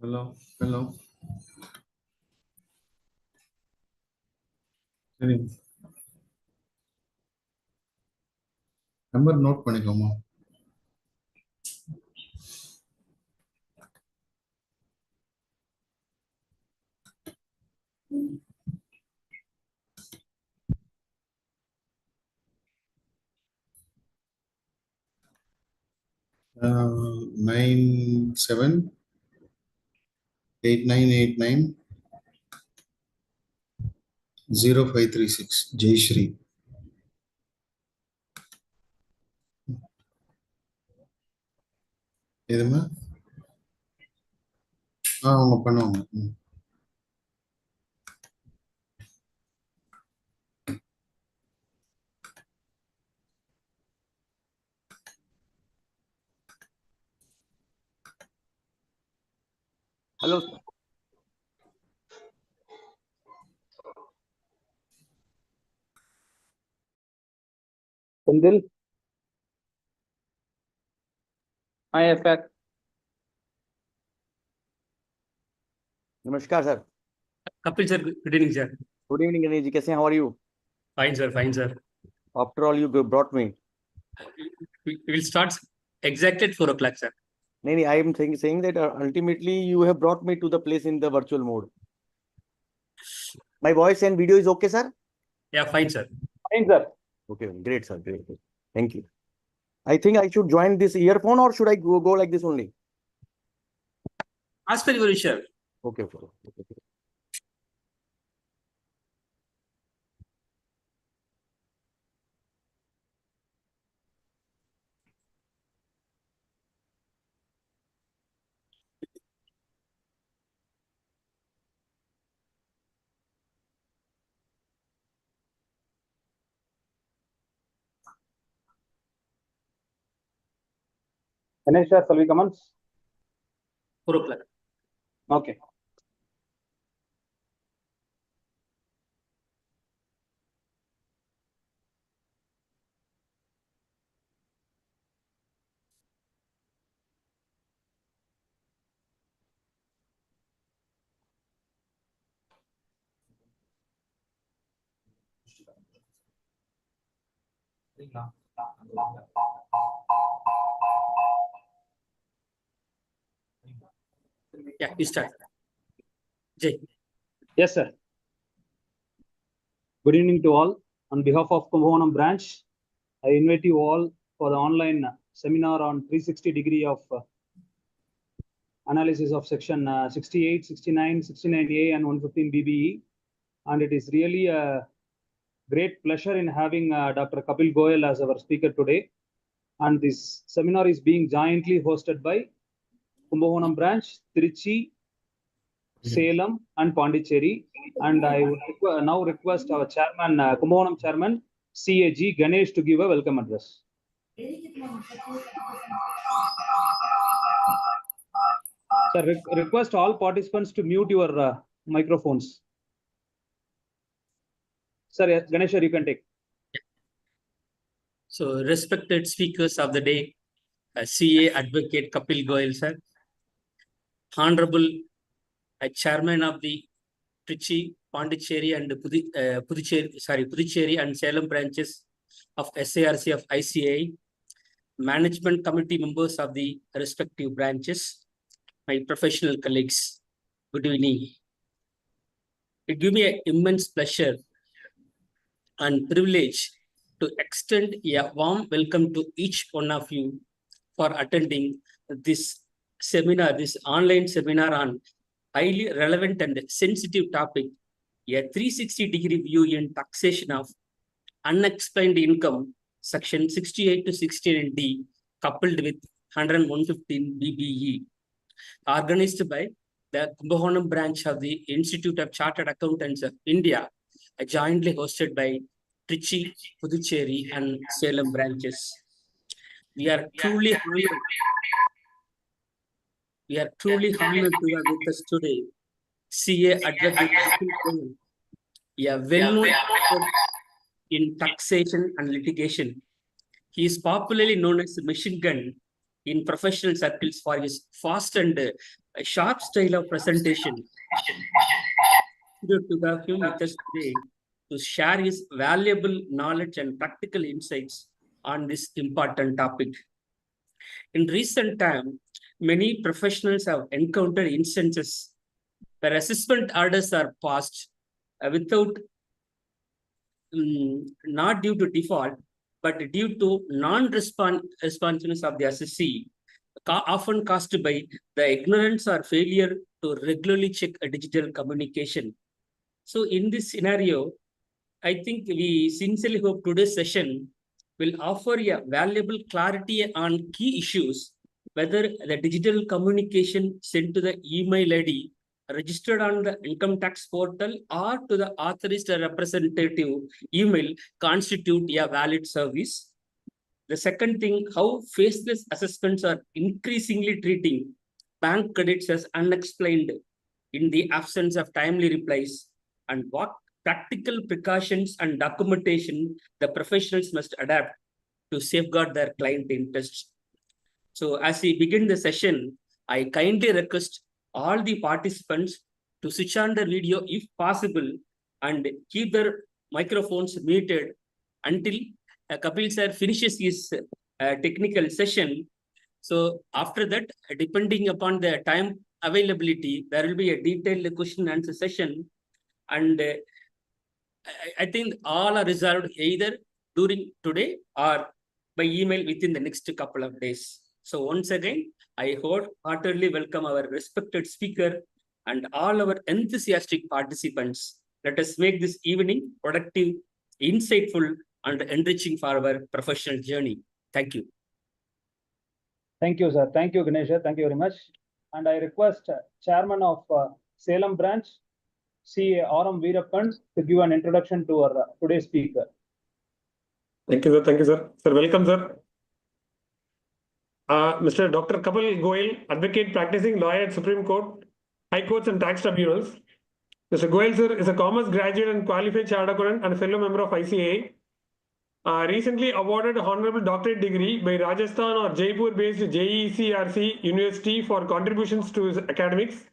Hello, hello. சரி, number note பண்ணிக்கோமா. Uh, 9789890536 Jayashree. எதுமா? அவங்க பண்ணுவாங்க. Hello. Sundil. Hi, Effect. Namaskar, sir. Kapil sir, good evening, sir. Good evening, Ganesh ji. How are you? Fine, sir. Fine, sir. After all, you brought me. We will start exactly at 4 o'clock, sir. No, I am saying that ultimately you have brought me to the place in the virtual mode. My voice and video is okay, sir? Yeah, fine, sir. Fine, sir. Okay, great, sir. Great. Thank you. I think I should join this earphone or should I go like this only? As per your wish, sir. Okay. Ganesh sir, shall we commence? 4 o'clock. Okay. Yeah, you start. Jay. Yes, sir. Good evening to all. On behalf of Kumbhakonam branch, I invite you all for the online seminar on 360 degree of analysis of section 68, 69, 69A and 115 BBE. And it is really a great pleasure in having Dr. Kapil Goyal as our speaker today. And this seminar is being jointly hosted by Kumbhakonam branch, Trichy, Salem and Pondicherry, and I would now request our chairman, Kumbhakonam chairman, CAG Ganesh, to give a welcome address. Sir, request all participants to mute your microphones. Sir, yes, Ganesh, sir, you can take. So, respected speakers of the day, CA Advocate Kapil Goyal, sir, Honorable Chairman of the Trichy, Pondicherry and Puducherry and Salem branches of SARC of ICA, management committee members of the respective branches, my professional colleagues, good evening. It gives me an immense pleasure and privilege to extend a warm welcome to each one of you for attending this seminar, this online seminar on highly relevant and sensitive topic, a 360-degree view in taxation of unexplained income, section 68 to 69D, coupled with 115 BBE, organized by the Kumbhakonam branch of the Institute of Chartered Accountants of India, jointly hosted by Trichy, Puducherry, and Salem branches. We are truly honored to have with us today CA Advocate a well-known expert in taxation and litigation. He is popularly known as the machine gun in professional circles for his fast and a sharp style of presentation. Good to have him with us today to share his valuable knowledge and practical insights on this important topic. In recent time, many professionals have encountered instances where assessment orders are passed without not due to default, but due to non-responsiveness of the assessee, often caused by the ignorance or failure to regularly check a digital communication. So in this scenario, I think we sincerely hope today's session will offer a valuable clarity on key issues, whether the digital communication sent to the email ID registered on the income tax portal or to the authorized representative email constitute a valid service. The second thing, how faceless assessments are increasingly treating bank credits as unexplained in the absence of timely replies, and what practical precautions and documentation the professionals must adapt to safeguard their client interests. So as we begin the session, I kindly request all the participants to switch on the video if possible and keep their microphones muted until Kapil sir finishes his technical session. So after that, depending upon the time availability, there will be a detailed question and answer session. And I think all are resolved either during today or by email within the next couple of days. So once again, I heartily welcome our respected speaker and all our enthusiastic participants. Let us make this evening productive, insightful, and enriching for our professional journey. Thank you. Thank you, sir. Thank you, Ganesha. Thank you very much. And I request Chairman of Salem Branch, CA R.M. Veerappan, to give an introduction to our today's speaker. Thank you, sir. Thank you, sir. Sir, welcome, sir. Mr. Dr. Kapil Goyal, advocate practicing lawyer at Supreme Court, High Courts and Tax Tribunals. Mr. Goyal, sir, is a commerce graduate and qualified chartered accountant and a fellow member of ICAI. Recently awarded honorable doctorate degree by Rajasthan or Jaipur-based JECRC University for contributions to his academics.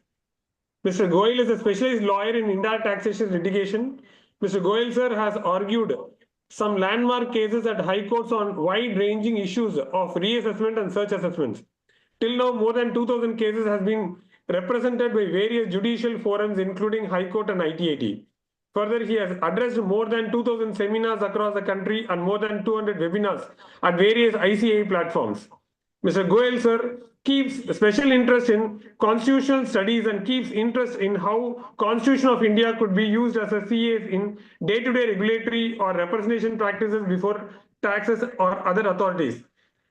Mr. Goyal is a specialized lawyer in indirect taxation litigation. Mr. Goyal, sir, has argued some landmark cases at high courts on wide-ranging issues of reassessment and search assessments. Till now, more than 2,000 cases have been represented by various judicial forums, including High Court and ITAT. Further, he has addressed more than 2,000 seminars across the country and more than 200 webinars at various ICAI platforms. Mr. Goyal, sir, keeps special interest in constitutional studies and keeps interest in how Constitution of India could be used as a CA in day-to-day regulatory or representation practices before taxes or other authorities.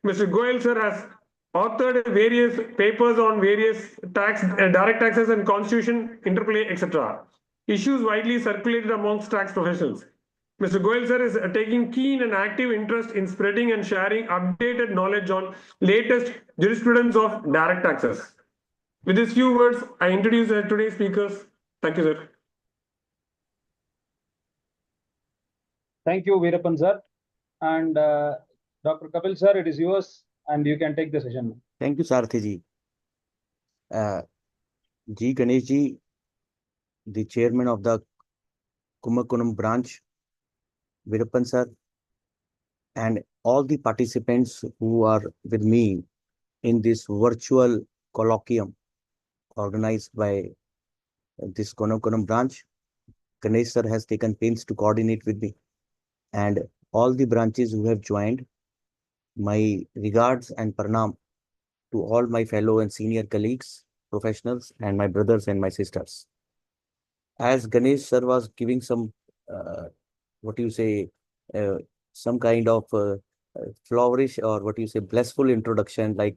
Mr. Goyal, sir, has authored various papers on various tax, direct taxes and constitution interplay, etc. Issues widely circulated amongst tax professionals. Mr. Goyal, sir, is taking keen and active interest in spreading and sharing updated knowledge on latest jurisprudence of direct taxes. With these few words, I introduce today's speakers. Thank you, sir. Thank you, Veerappan, sir. And Dr. Kapil, sir, it is yours and you can take the session. Thank you, Sarthi ji. G. Ganesh ji, the chairman of the Kumbakonam branch, Veerappan sir, and all the participants who are with me in this virtual colloquium organized by this Kumbakonam branch. Ganesh sir has taken pains to coordinate with me, and all the branches who have joined, my regards and pranam to all my fellow and senior colleagues, professionals, and my brothers and my sisters. As Ganesh sir was giving some, some kind of flourish or blissful introduction, like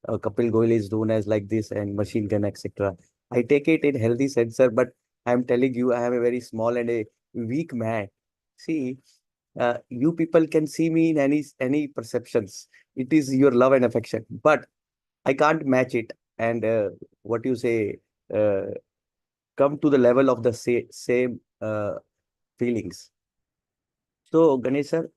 Kapil Goyal is known as like this and machine gun, etc. I take it in healthy sense, sir, but I'm telling you, I am a very small and a weak man. See, you people can see me in any perceptions. It is your love and affection, but I can't match it. And come to the level of the same feelings. So, Ganesh sir,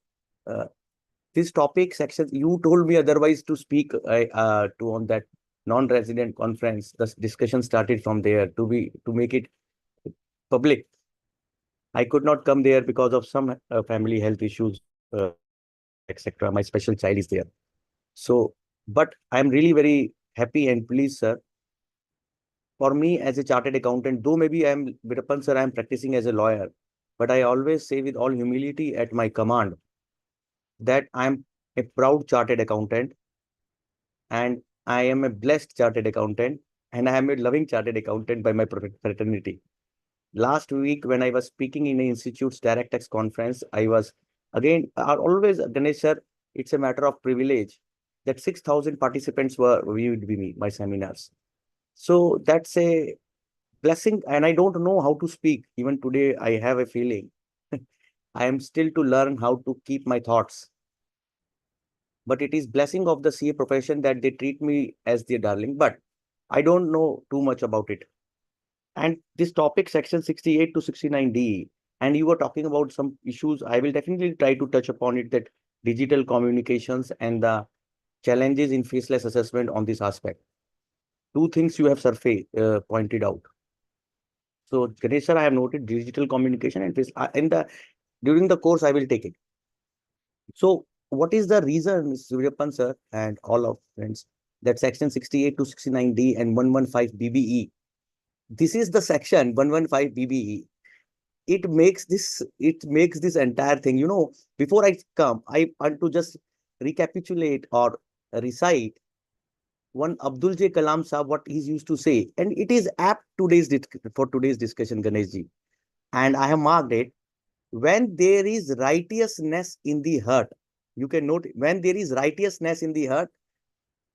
this topic section, you told me otherwise to speak to on that non-resident conference. The discussion started from there to make it public. I could not come there because of some family health issues, etc. My special child is there. So, but I'm really very happy and pleased, sir. For me, as a chartered accountant, though maybe I'm Virappan sir, I'm practicing as a lawyer, but I always say with all humility at my command that I'm a proud chartered accountant and I am a blessed chartered accountant and I am a loving chartered accountant by my fraternity. Last week, when I was speaking in the Institute's Direct Tax Conference, I was again, always, Ganesh sir, it's a matter of privilege that 6,000 participants were viewed with me, my seminars. So that's a blessing, and I don't know how to speak. Even today, I have a feeling I am still to learn how to keep my thoughts. But it is blessing of the CA profession that they treat me as their darling, but I don't know too much about it. And this topic, section 68 to 69D, and you were talking about some issues, I will definitely try to touch upon it, that digital communications and the challenges in faceless assessment on this aspect. Two things you have pointed out. So, Ganesh sir, I have noted digital communication and during the course, I will take it. So, what is the reason, Mr. Virappan sir and all of friends, that section 68 to 69D and 115 BBE, this is the section 115 BBE. It makes this entire thing, before I come, I want to just recapitulate or recite one Abdul J. Kalam Sahab, what he used to say, and it is apt for today's discussion, Ganeshji. And I have marked it. When there is righteousness in the heart, you can note, when there is righteousness in the heart,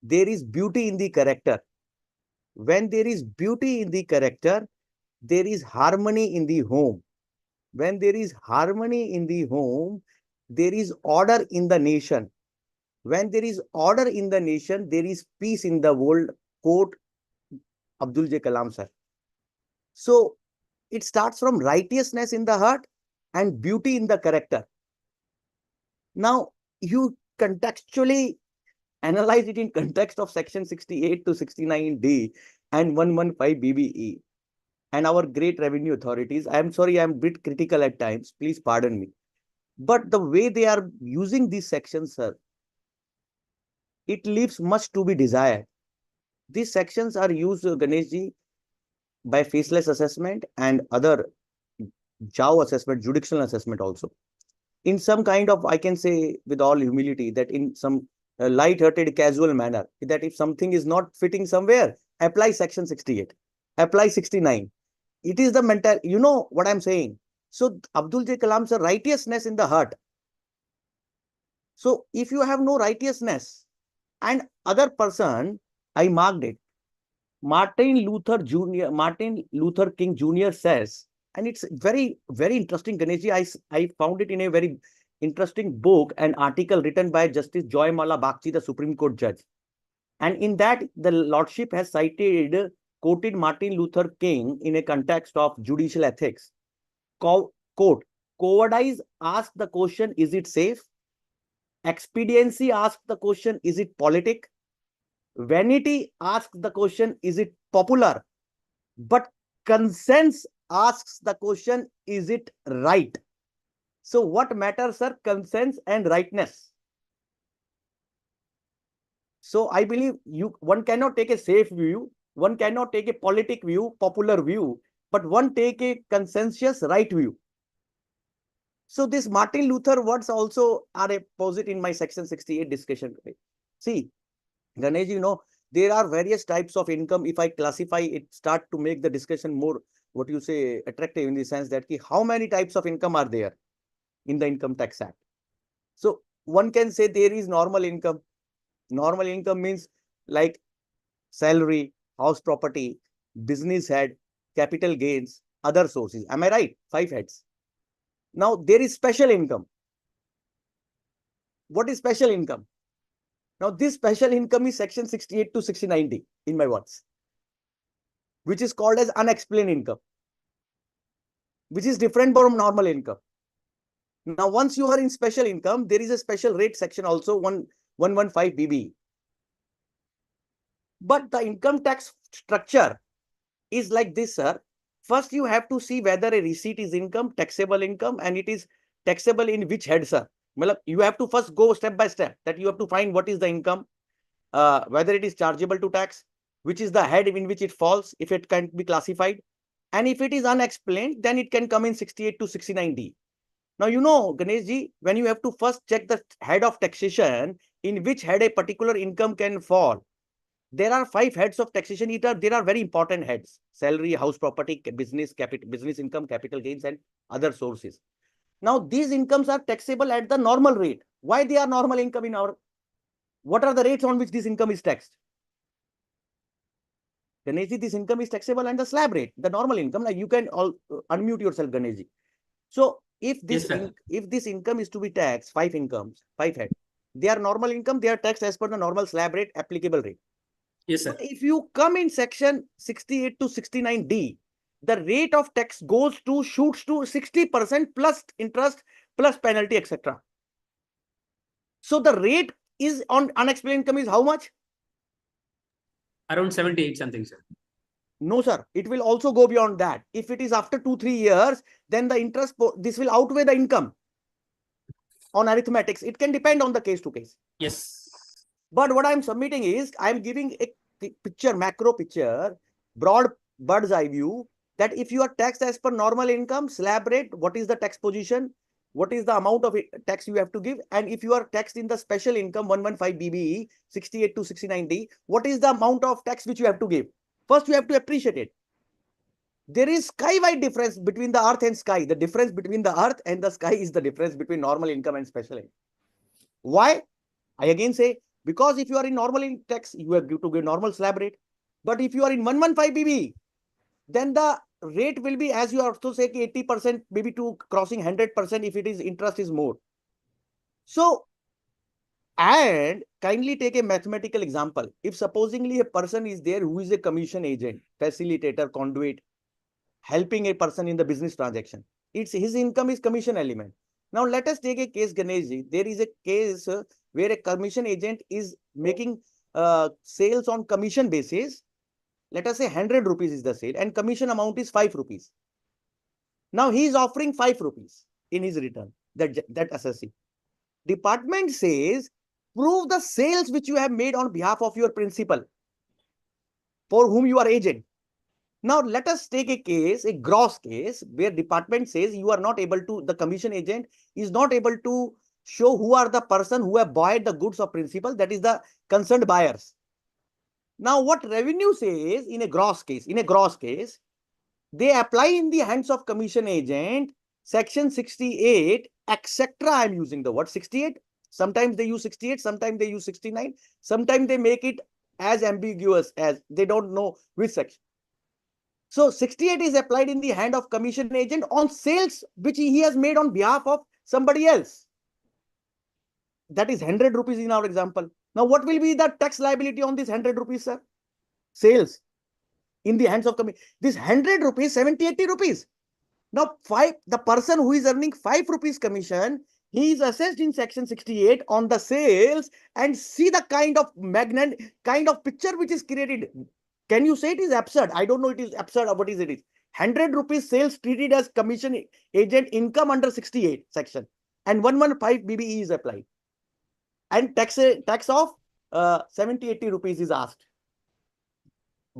there is beauty in the character. When there is beauty in the character, there is harmony in the home. When there is harmony in the home, there is order in the nation. When there is order in the nation, there is peace in the world. Quote Abdul J. Kalam sir. So it starts from righteousness in the heart and beauty in the character. Now you contextually analyze it in context of section 68 to 69D and 115 BBE. And our great revenue authorities, I'm sorry, I'm a bit critical at times, please pardon me. But the way they are using these sections, sir, it leaves much to be desired. These sections are used, Ganeshji, by faceless assessment and other JAW assessment, judicial assessment also. In some kind of, I can say with all humility, that in some light-hearted, casual manner, that if something is not fitting somewhere, apply section 68, apply 69. It is the mental, you know what I'm saying. So Abdul J. Kalam sir, righteousness in the heart. So if you have no righteousness and other person, I marked it. Martin Luther King Jr. says, and it's very, very interesting, Ganeshji. I found it in a very interesting book, an article written by Justice Joy Mala Bagchi, the Supreme Court judge. And in that, the Lordship has quoted Martin Luther King in a context of judicial ethics. Quote, cowardice asks the question, is it safe? Expediency asks the question, is it politic? Vanity asks the question, is it popular? But conscience asks the question, is it right? So what matters, sir? Conscience and rightness. So I believe one cannot take a safe view, one cannot take a politic view, popular view, but one take a consensus right view. So this Martin Luther words also are a posit in my section 68 discussion today. See, Ganesh, there are various types of income. If I classify it, start to make the discussion more, what you say, attractive in the sense that how many types of income are there in the Income Tax Act? So one can say there is normal income. Normal income means like salary, house property, business head, capital gains, other sources. Am I right? 5 heads. Now there is special income. What is special income? Now this special income is section 68 to 69D in my words, which is called as unexplained income, which is different from normal income. Now, once you are in special income, there is a special rate section also, 115 BB. But the income tax structure is like this, sir. First, you have to see whether a receipt is income, taxable income, and it is taxable in which head, sir. You have to first go step by step, that you have to find what is the income, whether it is chargeable to tax, which is the head in which it falls, if it can be classified. And if it is unexplained, then it can come in 68 to 69D. Now, you know, Ganeshji, when you have to first check the head of taxation, in which head a particular income can fall, there are 5 heads of taxation. There are very important heads: salary, house property, business, business income, capital gains, and other sources. Now, these incomes are taxable at the normal rate. Why they are normal income in our? What are the rates on which this income is taxed? Ganeshji, this income is taxable and the slab rate, the normal income. Now, you can all unmute yourself, Ganeshji. So, if this income is to be taxed, 5 incomes, 5 heads, they are normal income. They are taxed as per the normal slab rate, applicable rate. Yes, sir. But if you come in section 68 to 69D, the rate of tax shoots to 60% plus interest, plus penalty, etc. So the rate is on unexplained income is how much? Around 78 something, sir. No, sir. It will also go beyond that. If it is after 2-3 years, then the interest, this will outweigh the income. On arithmetics, it can depend on the case to case. Yes. But what I'm submitting is, I'm giving a picture, macro picture, broad bird's eye view, that if you are taxed as per normal income, slab rate, what is the tax position? What is the amount of tax you have to give? And if you are taxed in the special income 115 BBE, 68 to 69D, what is the amount of tax which you have to give? First, you have to appreciate it. There is sky-wide difference between the earth and sky. The difference between the earth and the sky is the difference between normal income and special income. Why? I again say, because if you are in normal tax, you have to give normal slab rate. But if you are in 115 BB, then the rate will be, as you also say, 80%, maybe to crossing 100% if it is interest is more. So, and kindly take a mathematical example. If supposingly a person is there who is a commission agent, facilitator, conduit, helping a person in the business transaction, his income is commission element. Now, let us take a case, Ganeshji. There is a case where a commission agent is making sales on commission basis. Let us say 100 rupees is the sale and commission amount is 5 rupees. Now, he is offering 5 rupees in his return, that assessee. Department says, prove the sales which you have made on behalf of your principal, for whom you are agent. Now, let us take a case, a gross case, where department says you are not able to, the commission agent is not able to show who are the person who have bought the goods of principal, that is the concerned buyers. Now, what revenue says in a gross case, they apply in the hands of commission agent, section 68, etc. I'm using the word 68. Sometimes they use 68, sometimes they use 69, sometimes they make it as ambiguous as they don't know which section. So 68 is applied in the hand of commission agent on sales which he has made on behalf of somebody else. That is 100 rupees in our example. Now, what will be the tax liability on this 100 rupees, sir? Sales in the hands of commission. This 100 rupees, 70, 80 rupees. Now, the person who is earning 5 rupees commission, he is assessed in section 68 on the sales, and see the kind of picture which is created. Can you say it is absurd? I don't know it is absurd or what is it is. 100 rupees sales treated as commission agent income under 68 section, and 115 BBE is applied. And tax of 70, 80 rupees is asked.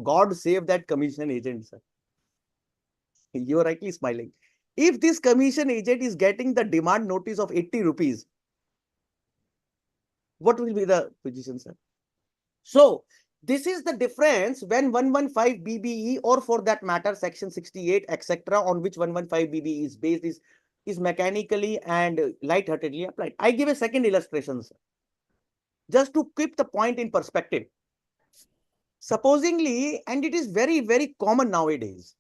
God save that commission agent, sir. You are rightly smiling. If this commission agent is getting the demand notice of 80 rupees, what will be the position, sir? So, this is the difference when 115 BBE, or for that matter, section 68, etc., on which 115 BBE is based, is mechanically and lightheartedly applied. I give a second illustration, sir, just to keep the point in perspective. Supposingly, and it is very, very common nowadays,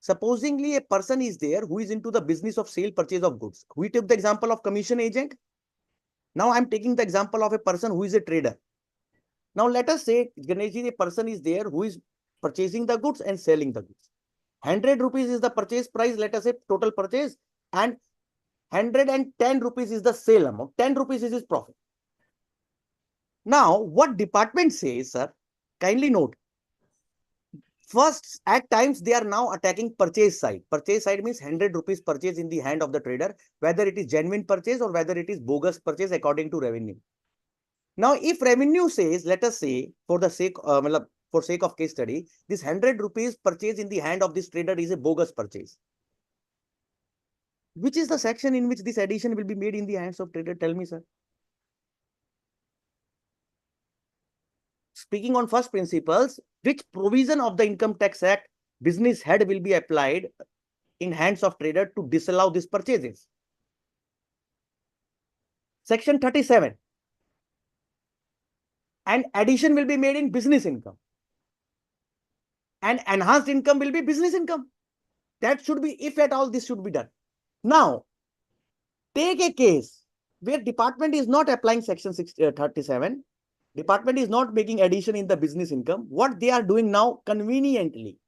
supposingly a person is there who is into the business of sale, purchase of goods. We took the example of commission agent. Now I'm taking the example of a person who is a trader. Now let us say, Ganeshji, a person is there who is purchasing the goods and selling the goods. 100 rupees is the purchase price, let us say total purchase, and 110 rupees is the sale amount. 10 rupees is his profit. Now, what department says, sir, kindly note. First, at times they are now attacking purchase side. Purchase side means 100 rupees purchase in the hand of the trader, whether it is genuine purchase or whether it is bogus purchase according to revenue. Now, if revenue says, let us say, for the sake, for sake of case study, this 100 rupees purchase in the hand of this trader is a bogus purchase. Which is the section in which this addition will be made in the hands of trader? Tell me, sir. Speaking on first principles, which provision of the Income Tax Act business head will be applied in hands of trader to disallow these purchases? Section 37. And addition will be made in business income. And enhanced income will be business income. That should be, if at all, this should be done. Now, take a case where department is not applying section 37. Department is not making addition in the business income. What they are doing now, conveniently,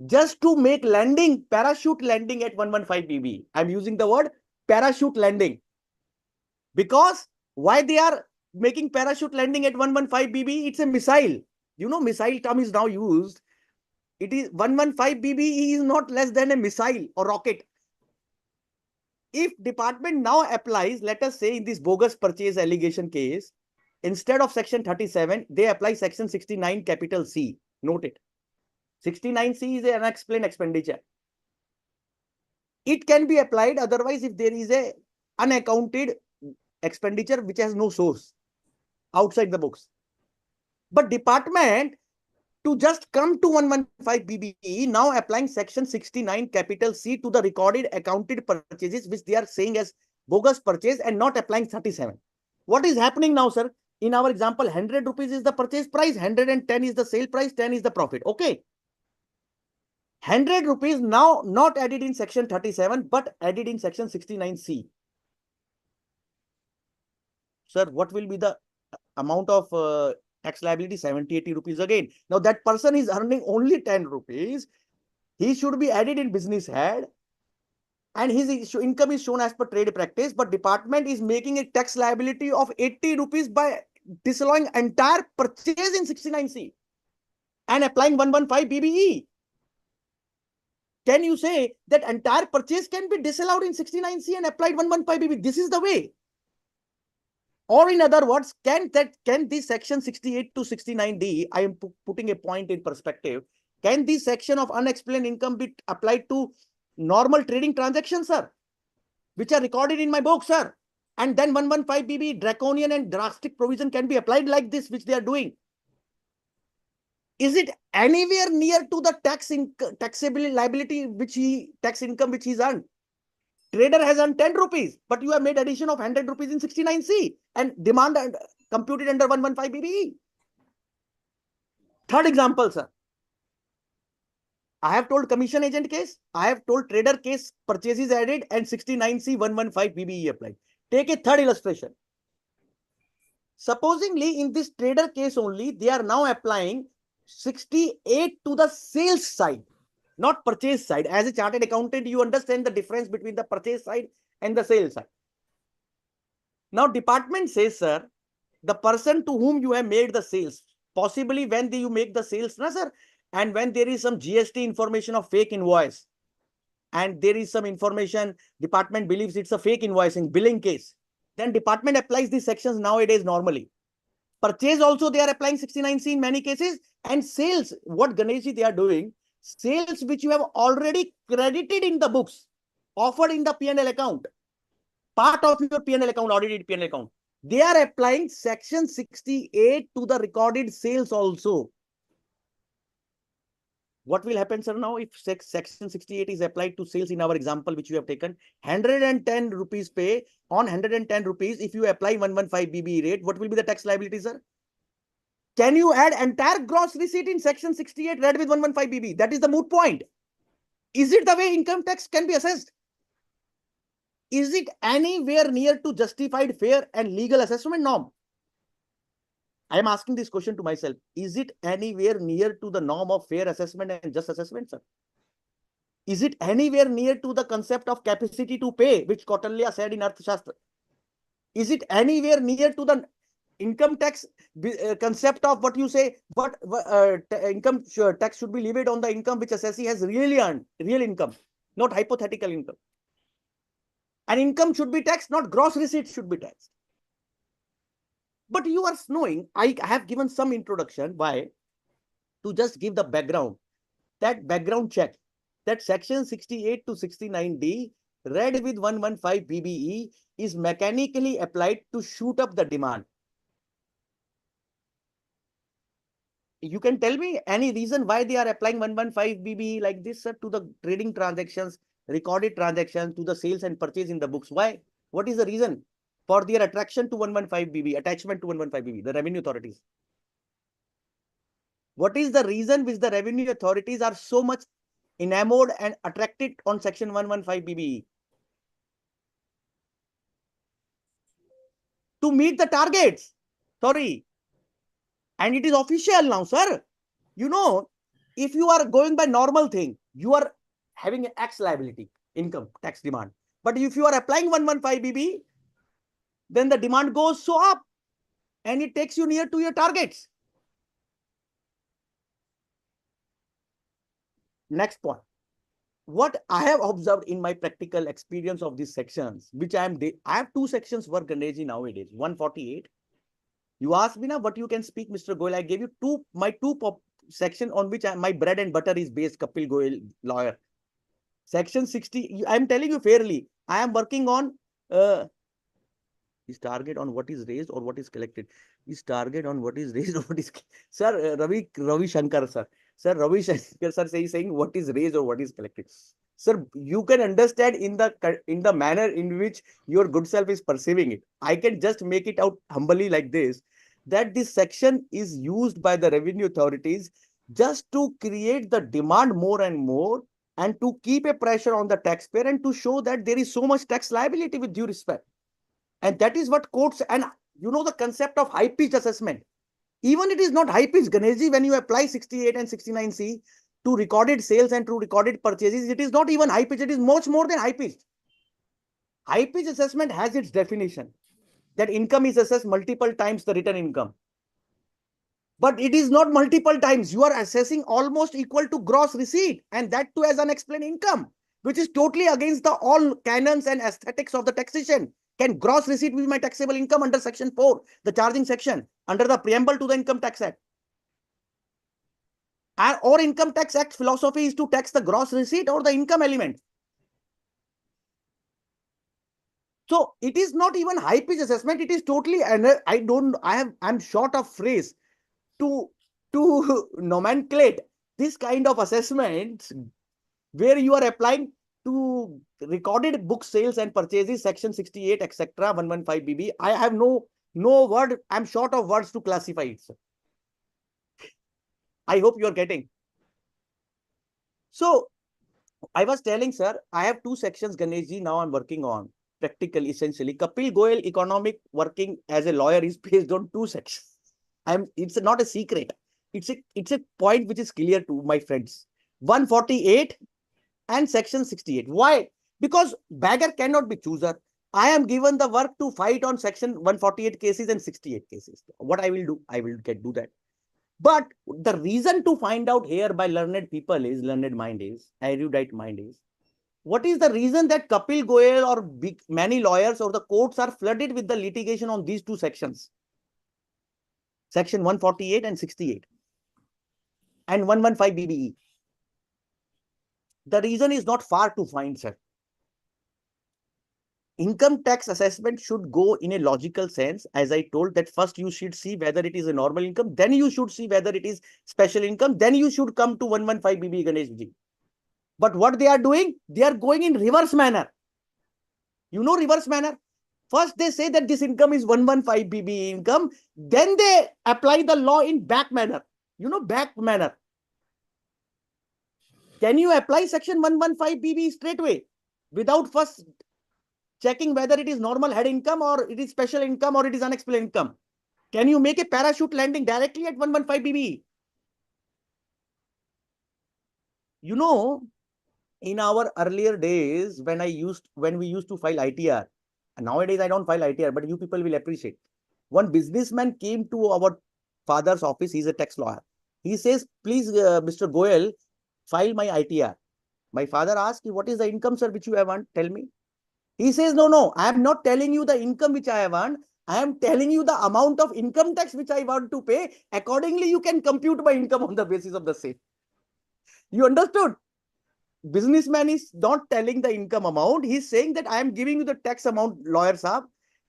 just to make landing, parachute landing at 115 BB. I'm using the word parachute landing. Because why they are making parachute landing at 115 BB? It's a missile. You know, missile term is now used. It is 115 BB is not less than a missile or rocket. If department now applies, let us say in this bogus purchase allegation case, instead of section 37, they apply section 69 capital C. Note it. 69C is an unexplained expenditure. It can be applied otherwise if there is a unaccounted expenditure which has no source outside the books. But department, to just come to 115 BBE, now applying section 69 capital C to the recorded accounted purchases, which they are saying as bogus purchase and not applying 37. What is happening now, sir? In our example, 100 rupees is the purchase price, 110 is the sale price, 10 is the profit. Okay. 100 rupees now not added in section 37, but added in section 69C. Sir, what will be the amount of tax liability? 70-80 rupees again. Now that person is earning only 10 rupees. He should be added in business head and his income is shown as per trade practice, but department is making a tax liability of 80 rupees by disallowing entire purchase in 69C and applying 115 BBE. Can you say that entire purchase can be disallowed in 69C and applied 115 BB? This is the way. Or in other words, can this section 68 to 69D, I am putting a point in perspective, can this section of unexplained income be applied to normal trading transactions, sir, which are recorded in my book, sir? And then 115 BB draconian and drastic provision can be applied like this, which they are doing. Is it anywhere near to the taxable liability tax income which he's earned? Trader has earned 10 rupees, but you have made addition of 100 rupees in 69C and demand computed under 115 BBE. Third example, sir. I have told commission agent case, I have told trader case, purchases added and 69C 115 BBE applied. Take a third illustration. Supposingly in this trader case only, they are now applying 68 to the sales side, not purchase side. As a chartered accountant, you understand the difference between the purchase side and the sales side. Now, department says, sir, the person to whom you have made the sales, possibly when you make the sales, na, sir, and when there is some GST information of fake invoice, and there is some information, department believes it's a fake invoicing, billing case, then department applies these sections nowadays normally. Purchase also, they are applying 69C in many cases, and sales, what Ganeshji they are doing, sales which you have already credited in the books, offered in the P&L account, part of your P&L account, audited P&L account, they are applying section 68 to the recorded sales also. What will happen, sir, now if section 68 is applied to sales in our example, which we have taken, 110 rupees pay on 110 rupees. If you apply 115 BBE rate, what will be the tax liability, sir? Can you add entire gross receipt in section 68 read with 115 BB? That is the moot point. Is it the way income tax can be assessed? Is it anywhere near to justified, fair and legal assessment norm? I am asking this question to myself. Is it anywhere near to the norm of fair assessment and just assessment, sir? Is it anywhere near to the concept of capacity to pay, which Kautilya said in Arthashastra? Is it anywhere near to the income tax concept of what you say, but income tax should be levied on the income which assessee has really earned, real income, not hypothetical income. And income should be taxed, not gross receipts should be taxed. But you are knowing, I have given some introduction. Why? To just give the background. That background check, that section 68 to 69D read with 115 BBE is mechanically applied to shoot up the demand. You can tell me any reason why they are applying 115 BBE like this, sir, to the trading transactions, recorded transactions, to the sales and purchase in the books? Why? What is the reason for their attraction to 115 BBE, attachment to 115 BBE, the revenue authorities? What is the reason which the revenue authorities are so much enamored and attracted on section 115 BBE? To meet the targets. Sorry. And it is official now, sir. You know, if you are going by normal thing, you are having an X liability, income tax demand. But if you are applying 115 BBE, then the demand goes so up and it takes you near to your targets. Next point. What I have observed in my practical experience of these sections, which I have two sections work Ganesh nowadays, 148. You asked me now what you can speak, Mr. Goyal. I gave you my two section on which my bread and butter is based, Kapil Goyal, lawyer. Section 60, I'm telling you fairly, I am working on is target on what is raised or what is collected. Is target on what is raised or what is... Sir, Ravi Shankar, sir. Sir, Ravi Shankar, sir, saying what is raised or what is collected. Sir, you can understand in the manner in which your good self is perceiving it. I can just make it out humbly like this, that this section is used by the revenue authorities just to create the demand more and more and to keep a pressure on the taxpayer and to show that there is so much tax liability with due respect. And that is what courts, and you know the concept of high pitch assessment. Even it is not high pitch, Ganeshji, when you apply 68 and 69C to recorded sales and to recorded purchases, it is not even high pitch, it is much more than high pitch. High pitch assessment has its definition that income is assessed multiple times the written income. But it is not multiple times. You are assessing almost equal to gross receipt, and that too as unexplained income, which is totally against the all canons and aesthetics of the taxation. Can gross receipt be my taxable income under section 4, the charging section, under the preamble to the Income Tax Act? Or Income Tax Act philosophy is to tax the gross receipt or the income element. So it is not even high pitch assessment. It is totally, and I'm short of phrase to nomenclate this kind of assessments where you are applying to recorded book sales and purchases, section 68, etc., 115 BB. I have no word. I'm short of words to classify it, sir. I hope you are getting. So I was telling, sir, I have two sections, Ganeshji, now I'm working on practically, essentially. Kapil Goyal economic working as a lawyer is based on two sections. It's not a secret. It's a point which is clear to my friends. 148 and section 68. Why? Because beggar cannot be chooser. I am given the work to fight on section 148 cases and 68 cases. What I will do, I will do that. But the reason to find out here by learned people is, learned mind is, erudite mind is, what is the reason that Kapil Goyal or many lawyers or the courts are flooded with the litigation on these two sections? Section 148 and 68 and 115 BBE. The reason is not far to find, sir. Income tax assessment should go in a logical sense. As I told, that first you should see whether it is a normal income, then you should see whether it is special income, then you should come to 115 BBE, Ganeshji. But what they are doing, they are going in reverse manner. You know reverse manner? First they say that this income is 115 BBE income, then they apply the law in back manner. You know back manner. Can you apply section 115 BBE straight away without first checking whether it is normal head income or it is special income or it is unexplained income? Can you make a parachute landing directly at 115 BBE? You know, in our earlier days, when we used to file ITR, and nowadays I don't file ITR, but you people will appreciate. One businessman came to our father's office. He's a tax lawyer. He says, please, Mr. Goel, file my ITR. My father asked, what is the income, sir, which you have earned? Tell me. He says, no, I am not telling you the income which I have earned. I am telling you the amount of income tax which I want to pay. Accordingly, you can compute my income on the basis of the same. You understood? Businessman is not telling the income amount. He's saying that I am giving you the tax amount, lawyer sahab.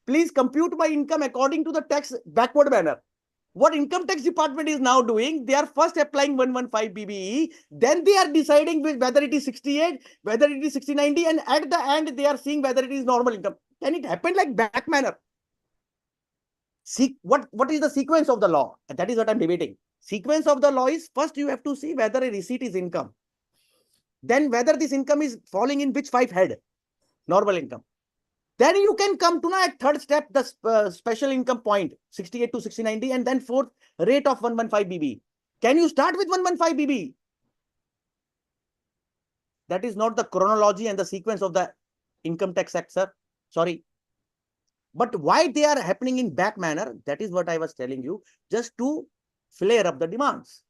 Please compute my income according to the tax backward manner. What income tax department is now doing, they are first applying 115 BBE, then they are deciding whether it is 68, whether it is 6090, and at the end, they are seeing whether it is normal income. Can it happen like back manner? See, what is the sequence of the law? And that is what I'm debating. Sequence of the law is, first you have to see whether a receipt is income. Then whether this income is falling in which 5 head, normal income. Then you can come to at third step, the special income point, 68 to 6090, and then fourth, rate of 115 BB. Can you start with 115 BB? That is not the chronology and the sequence of the Income Tax Act, sir. Sorry. But why they are happening in back manner, that is what I was telling you, just to flare up the demands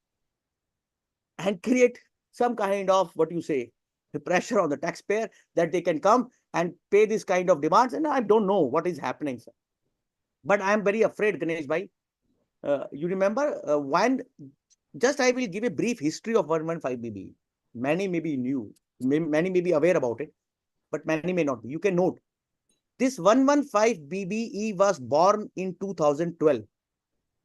and create some kind of, what you say, the pressure on the taxpayer that they can come and pay this kind of demands. And I don't know what is happening, sir. But I am very afraid, Ganesh bhai. You remember when, just I will give a brief history of 115 BB. Many may be new, many may be aware about it, but many may not be. You can note, this 115 BBE was born in 2012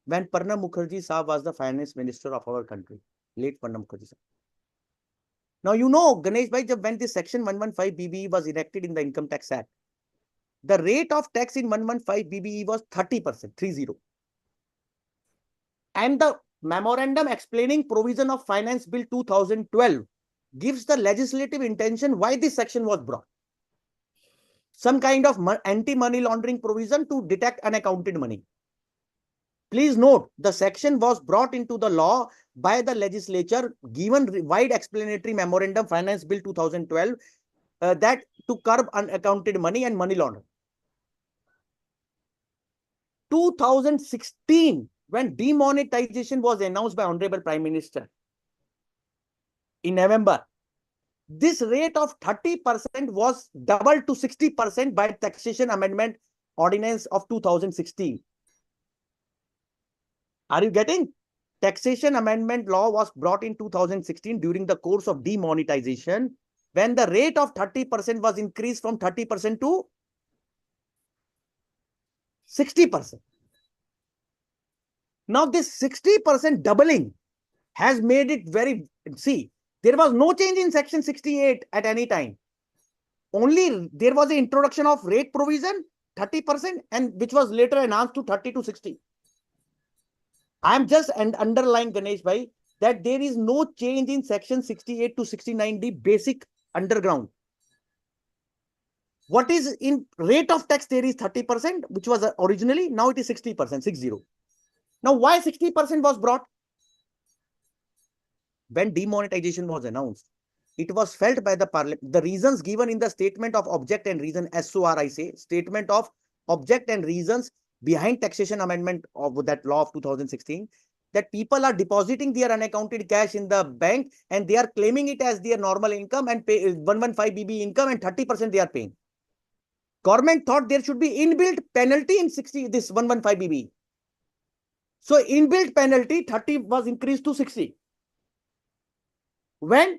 when Pranab Mukherjee Saab was the finance minister of our country, late Pranab Mukherjee Saab. Now, you know, Ganesh bhai, when this section 115 BBE was enacted in the Income Tax Act, the rate of tax in 115 BBE was 30%, 30. And the memorandum explaining provision of Finance Bill 2012 gives the legislative intention why this section was brought. Some kind of anti-money laundering provision to detect unaccounted money. Please note, the section was brought into the law by the legislature, given wide explanatory memorandum Finance Bill 2012 that to curb unaccounted money and money laundering. 2016, when demonetization was announced by Honorable Prime Minister in November, this rate of 30% was doubled to 60% by Taxation Amendment Ordinance of 2016. Are you getting? Taxation Amendment Law was brought in 2016 during the course of demonetization, when the rate of 30% was increased from 30% to 60%. Now, this 60% doubling has made it very, see, there was no change in section 68 at any time. Only there was an introduction of rate provision, 30%, and which was later enhanced to 30 to 60. I am just underlying, Ganesh bhai, that there is no change in section 68 to 69D basic underground. What is in rate of tax, there is 30%, which was originally, now it is 60%, 60. Now, why 60% was brought? When demonetization was announced, it was felt by the parliament. The reasons given in the statement of object and reason, SOR, I say, statement of object and reasons behind taxation amendment of that law of 2016, that people are depositing their unaccounted cash in the bank and they are claiming it as their normal income and pay 115 BB income, and 30% they are paying. Government thought there should be inbuilt penalty in this 115 BB. So inbuilt penalty 30 was increased to 60. When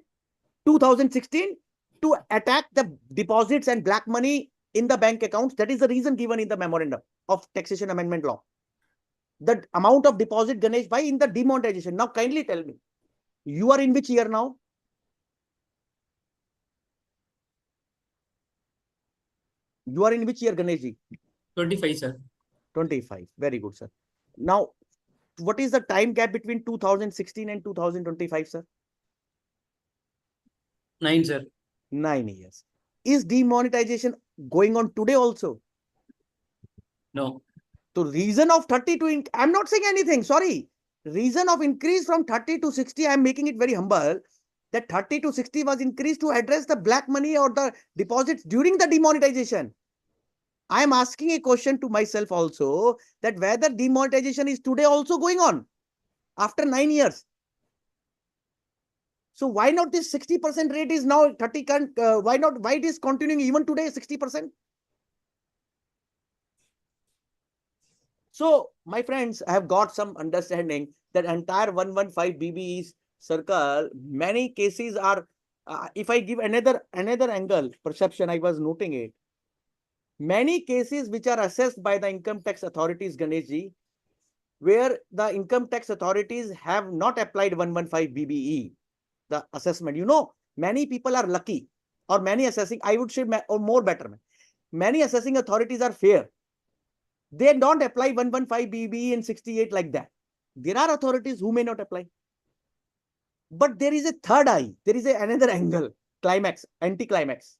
2016, to attack the deposits and black money in the bank accounts. That is the reason given in the memorandum of Taxation Amendment Law. The amount of deposit, Ganesh bhai, in the demonetization. Now, kindly tell me, you are in which year now? You are in which year, Ganesh ji? 25, sir. 25. Very good, sir. Now, what is the time gap between 2016 and 2025, sir? 9, sir. 9 years. Is demonetization going on today also? No. So reason of 30 to, I'm not saying anything, sorry. Reason of increase from 30 to 60, I'm making it very humble, that 30 to 60 was increased to address the black money or the deposits during the demonetization. I am asking a question to myself also, that whether demonetization is today also going on after 9 years. So why not this 60% rate is now 30, why it is continuing even today 60%? So my friends, I have got some understanding that entire 115 BBE's circle, many cases are, if I give another angle, perception, I was noting it. Many cases which are assessed by the income tax authorities, Ganeshji, where the income tax authorities have not applied 115 BBE, the assessment. You know, many people are lucky, or many assessing, I would say, or more better, many assessing authorities are fair. They don't apply 115 BBE and 68 like that. There are authorities who may not apply. But there is a third eye. There is another angle, climax, anti-climax.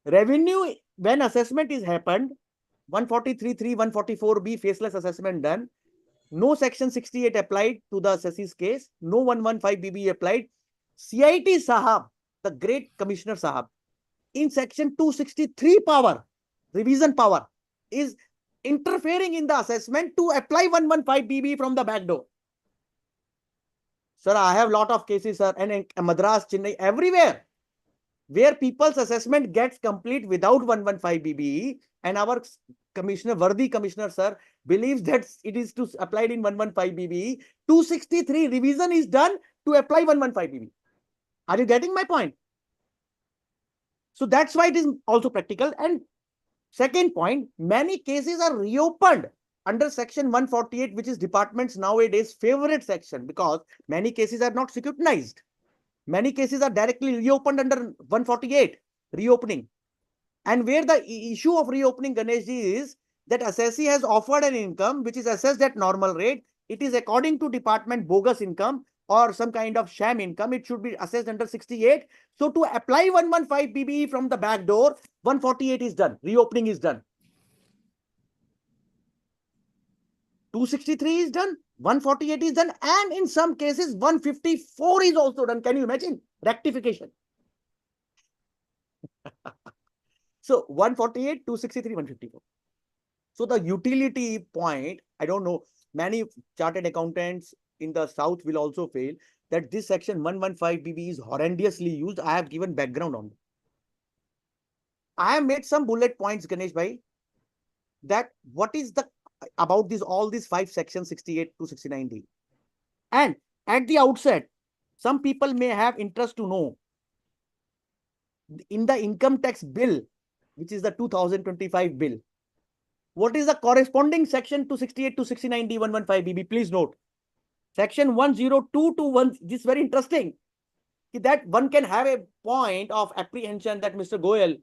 Revenue, when assessment is happened, 143.3, 144B faceless assessment done, no section 68 applied to the assessee's case, no 115 BBE applied. CIT Sahab, the great Commissioner Sahab, in section 263 power, revision power, is interfering in the assessment to apply 115 BBE from the back door. Sir, I have lot of cases, sir, and in Madras, Chennai, everywhere, where people's assessment gets complete without 115 BBE, and our commissioner, worthy commissioner, sir, believes that it is to applied in 115 BBE. 263 revision is done to apply 115 BBE. Are you getting my point? So that's why it is also practical. And second point, many cases are reopened under section 148, which is department's nowadays favorite section, because many cases are not scrutinized. Many cases are directly reopened under 148, reopening. And where the issue of reopening, Ganeshji, is that assessee has offered an income which is assessed at normal rate. It is according to department bogus income or some kind of sham income. It should be assessed under 68. So to apply 115 BBE from the back door, 148 is done. Reopening is done. 263 is done. 148 is done. And in some cases, 154 is also done. Can you imagine? Rectification. So 148, 263, 154. So the utility point, I don't know, many chartered accountants in the South will also fail that this section 115 BB is horrendously used. I have given background on it. I have made some bullet points, Ganesh bhai, that what is the, about this, all these 5 sections, 68 to 69D. And at the outset, some people may have interest to know, in the income tax bill, which is the 2025 bill, what is the corresponding section 268 to 69D 115 BB? Please note. Section 102 to 1, this is very interesting. That one can have a point of apprehension that Mr. Goyal,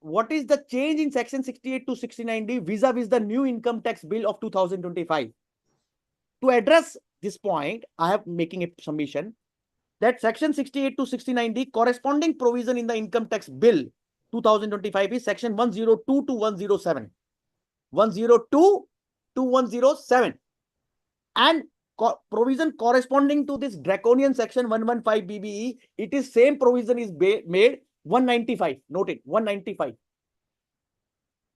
what is the change in section 68 to 69D vis-a-vis the new income tax bill of 2025? To address this point, I am making a submission that section 68 to 69D corresponding provision in the income tax bill 2025 is section 102 to 107. 102 to 107. And provision corresponding to this draconian section 115 BBE, it is same provision is made 195. Note it, 195.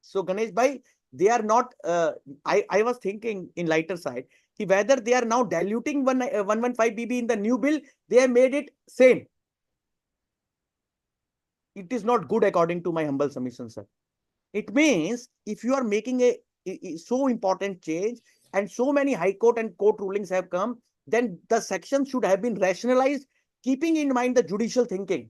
So Ganesh bhai, they are not, I was thinking in lighter side, whether they are now diluting 115 BB in the new bill, they have made it same. It is not good according to my humble submission, sir. It means if you are making a so important change and so many high court and court rulings have come, then the section should have been rationalized, keeping in mind the judicial thinking.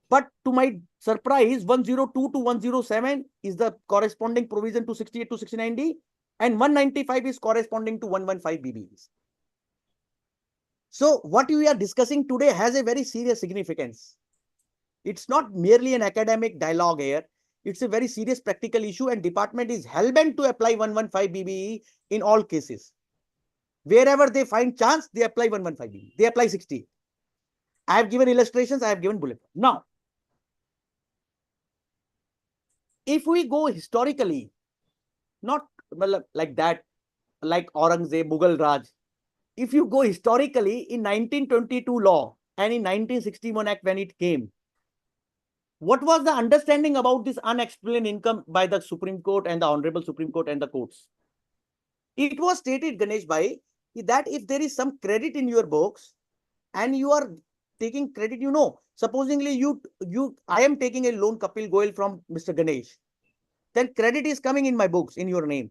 But to my surprise, 102 to 107 is the corresponding provision to 68 to 69D, and 195 is corresponding to 115 BBs. So what we are discussing today has a very serious significance. It's not merely an academic dialogue here. It's a very serious practical issue, and department is hell-bent to apply 115 BBE in all cases. Wherever they find chance, they apply 115 BBE. They apply 60. I have given illustrations, I have given bullet. Now, if we go historically, not like that, like Aurangzeb, Mughal Raj, if you go historically, in 1922 law and in 1961 Act when it came, What was the understanding about this unexplained income by the Supreme Court and the Honorable Supreme Court and the courts? It was stated, Ganesh Bhai, that if there is some credit in your books and you are taking credit, supposingly I am taking a loan, Kapil Goyal, from Mr. Ganesh, then credit is coming in my books in your name.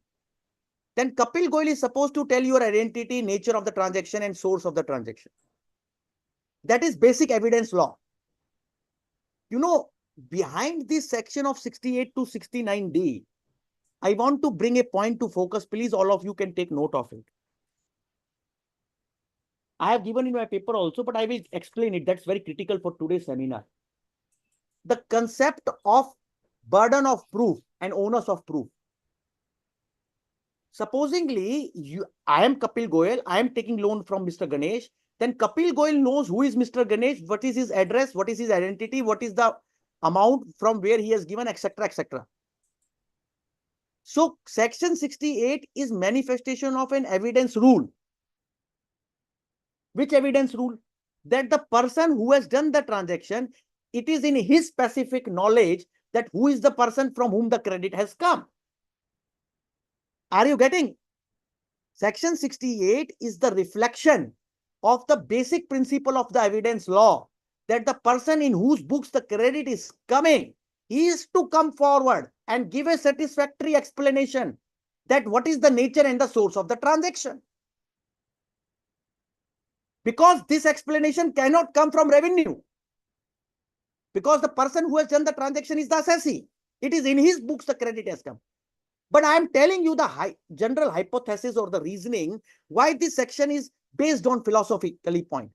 Then Kapil Goyal is supposed to tell your identity, nature of the transaction and source of the transaction. That is basic evidence law. Behind this section of 68 to 69D, I want to bring a point to focus. Please, all of you can take note of it. I have given in my paper also, but I will explain it. That's very critical for today's seminar. The concept of burden of proof and onus of proof. Supposingly, I am Kapil Goyal, I am taking loan from Mr. Ganesh. Then Kapil Goyal knows who is Mr. Ganesh, what is his address, what is his identity, what is the amount from where he has given, etc., etc. So section 68 is manifestation of an evidence rule. Which evidence rule? That the person who has done the transaction, it is in his specific knowledge that who is the person from whom the credit has come. Are you getting? Section 68 is the reflection of the basic principle of the evidence law, that the person in whose books the credit is coming, he is to come forward and give a satisfactory explanation that what is the nature and the source of the transaction. Because this explanation cannot come from revenue. Because the person who has done the transaction is the assessee. It is in his books the credit has come. But I am telling you the general hypothesis or the reasoning why this section is based on philosophically point.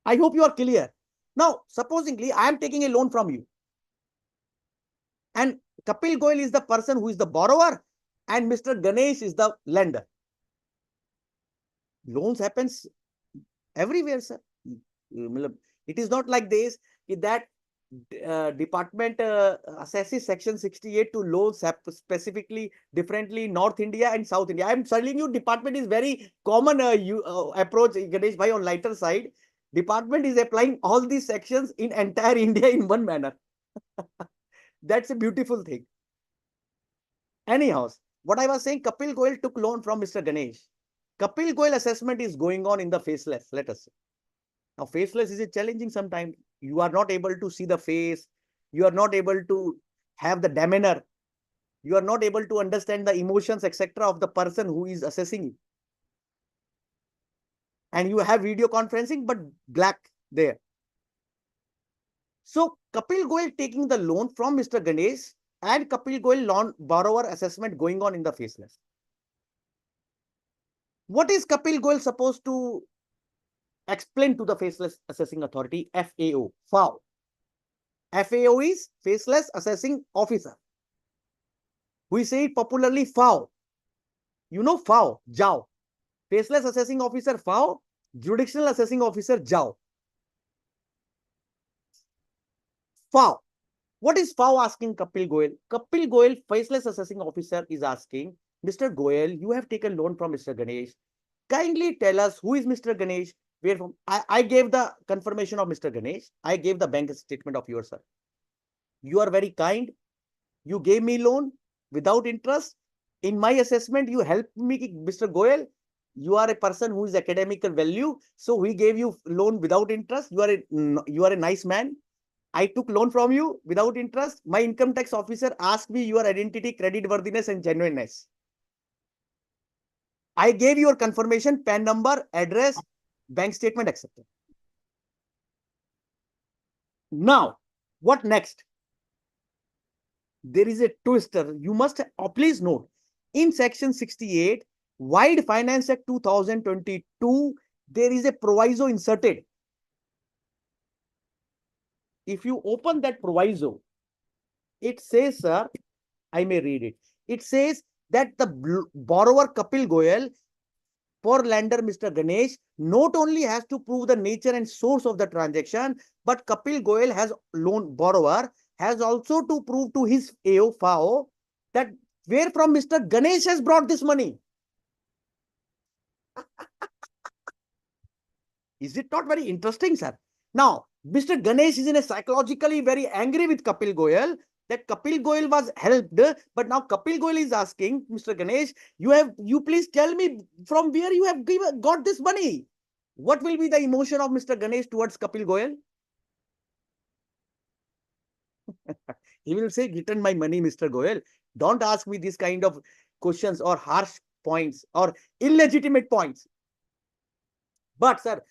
I hope you are clear. Now, supposingly, I am taking a loan from you. And Kapil Goyal is the person who is the borrower and Mr. Ganesh is the lender. Loans happens everywhere, sir. It is not like this, that department assesses section 68 to loans specifically differently North India and South India. I am telling you, department is very common approach, Ganesh Bhai, on lighter side. Department is applying all these sections in entire India in one manner. That's a beautiful thing. Anyhow, what I was saying, Kapil Goyal took loan from Mr. Ganesh. Kapil Goyal assessment is going on in the faceless, let us say. Now, faceless is challenging sometimes. You are not able to see the face. You are not able to have the demeanor. You are not able to understand the emotions, etc. of the person who is assessing you. And you have video conferencing, but black there. So, Kapil Goyal taking the loan from Mr. Ganesh and Kapil Goyal loan borrower assessment going on in the faceless. What is Kapil Goyal supposed to explain to the faceless assessing authority? FAO, FAO. FAO is faceless assessing officer. We say it popularly FAO. You know FAO, JAO. Faceless assessing officer FAO, jurisdictional assessing officer JAO. FAO. What is FAO asking Kapil Goyal? Kapil Goyal, faceless assessing officer, is asking, Mr. Goyal, you have taken loan from Mr. Ganesh. Kindly tell us who is Mr. Ganesh. Where from? I gave the confirmation of Mr. Ganesh. I gave the bank statement of yours, sir. You are very kind. You gave me loan without interest. In my assessment, you helped me, Mr. Goyal. You are a person who is academical value. So we gave you loan without interest. You are a nice man. I took loan from you without interest. My income tax officer asked me your identity, credit worthiness, and genuineness. I gave your confirmation, PAN number, address, bank statement, etc. Now, what next? There is a twister. You must please note, in section 68, Wide Finance Act 2022, there is a proviso inserted. If you open that proviso, it says, sir, I may read it. It says that the borrower Kapil Goyal for lender Mr. Ganesh not only has to prove the nature and source of the transaction, but Kapil Goyal has loan borrower has also to prove to his AO FAO that where from Mr. Ganesh has brought this money. Is it not very interesting, sir? Now, Mr. Ganesh is in a psychologically very angry with Kapil Goyal that Kapil Goyal was helped, but now Kapil Goyal is asking Mr. Ganesh, you please tell me from where you have got this money. What will be the emotion of Mr. Ganesh towards Kapil Goyal? He will say, return my money, Mr. Goyal. Don't ask me this kind of questions or harsh points or illegitimate points. But sir,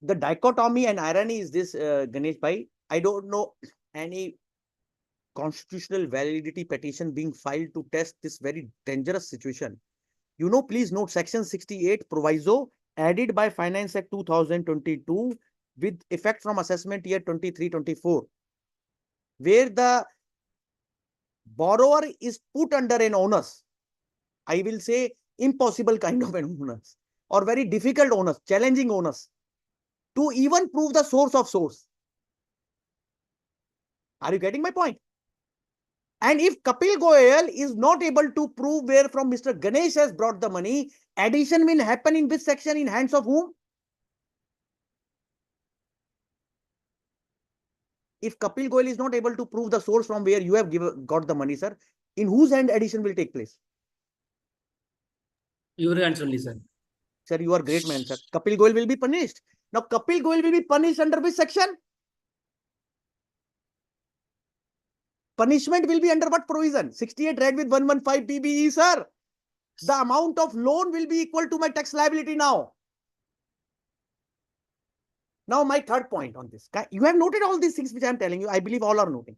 the dichotomy and irony is this, Ganesh Bhai, I don't know any constitutional validity petition being filed to test this very dangerous situation. You know, please note section 68 proviso added by Finance Act 2022 with effect from assessment year 23-24, where the borrower is put under an onus, I will say impossible kind of an onus or very difficult onus, challenging onus to even prove the source of source. Are you getting my point? And if Kapil Goyal is not able to prove where from Mr. Ganesh has brought the money, addition will happen in which section, in hands of whom? If Kapil Goyal is not able to prove the source from where you have got the money, sir, in whose hand addition will take place? Your hands only, sir. Sir, you are great man, sir. Kapil Goyal will be punished. Now, Kapil Goyal will be punished under which section? Punishment will be under what provision? 68 read with 115 PBE, sir. The amount of loan will be equal to my tax liability now. Now, my third point on this. You have noted all these things which I am telling you. I believe all are noting.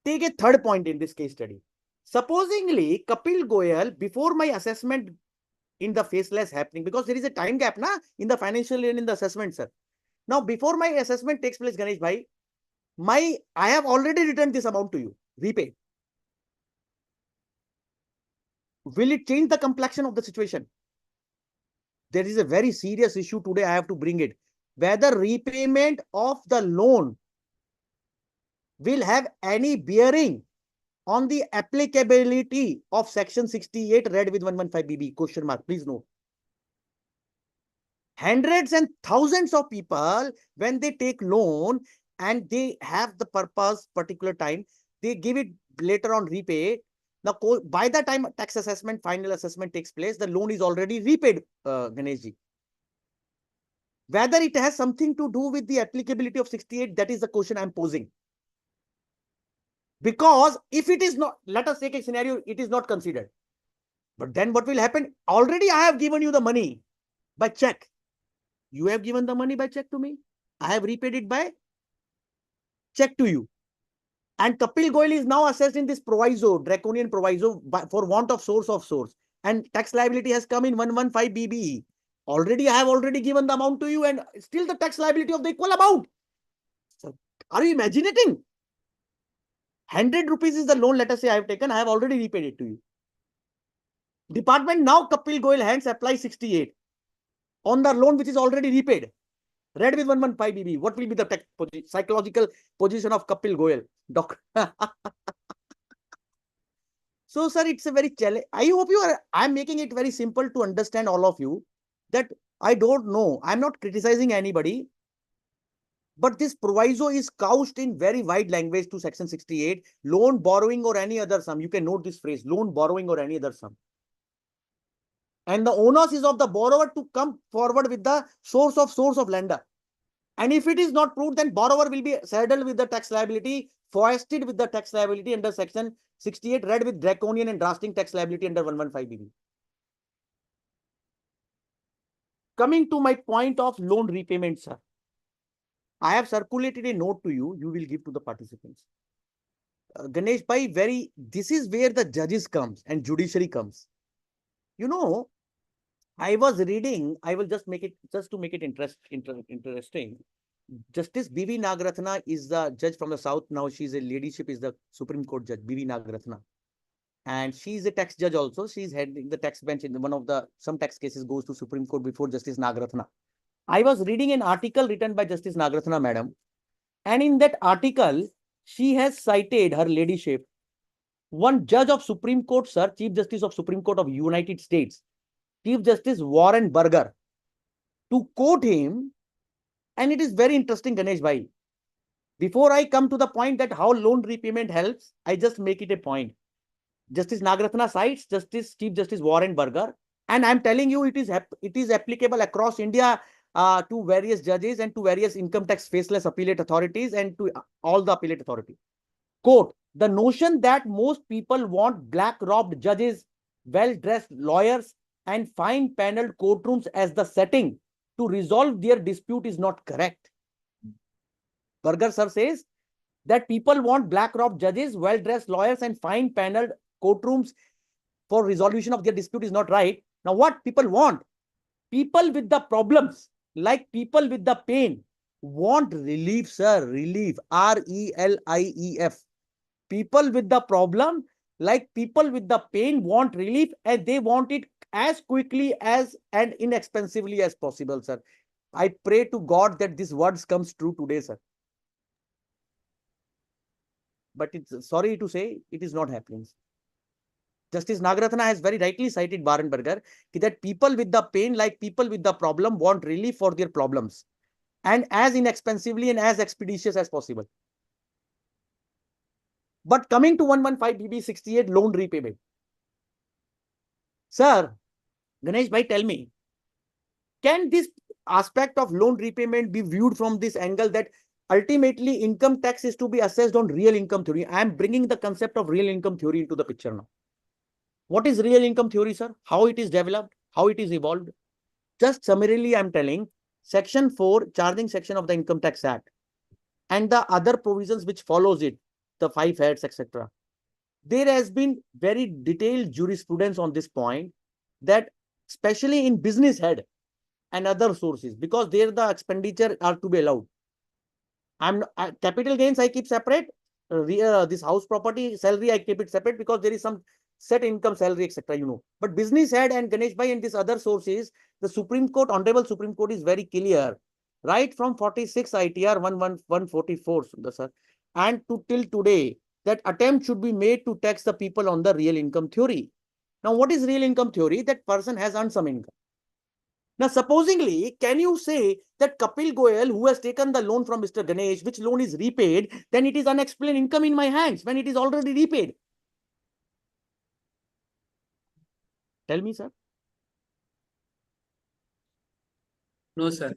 Take a third point in this case study. Supposingly, Kapil Goyal, before my assessment in the faceless happening, because there is a time gap in the financial year and in the assessment, sir. Now, before my assessment takes place, Ganesh Bhai, I have already returned this amount to you, repaid. Will it change the complexion of the situation? There is a very serious issue today. I have to bring it. Whether repayment of the loan will have any bearing on the applicability of section 68 read with 115 BB? Question mark. Please note. Hundreds and thousands of people, when they take loan and they have the purpose particular time, they give it later on repay. Now, by the time tax assessment, final assessment takes place, the loan is already repaid, Ganeshji. Whether it has something to do with the applicability of 68, that is the question I'm posing. Because if it is not, let us take a scenario, it is not considered. But then what will happen? Already I have given you the money by check. You have given the money by check to me. I have repaid it by check to you. And Kapil Goyal is now assessed in this proviso, draconian proviso, for want of source. And tax liability has come in 115 BBE. Already, I have already given the amount to you and still the tax liability of the equal amount. So, are you imagining? 100 rupees is the loan, let us say I have taken, I have already repaid it to you. Department now Kapil Goyal hands apply 68 on the loan which is already repaid. Read with 115 BB. What will be the psychological position of Kapil Goyal? Doctor. So, sir, it's a very challenge. I hope I'm making it very simple to understand all of you that I don't know. I'm not criticizing anybody. But this proviso is couched in very wide language to section 68, loan, borrowing or any other sum. You can note this phrase, loan, borrowing or any other sum. And the onus is of the borrower to come forward with the source of lender. And if it is not proved, then borrower will be saddled with the tax liability, foisted with the tax liability under section 68, read with draconian and drastic tax liability under 115 BB. Coming to my point of loan repayment, sir. I have circulated a note to you. You will give to the participants. Ganesh Bhai, this is where the judges comes and judiciary comes. You know, I was reading, I will just make it, just to make it interesting. Justice B.V. Nagaratna is the judge from the South. Now she's a ladyship, is the Supreme Court judge, B.V. Nagaratna. And she's a tax judge also. She's heading the tax bench in one of the, some tax cases goes to Supreme Court before Justice Nagaratna. I was reading an article written by Justice Nagaratna, madam. And in that article, she has cited her ladyship, one judge of Supreme Court, sir, Chief Justice of Supreme Court of United States, Chief Justice Warren Burger, to quote him And it is very interesting, Ganesh Bhai. Before I come to the point that how loan repayment helps, I just make it a point. Justice Nagaratna cites Chief Justice Warren Burger, and I'm telling you, it is applicable across India to various judges and to various income tax faceless appellate authorities and to all the appellate authorities. Quote, the notion that most people want black-robed judges, well-dressed lawyers, and fine-paneled courtrooms as the setting to resolve their dispute is not correct. Burger sir says that people want black-robed judges, well-dressed lawyers, and fine-paneled courtrooms for resolution of their dispute is not right. Now, what people want? People with the problems, like people with the pain, want relief, sir. Relief. R-E-L-I-E-F. People with the problem, like people with the pain, want relief, and they want it as quickly as and inexpensively as possible, sir. I pray to God that these words comes true today, sir. But it's sorry to say, it is not happening. Justice Nagaratna has very rightly cited Barenberger that people with the pain, like people with the problem, want relief for their problems and as inexpensively and as expeditious as possible. But coming to 115 BB 68 loan repayment. Sir, Ganesh Bhai, tell me, can this aspect of loan repayment be viewed from this angle that ultimately income tax is to be assessed on real income theory? I am bringing the concept of real income theory into the picture now. What is real income theory, sir? How it is developed? How it is evolved? Just summarily, I'm telling, Section 4, charging section of the Income Tax Act, and the other provisions which follows it, the 5 heads, etc. There has been very detailed jurisprudence on this point, that especially in business head and other sources, because there the expenditure are to be allowed. Capital gains I keep separate. This house property salary I keep it separate because there is some set income salary, etc. You know. But business head and Ganesh Bhai and these other sources, the Supreme Court, Honorable Supreme Court is very clear, right from 46 ITR 144, sir, and to till today, that attempt should be made to tax the people on the real income theory. Now, what is real income theory? That person has earned some income. Now, supposingly, can you say that Kapil Goyal, who has taken the loan from Mr. Ganesh, which loan is repaid, then it is unexplained income in my hands when it is already repaid? Tell me, sir. No, sir.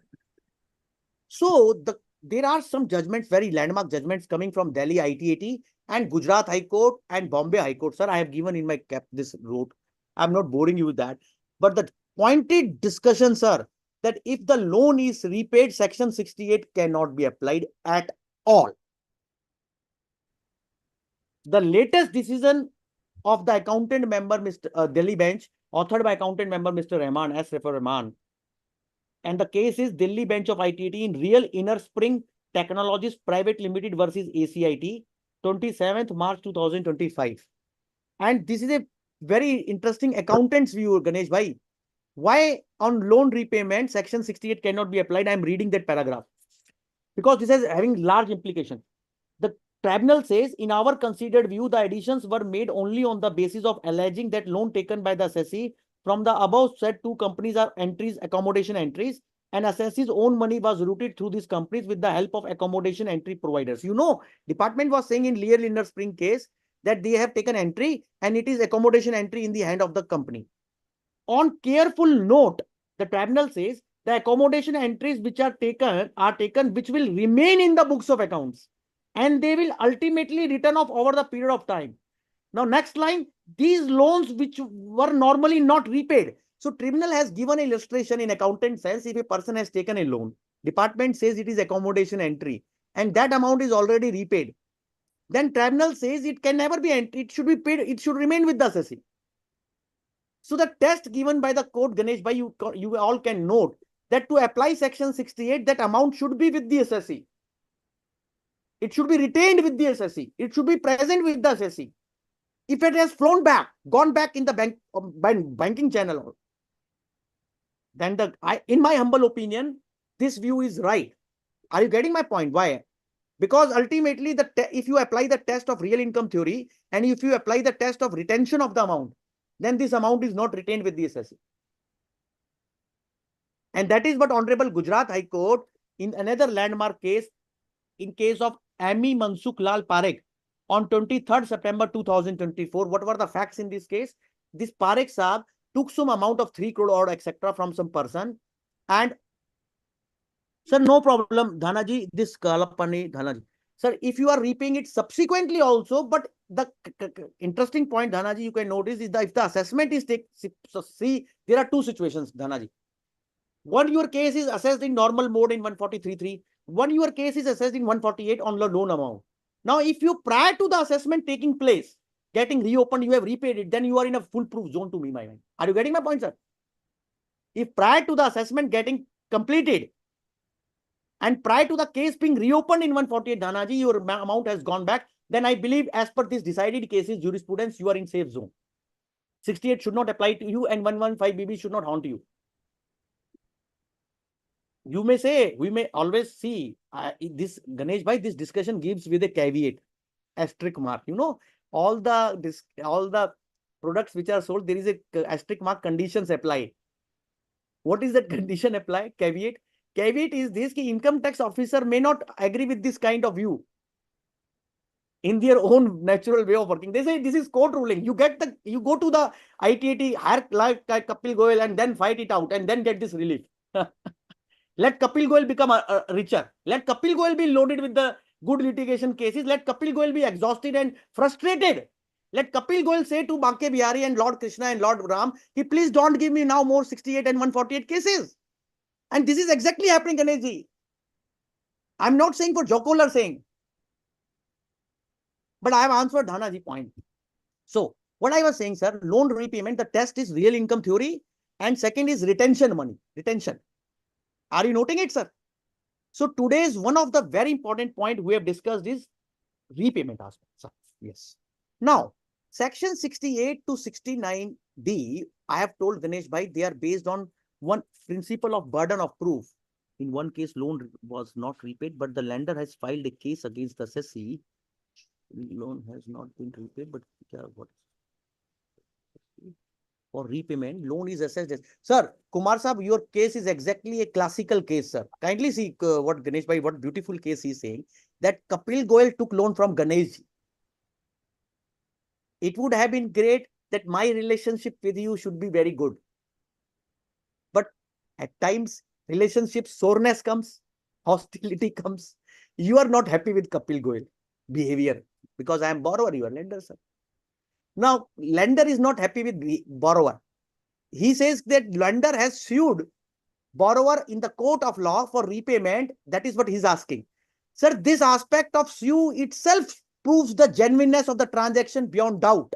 So, there are some judgments, very landmark judgments coming from Delhi ITAT and Gujarat High Court and Bombay High Court. Sir, I have given in my cap this route. I'm not boring you with that. But the pointed discussion, sir, that if the loan is repaid, Section 68 cannot be applied at all. The latest decision of the accountant member, Mr. Delhi bench, authored by accountant member Mr. Rahman, S. Refer Rahman, and the case is Delhi bench of ITT in Real Inner Spring Technologies Private Limited versus ACIT, 27th March 2025. And this is a very interesting accountant's view, Ganesh Bhai. Why on loan repayment, Section 68 cannot be applied? I'm reading that paragraph because this is having large implication. The tribunal says, in our considered view, the additions were made only on the basis of alleging that loan taken by the assessee from the above said two companies are entries, accommodation entries, and assessee's own money was routed through these companies with the help of accommodation entry providers. You know, department was saying in Lear Inner Spring case that they have taken entry and it is accommodation entry in the hand of the company. On careful note, the tribunal says the accommodation entries which are taken which will remain in the books of accounts and they will ultimately return off over the period of time. Now, next line, these loans which were normally not repaid. So, tribunal has given an illustration in accountant sense. If a person has taken a loan, department says it is accommodation entry and that amount is already repaid. Then tribunal says it can never be entry. It should be paid. It should remain with the assessee. So the test given by the court, Ganesh Bhai, you all can note that to apply Section 68, that amount should be with the assessee. It should be retained with the assessee. It should be present with the assessee. If it has flown back, gone back in the banking channel, then in my humble opinion, this view is right. Are you getting my point? Why? Because ultimately, if you apply the test of real income theory and if you apply the test of retention of the amount, then this amount is not retained with the assessee. And that is what Honorable Gujarat High Court in another landmark case, in case of Ami Mansukh Lal Parekh on 23rd September 2024. What were the facts in this case? This Parekh Saab took some amount of 3 crore or etc. from some person, and sir, no problem, Dhanaji, this Kalapani, Dhanaji. Sir, if you are repaying it subsequently also, but the interesting point, Dhanaji, you can notice is that if the assessment is taken, so see, there are two situations, Dhanaji. One, your case is assessed in normal mode in 143.3. One, your case is assessed in 148 on the loan amount. Now, if you prior to the assessment taking place, getting reopened, you have repaid it, then you are in a foolproof zone to me, my man. Are you getting my point, sir? If prior to the assessment getting completed, and prior to the case being reopened in 148, Dhanaji, your amount has gone back, then I believe as per this decided cases jurisprudence, you are in safe zone. 68 should not apply to you and 115BB should not haunt you. You may say, we may always see this, Ganesh bhai, this discussion gives with a caveat, asterisk mark. You know, all the products which are sold, there is a asterisk mark, conditions apply. What is that condition apply? Caveat. Caveat is this: ki income tax officer may not agree with this kind of view in their own natural way of working. They say this is court ruling. You go to the ITAT, hire like Kapil Goyal and then fight it out and then get this relief. Let Kapil Goyal become richer. Let Kapil Goyal be loaded with the good litigation cases. Let Kapil Goyal be exhausted and frustrated. Let Kapil Goyal say to Banke Bihari and Lord Krishna and Lord Ram, please don't give me now more 68 and 148 cases. And this is exactly happening, Ganeshji. I'm not saying for jocular saying, but I have answered Dhanaji point. So what I was saying, sir, loan repayment, the test is real income theory, and second is retention money, retention. Are you noting it, sir? So today's one of the very important point we have discussed is repayment aspect, sir. Yes. Now, section 68 to 69D, I have told Ganesh bhai, they are based on one principle of burden of proof. In one case, loan was not repaid, but the lender has filed a case against the assessee. Loan has not been repaid, but what? For repayment, loan is assessed as. Sir, Kumar Sahab, your case is exactly a classical case, sir. Kindly see what Ganesh bhai, what beautiful case he is saying, that Kapil Goyal took loan from Ganesh. It would have been great that my relationship with you should be very good. But at times, relationship soreness comes, hostility comes. You are not happy with Kapil Goyal behavior because I am borrower, you are lender, sir. Now, lender is not happy with borrower. He says that lender has sued borrower in the court of law for repayment. That is what he's asking. Sir, this aspect of sue itself proves the genuineness of the transaction beyond doubt.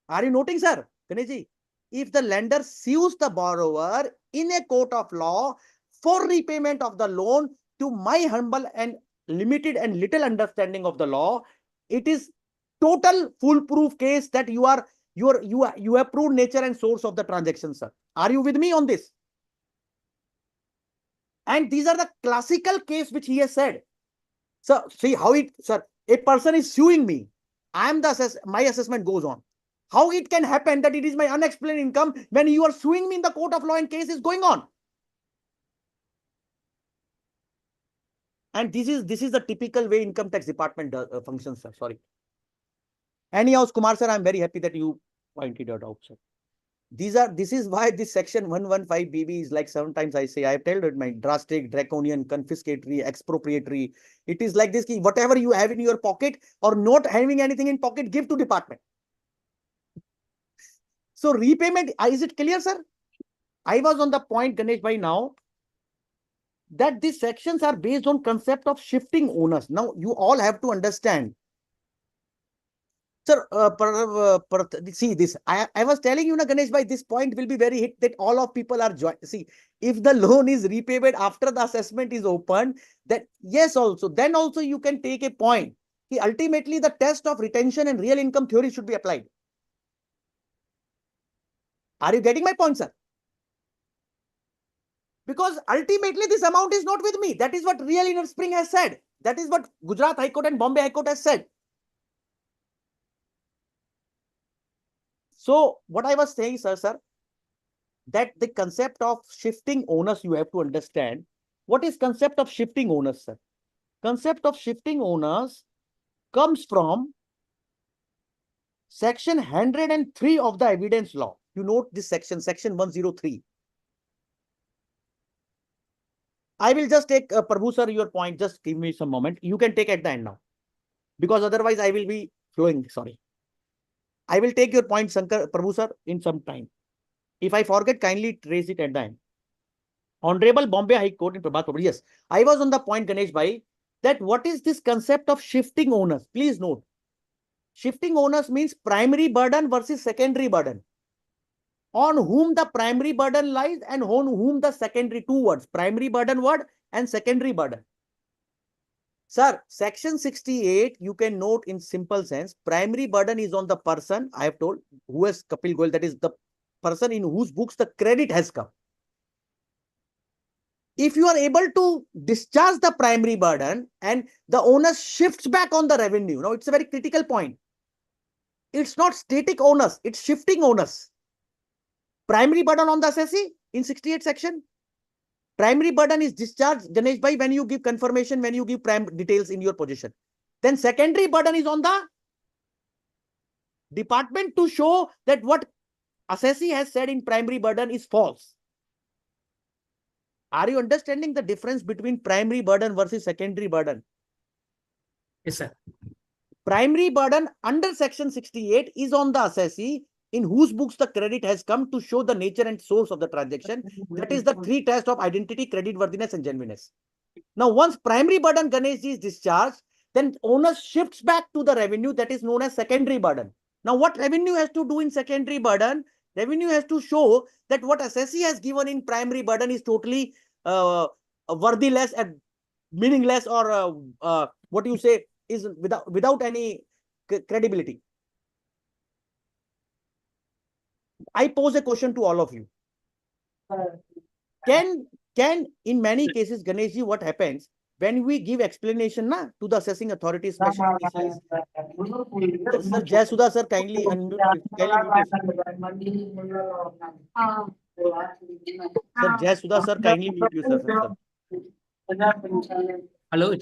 Are you noting, sir? Ganeshji, if the lender sues the borrower in a court of law for repayment of the loan, to my humble and limited and little understanding of the law, it is total foolproof case that you have proved nature and source of the transaction, sir. Are you with me on this? And these are the classical case which he has said. So see how it, sir, a person is suing me. I am the my assessment goes on. How it can happen that it is my unexplained income when you are suing me in the court of law and case is going on? And this is the typical way income tax department functions, sir. Sorry. Anyhow, Kumar sir, I am very happy that you pointed it out, sir. This is why this section 115BB is like sometimes I say, I have told it, my drastic, draconian, confiscatory, expropriatory. It is like this, whatever you have in your pocket or not having anything in pocket, give to department. So repayment, is it clear, sir? I was on the point, Ganesh bhai, now that these sections are based on concept of shifting owners. Now you all have to understand. Sir, see this. I was telling you, Ganesh bhai, this point will be very hit that all of people are joined. See, if the loan is repaid after the assessment is opened, that yes, also then also you can take a point. Ultimately, the test of retention and real income theory should be applied. Are you getting my point, sir? Because ultimately this amount is not with me. That is what Real Inner Spring has said. That is what Gujarat High Court and Bombay High Court has said. So what I was saying, sir, that the concept of shifting owners, you have to understand What is concept of shifting owners, sir? Concept of shifting owners comes from section 103 of the evidence law. You note this section, section 103. I will just take, Prabhu sir, your point. Just give me some moment. You can take at the end now. Because otherwise I will be flowing. Sorry. I will take your point, Shankar, Prabhu sir, in some time. If I forget, kindly raise it at the end. Honorable Bombay High Court in Prabhat Prabhu. Yes, I was on the point, Ganesh Bhai, that what is this concept of shifting owners? Please note. Shifting owners means primary burden versus secondary burden. On whom the primary burden lies and on whom the secondary, two words, primary burden word and secondary burden. Sir, section 68, you can note in simple sense, primary burden is on the person, I have told, who has Kapil Goyal, that is the person in whose books the credit has come. If you are able to discharge the primary burden and the onus shifts back on the revenue, now it's a very critical point. It's not static onus, it's shifting onus. Primary burden on the assessee in 68 section. Primary burden is discharged, Ganesh Bhai, when you give confirmation, when you give prime details in your position. Then secondary burden is on the department to show that what assessee has said in primary burden is false. Are you understanding the difference between primary burden versus secondary burden? Yes, sir. Primary burden under section 68 is on the assessee in whose books the credit has come to show the nature and source of the transaction. That is the three tests of identity, creditworthiness, and genuineness. Now, once primary burden, Ganesh ji, is discharged, then onus shifts back to the revenue that is known as secondary burden. Now, what revenue has to do in secondary burden? Revenue has to show that what assessee has given in primary burden is totally worthyless and meaningless, or what you say is without any credibility. I pose a question to all of you. Can in many cases, Ganeshji, what happens when we give explanation to the assessing authority, especially says, Sir Jayasudha sir, kindly unmute. Sir Jayasudha sir, kindly mute yourself, sir. Hello.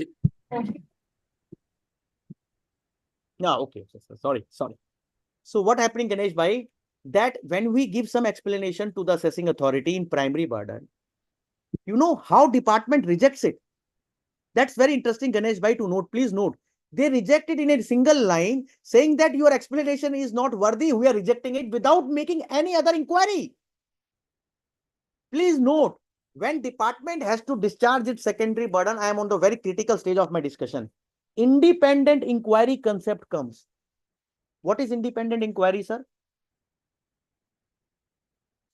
No, okay, sir, sorry. So what happening, Ganesh Bhai, that when we give some explanation to the assessing authority in primary burden, you know how department rejects it. That's very interesting, Ganesh Bhai, to note. Please note. They reject it in a single line, saying that your explanation is not worthy. We are rejecting it without making any other inquiry. Please note, when department has to discharge its secondary burden, I am on the very critical stage of my discussion. Independent inquiry concept comes. What is independent inquiry, sir?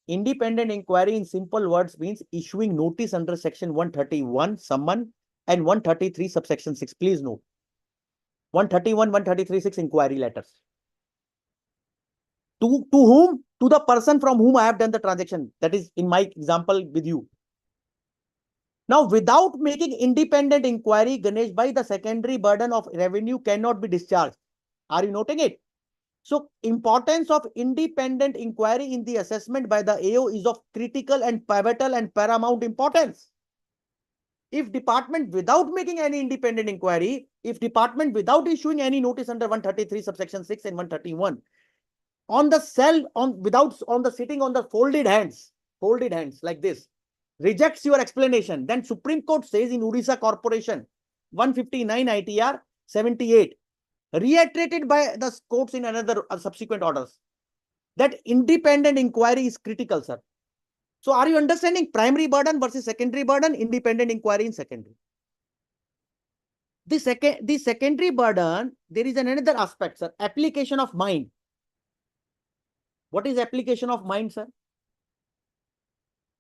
Independent inquiry in simple words means issuing notice under section 131 summon and 133 subsection 6. Please note. 131, 133, 6 inquiry letters. To whom? To the person from whom I have done the transaction. That is in my example with you. Now, without making independent inquiry, Ganesh Bhai, the secondary burden of revenue cannot be discharged. Are you noting it? So, importance of independent inquiry in the assessment by the AO is of critical and pivotal and paramount importance. If department without making any independent inquiry, if department without issuing any notice under 133 subsection 6 and 131, on the cell, on the sitting on the folded hands like this, rejects your explanation, then Supreme Court says in Odisha Corporation 159 ITR 78, reiterated by the courts in another subsequent orders, that independent inquiry is critical, sir. So are you understanding primary burden versus secondary burden? Independent inquiry in secondary. The secondary burden, there is another aspect, sir. Application of mind. What is application of mind, sir?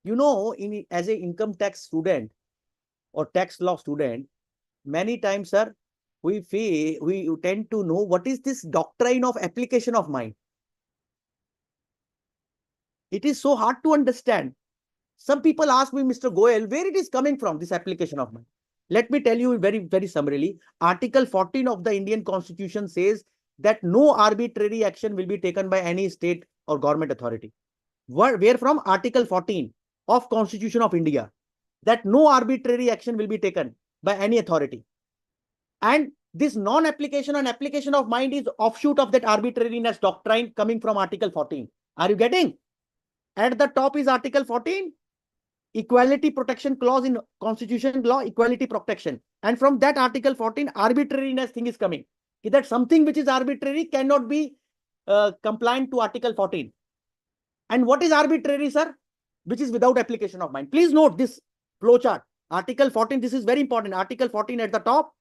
You know, as an income tax student or tax law student, many times, sir, we tend to know what is this doctrine of application of mind. It is so hard to understand. Some people ask me, Mr. Goyal, where it is coming from, this application of mind. Let me tell you very, very summarily. Article 14 of the Indian Constitution says that no arbitrary action will be taken by any state or government authority. Where from? Article 14 of Constitution of India. that no arbitrary action will be taken by any authority. And this non-application and application of mind is offshoot of that arbitrariness doctrine coming from Article 14. Are you getting? At the top is Article 14, equality protection clause in constitution law, equality protection. And from that Article 14, arbitrariness thing is coming. That something which is arbitrary cannot be compliant to Article 14. And what is arbitrary, sir? Which is without application of mind. Please note this flowchart. Article 14, this is very important. Article 14 at the top,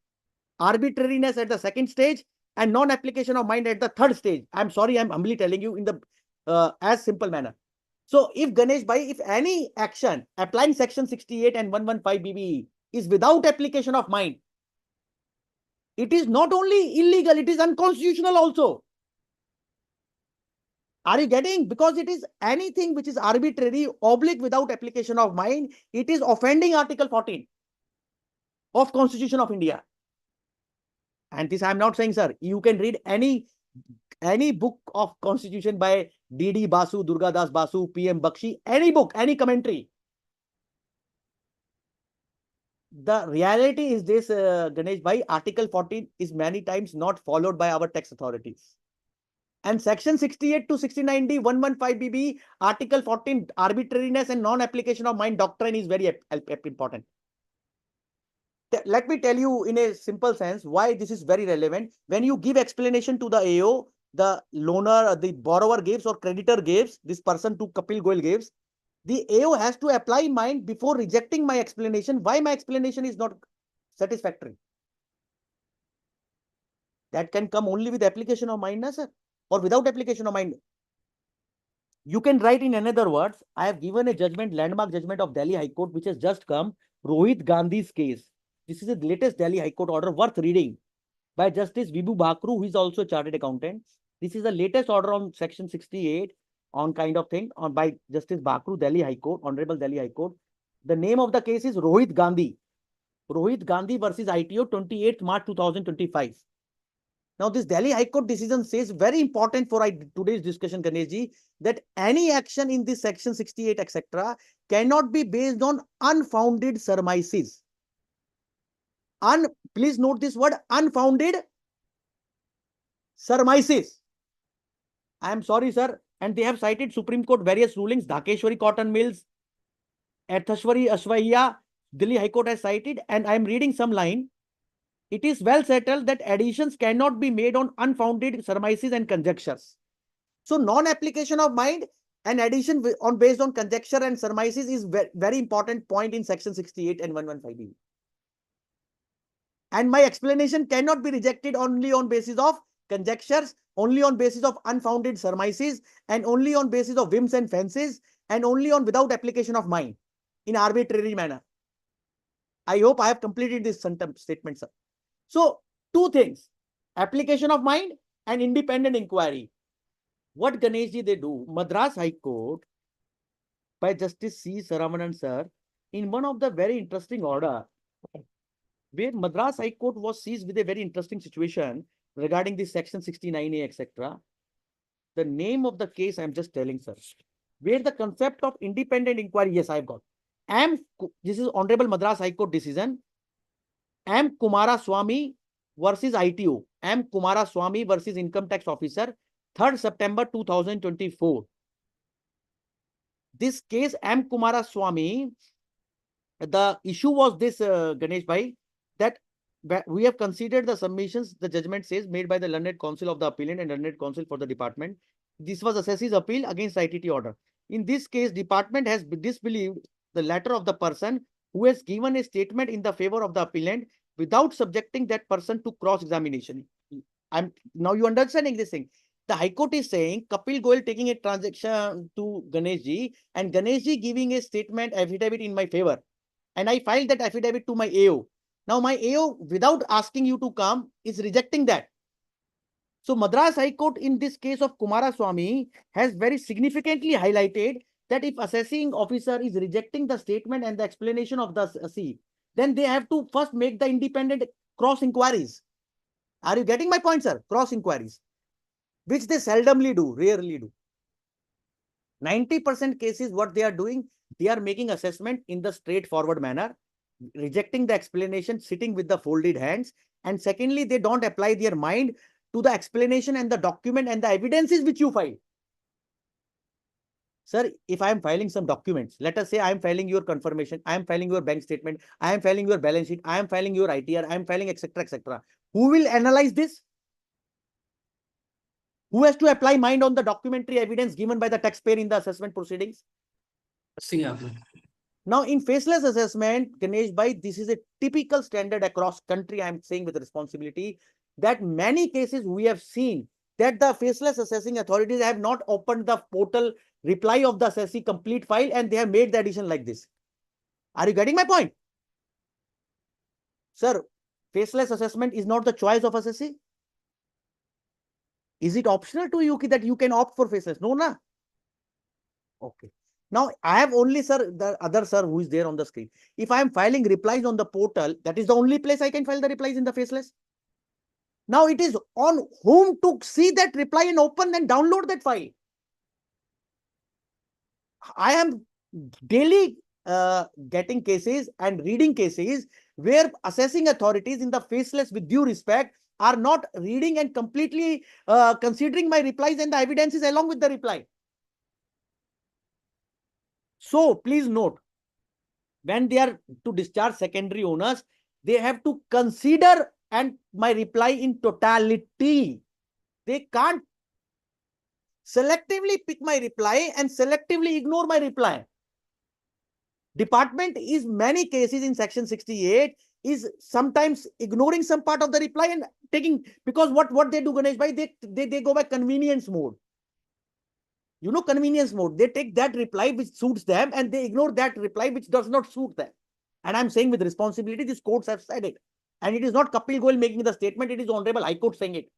arbitrariness at the second stage, and non-application of mind at the third stage. I'm sorry, I'm humbly telling you in the as simple manner. So if Ganesh Bhai, if any action applying section 68 and 115 BBE is without application of mind, it is not only illegal, it is unconstitutional also. Are you getting? Because it is anything which is arbitrary, oblique without application of mind, it is offending Article 14 of Constitution of India. And this I am not saying, sir. You can read any book of Constitution by D.D. Basu, Durga Das Basu, P.M. Bakshi, any book, any commentary. The reality is this, Ganesh Bhai, Article 14 is many times not followed by our tax authorities. And section 68 to 69D, 115 BB, Article 14, arbitrariness and non-application of mind doctrine is very important. Let me tell you in a simple sense why this is very relevant. When you give explanation to the AO, the loaner, the borrower gives or creditor gives, this person to Kapil Goyal gives, the AO has to apply mind before rejecting my explanation, why my explanation is not satisfactory. That can come only with application of mind, na, sir? Or without application of mind. You can write in another words, I have given a judgment, landmark judgment of Delhi High Court, which has just come, Rohit Gandhi's case. This is the latest Delhi High Court order worth reading by Justice Vibhu Bhakru, who is also a chartered accountant. This is the latest order on section 68 on kind of thing on by Justice Bhakru, Delhi High Court, Honorable Delhi High Court. The name of the case is Rohit Gandhi. Rohit Gandhi versus ITO, 28th March 2025. Now, this Delhi High Court decision says, very important for today's discussion, Ganeshji, that any action in this section 68, etc., cannot be based on unfounded surmises. Please note this word, unfounded surmises. I am sorry, sir. And they have cited Supreme Court various rulings, Dhakeshwari Cotton Mills, Athashwari Ashwaiya, Delhi High Court has cited, and I am reading some line. It is well settled that additions cannot be made on unfounded surmises and conjectures. So non-application of mind and addition based on conjecture and surmises is very important point in section 68 and 115B. And my explanation cannot be rejected only on basis of conjectures, only on basis of unfounded surmises, and only on basis of whims and fancies, and only on without application of mind in arbitrary manner. I hope I have completed this statement, sir. So, two things, application of mind and independent inquiry. What Ganeshji they do, Madras High Court by Justice C. Saravanan, sir, in one of the very interesting order, where Madras High Court was seized with a very interesting situation regarding this section 69A, etc. The name of the case I am just telling, sir, where the concept of independent inquiry, yes, I have got. This is Honorable Madras High Court decision. M. Kumara Swamy versus ITO. M. Kumara Swamy versus Income Tax Officer, 3rd September 2024. This case, M. Kumara Swamy, the issue was this, Ganesh Bhai, that we have considered the submissions, the judgment says, made by the Learned Counsel of the Appellant and Learned Counsel for the Department. This was assessee's appeal against ITT order. In this case, Department has disbelieved the letter of the person who has given a statement in the favor of the appellant without subjecting that person to cross-examination. Now you understanding this thing. The High Court is saying Kapil Goyal taking a transaction to Ganeshji and Ganeshji giving a statement affidavit in my favor. And I filed that affidavit to my AO. Now my AO, without asking you to come, is rejecting that. So Madras High Court in this case of Kumara Swamy has very significantly highlighted that if assessing officer is rejecting the statement and the explanation of the assessee, then they have to first make the independent cross inquiries. Are you getting my point, sir? Cross inquiries, which they seldomly do, rarely do. 90% cases, what they are doing, They are making assessment in the straightforward manner, rejecting the explanation, sitting with the folded hands. And secondly, they don't apply their mind to the explanation and the document and the evidences which you file. Sir, if I am filing some documents, let us say I am filing your confirmation, I am filing your bank statement, I am filing your balance sheet, I am filing your ITR, I am filing etc. etc. Who will analyze this? Who has to apply mind on the documentary evidence given by the taxpayer in the assessment proceedings? Now, in faceless assessment, Ganesh Bhai, this is a typical standard across country. I am saying with responsibility that many cases we have seen that the faceless assessing authorities have not opened the portal reply of the assessee complete file and they have made the addition like this. Are you getting my point? Sir, faceless assessment is not the choice of assessee. Is it optional to you that you can opt for faceless? No, na. Okay. Now, I have only, sir, the other sir who is there on the screen. If I am filing replies on the portal, that is the only place I can file the replies in the faceless. Now, it is on whom to see that reply and open and download that file. I am daily getting cases and reading cases where assessing authorities in the faceless, with due respect, are not reading and completely considering my replies and the evidences along with the reply. So please note, when they are to discharge secondary owners, they have to consider and my reply in totality. They can't selectively pick my reply and selectively ignore my reply. Department is many cases in section 68 is sometimes ignoring some part of the reply and taking, because what they do, Ganesh Bhai, they go by convenience mode. You know, convenience mode. They take that reply which suits them and they ignore that reply which does not suit them. And I'm saying with responsibility, these courts have said it. And it is not Kapil Goel making the statement, it is Honorable High Court saying it.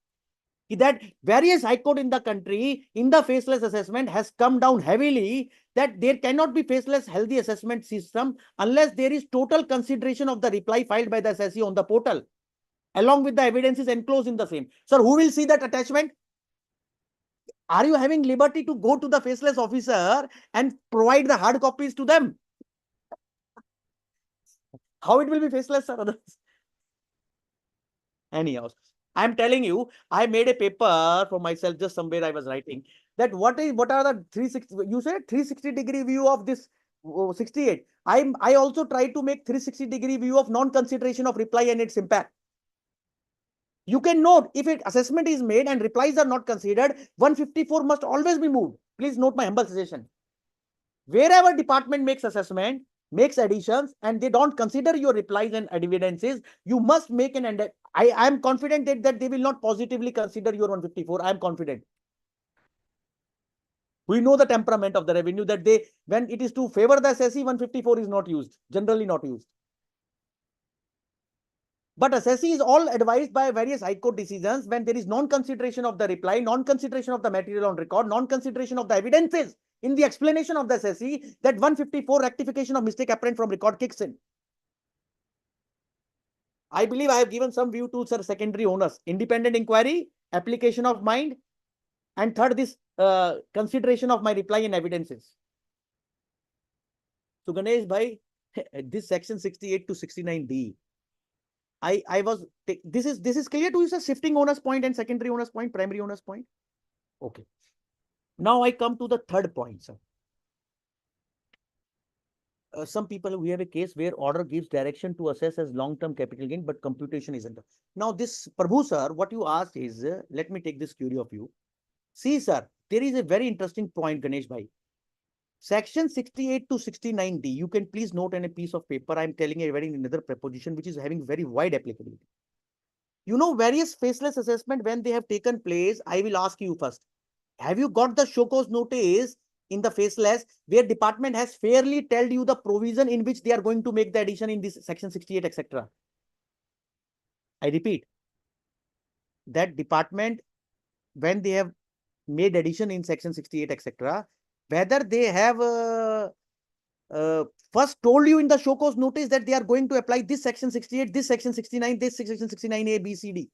That various High Court in the country, in the faceless assessment, has come down heavily that there cannot be faceless healthy assessment system unless there is total consideration of the reply filed by the assessee on the portal, along with the evidences enclosed in the same. Sir, who will see that attachment? Are you having liberty to go to the faceless officer and provide the hard copies to them? How it will be faceless, sir? Anyhow, I'm telling you, I made a paper for myself just somewhere I was writing that what are the 360, you said 360-degree view of this 68. I also try to make 360-degree view of non-consideration of reply and its impact. You can note if an assessment is made and replies are not considered, 154 must always be moved. Please note my humble suggestion. Wherever department makes assessment, makes additions, and they don't consider your replies and evidences, you must make an end. I am confident that they will not positively consider your 154. I am confident. We know the temperament of the revenue that they, when it is to favor the assessee, 154 is not used, generally not used. But assessee is all advised by various High Court decisions when there is non-consideration of the reply, non-consideration of the material on record, non-consideration of the evidences in the explanation of the assessee, that 154 rectification of mistake apparent from record kicks in. I believe I have given some view to sir secondary owners, independent inquiry, application of mind, and third, this consideration of my reply and evidences. So Ganesh Bhai, this section 68 to 69D, I was, this is clear to you, sir, shifting owners point and secondary owners point, primary owners point. Okay. Now I come to the third point, sir. Some people, we have a case where order gives direction to assess as long-term capital gain, but computation isn't. Now this, Prabhu sir, what you asked is, let me take this query of you. See, sir, there is a very interesting point, Ganesh Bhai. Section 68 to 69D, you can please note on a piece of paper, I'm telling you a very another preposition which is having very wide applicability. You know, various faceless assessment, when they have taken place, I will ask you first, have you got the show cause notice in the faceless where department has fairly told you the provision in which they are going to make the addition in this section 68, etc. I repeat, that department, when they have made addition in section 68, etc., whether they have first told you in the show cause notice that they are going to apply this section 68, this section 69, this section 69A, B, C, D.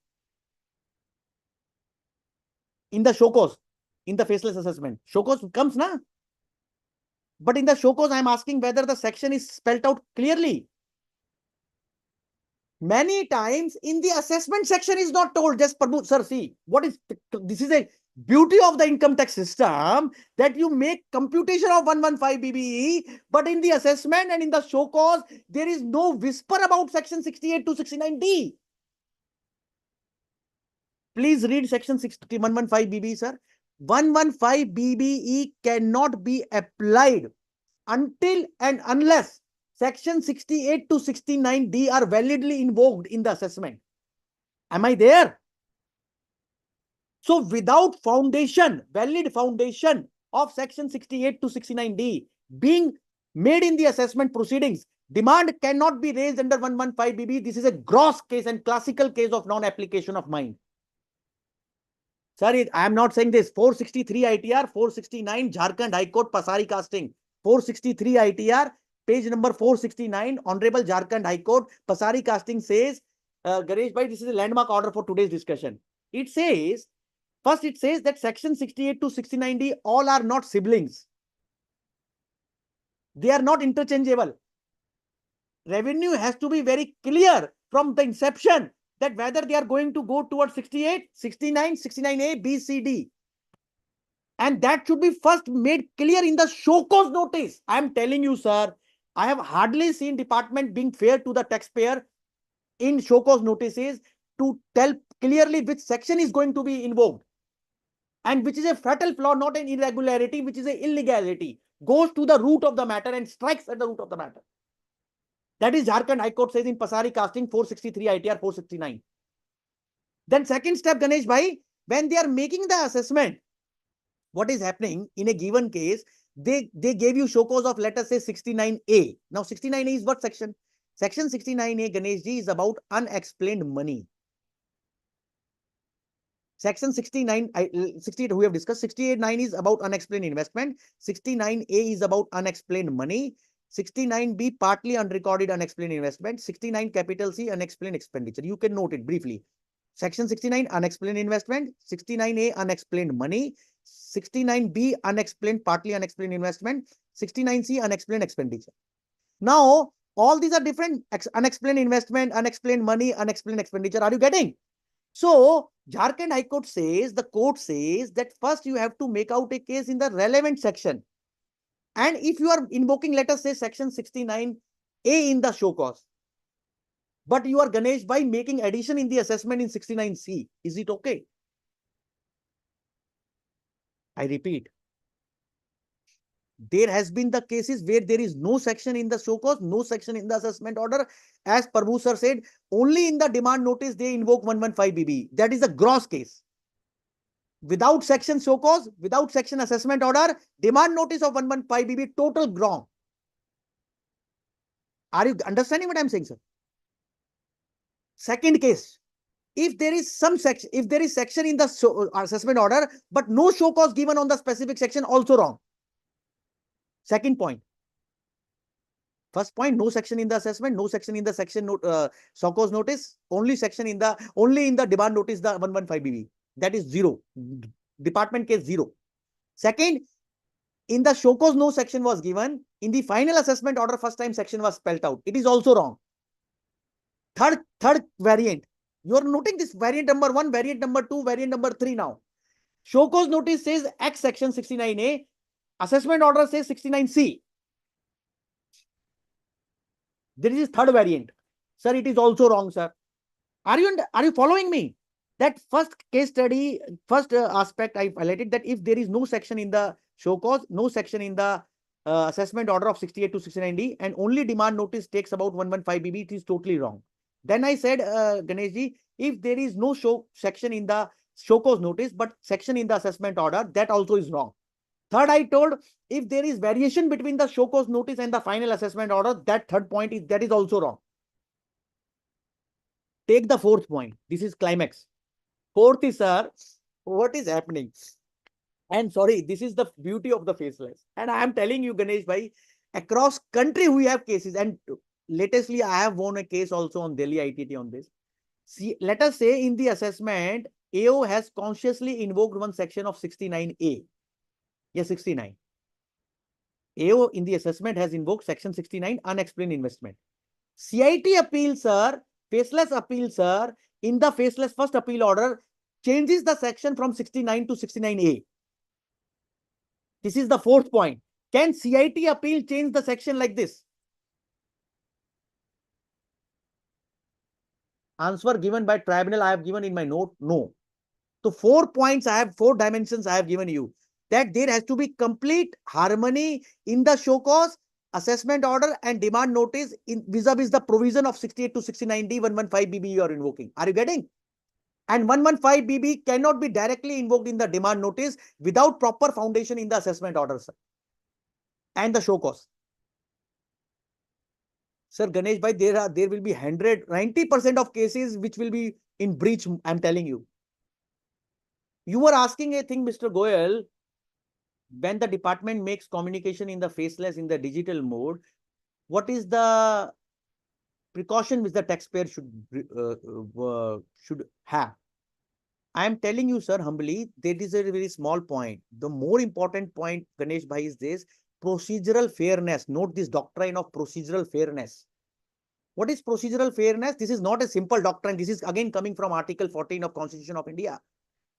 In the show cause, in the faceless assessment, show cause comes, na? But in the show cause, I'm asking whether the section is spelled out clearly. Many times in the assessment section is not told. Just Prabhu, sir, see, this is a beauty of the income tax system, that you make computation of 115 BBE, but in the assessment and in the show cause, there is no whisper about section 68 to 69D. Please read section 115 BBE, sir. 115 BBE cannot be applied until and unless section 68 to 69D are validly invoked in the assessment. Am I there? So without foundation, valid foundation of section 68 to 69D being made in the assessment proceedings, demand cannot be raised under 115 BB. This is a gross case and classical case of non-application of mind. Sorry, I am not saying this. 463 ITR, 469 Jharkhand High Court Pasari casting. 463 ITR, page number 469, Honorable Jharkhand High Court Pasari casting says, Ganesh bhai, this is a landmark order for today's discussion. It says, first it says that section 68 to 69D all are not siblings. They are not interchangeable. Revenue has to be very clear from the inception that whether they are going to go towards 68, 69, 69A, B, C, D. And that should be first made clear in the show cause notice. I am telling you, sir, I have hardly seen department being fair to the taxpayer in show cause notices to tell clearly which section is going to be invoked. And which is a fatal flaw, not an irregularity, which is an illegality. Goes to the root of the matter and strikes at the root of the matter. That is Jharkhand High Court says in Pasari casting 463 ITR 469. Then second step, Ganesh bhai, when they are making the assessment, what is happening in a given case, they gave you show cause of, let us say, 69A. Now 69A is what section? Section 69A, Ganesh ji, is about unexplained money. Section 69, 68 we have discussed. 68.9 is about unexplained investment. 69A is about unexplained money. 69B partly unrecorded unexplained investment. 69 capital C unexplained expenditure. You can note it briefly. Section 69 unexplained investment. 69A unexplained money. 69B unexplained partly unexplained investment. 69C unexplained expenditure. Now all these are different: unexplained investment, unexplained money, unexplained expenditure. Are you getting? So Jharkhand High Court says, the court says that first you have to make out a case in the relevant section. And if you are invoking, let us say, section 69A in the show cause, but you are, Ganesh, by making addition in the assessment in 69C, is it okay? I repeat, there has been the cases where there is no section in the show cause, no section in the assessment order. As Prabhu sir said, only in the demand notice they invoke 115 BB. That is a gross case. Without section show cause, without section assessment order, demand notice of 115 BB, total wrong. Are you understanding what I'm saying, sir? Second case, if there is some section, if there is section in the assessment order, but no show cause given on the specific section, also wrong. Second point. First point, no section in the assessment, no section in the section show cause notice, only in the demand notice, the 115 BB. That is zero. Department case zero. Second, in the show cause no section was given. In the final assessment order, first time section was spelled out. It is also wrong. Third variant. You are noting this variant number 1, variant number 2, variant number 3 now. Show cause notice says X section 69A. Assessment order says 69C. There is third variant. Sir, it is also wrong, sir. Are you following me? That first case study, first aspect I highlighted, that if there is no section in the show cause, no section in the assessment order of 68 to 69D, and only demand notice takes about 115 BB, it is totally wrong. Then I said, Ganesh ji, if there is no section in the show cause notice, but section in the assessment order, that also is wrong. Third, I told, if there is variation between the show cause notice and the final assessment order, that third point is also wrong. Take the fourth point. This is climax. Fourth is, sir, what is happening? And sorry, this is the beauty of the faceless. And I am telling you, Ganesh bhai, across country we have cases. And latestly, I have won a case also on Delhi ITT on this. See, let us say in the assessment, AO has consciously invoked one section of 69A. Yes, 69. AO in the assessment has invoked section 69 unexplained investment. CIT appeal, sir, faceless appeal, sir, in the faceless first appeal order changes the section from 69 to 69A. This is the fourth point. Can CIT appeal change the section like this? Answer given by tribunal I have given in my note, no. So 4 points I have, 4 dimensions I have given you. That there has to be complete harmony in the show cause, assessment order and demand notice in vis-a-vis the provision of 68 to 69D 115BB you are invoking. Are you getting? And 115BB cannot be directly invoked in the demand notice without proper foundation in the assessment order, sir, and the show cause. Sir Ganesh bhai, there will be 90% of cases which will be in breach. I'm telling you. You were asking a thing, Mr. Goyal, when the department makes communication in the faceless in the digital mode, what is the precaution which the taxpayer should have? I am telling you, sir, humbly, that is a very small point. The more important point, Ganesh bhai, is this procedural fairness. Note this doctrine of procedural fairness. What is procedural fairness? This is not a simple doctrine. This is again coming from Article 14 of Constitution of India.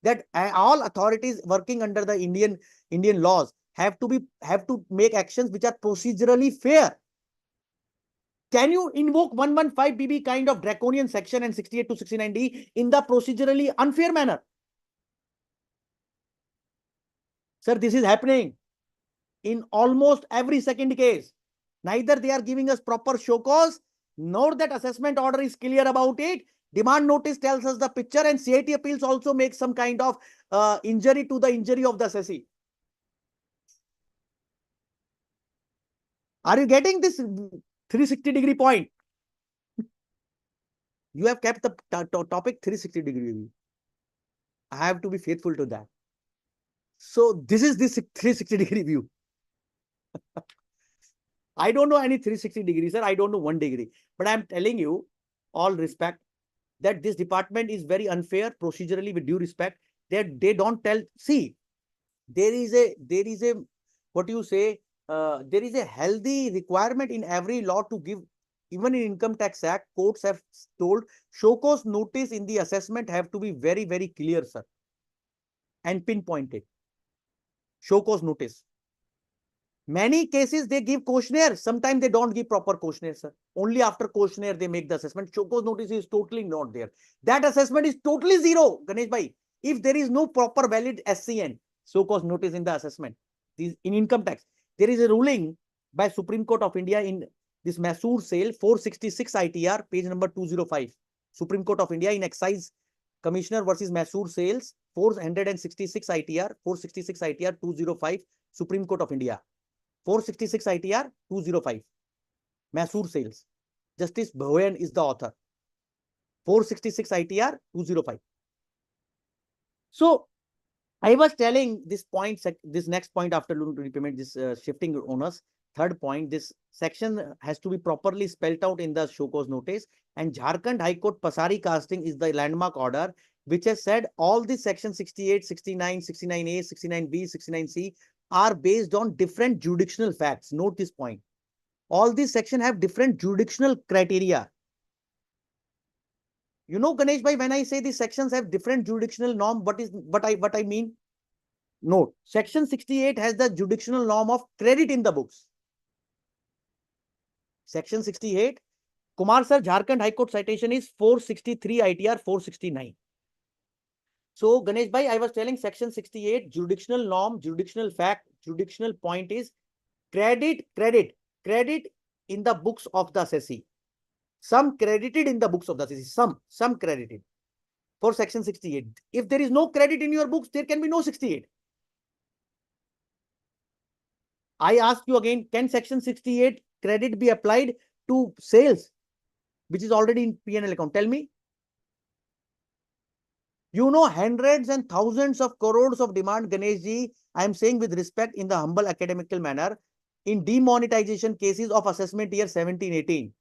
That all authorities working under the Indian laws have to make actions which are procedurally fair. Can you invoke 115BB kind of draconian section and 68 to 69D in the procedurally unfair manner? Sir, this is happening in almost every second case. Neither they are giving us proper show cause, nor that assessment order is clear about it. Demand notice tells us the picture, and CIT appeals also make some kind of injury to the injury of the assessee. Are you getting this 360-degree point? You have kept the topic 360-degree view. I have to be faithful to that. So this is this 360-degree view. I don't know any 360 degrees, sir. I don't know 1 degree. But I'm telling you, all respect, that this department is very unfair procedurally, with due respect, that they don't tell. See, there is a what you say, there is a healthy requirement in every law to give. Even in Income Tax Act, courts have told show cause notice in the assessment have to be very, very clear, sir, and pinpointed. Show cause notice. Many cases they give questionnaire. Sometimes they don't give proper questionnaire, sir. Only after questionnaire they make the assessment. Show cause notice is totally not there. That assessment is totally zero, Ganesh bhai. If there is no proper valid SCN, show cause notice in the assessment. In income tax, there is a ruling by Supreme Court of India in this Masoor sale 466 ITR, page number 205. Supreme Court of India in Excise Commissioner versus Masoor sales 466 ITR, 466 ITR 205, Supreme Court of India. 466 ITR 205. Masoor sales. Justice Bhawan is the author. 466 ITR 205. So I was telling this point, this next point after loan repayment, this shifting owners. Third point, this section has to be properly spelled out in the show cause notice. And Jharkhand High Court Pasari casting is the landmark order, which has said all the section 68, 69, 69A, 69B, 69C are based on different jurisdictional facts. Note this point. All these sections have different jurisdictional criteria. You know, Ganesh bhai, when I say these sections have different jurisdictional norm, what I mean? Note, section 68 has the jurisdictional norm of credit in the books. Section 68, Kumar sir, Jharkhand High Court citation is 463 ITR 469. So Ganesh bhai, I was telling section 68, jurisdictional norm, jurisdictional fact, jurisdictional point is credit in the books of the assessee. Some credited in the books of the assessee, some credited for section 68. If there is no credit in your books, there can be no 68. I ask you again, can section 68 credit be applied to sales, which is already in P&L account? Tell me. You know, hundreds and thousands of crores of demand, Ganesh ji, I am saying with respect in the humble academical manner, in demonetization cases of assessment year 17-18,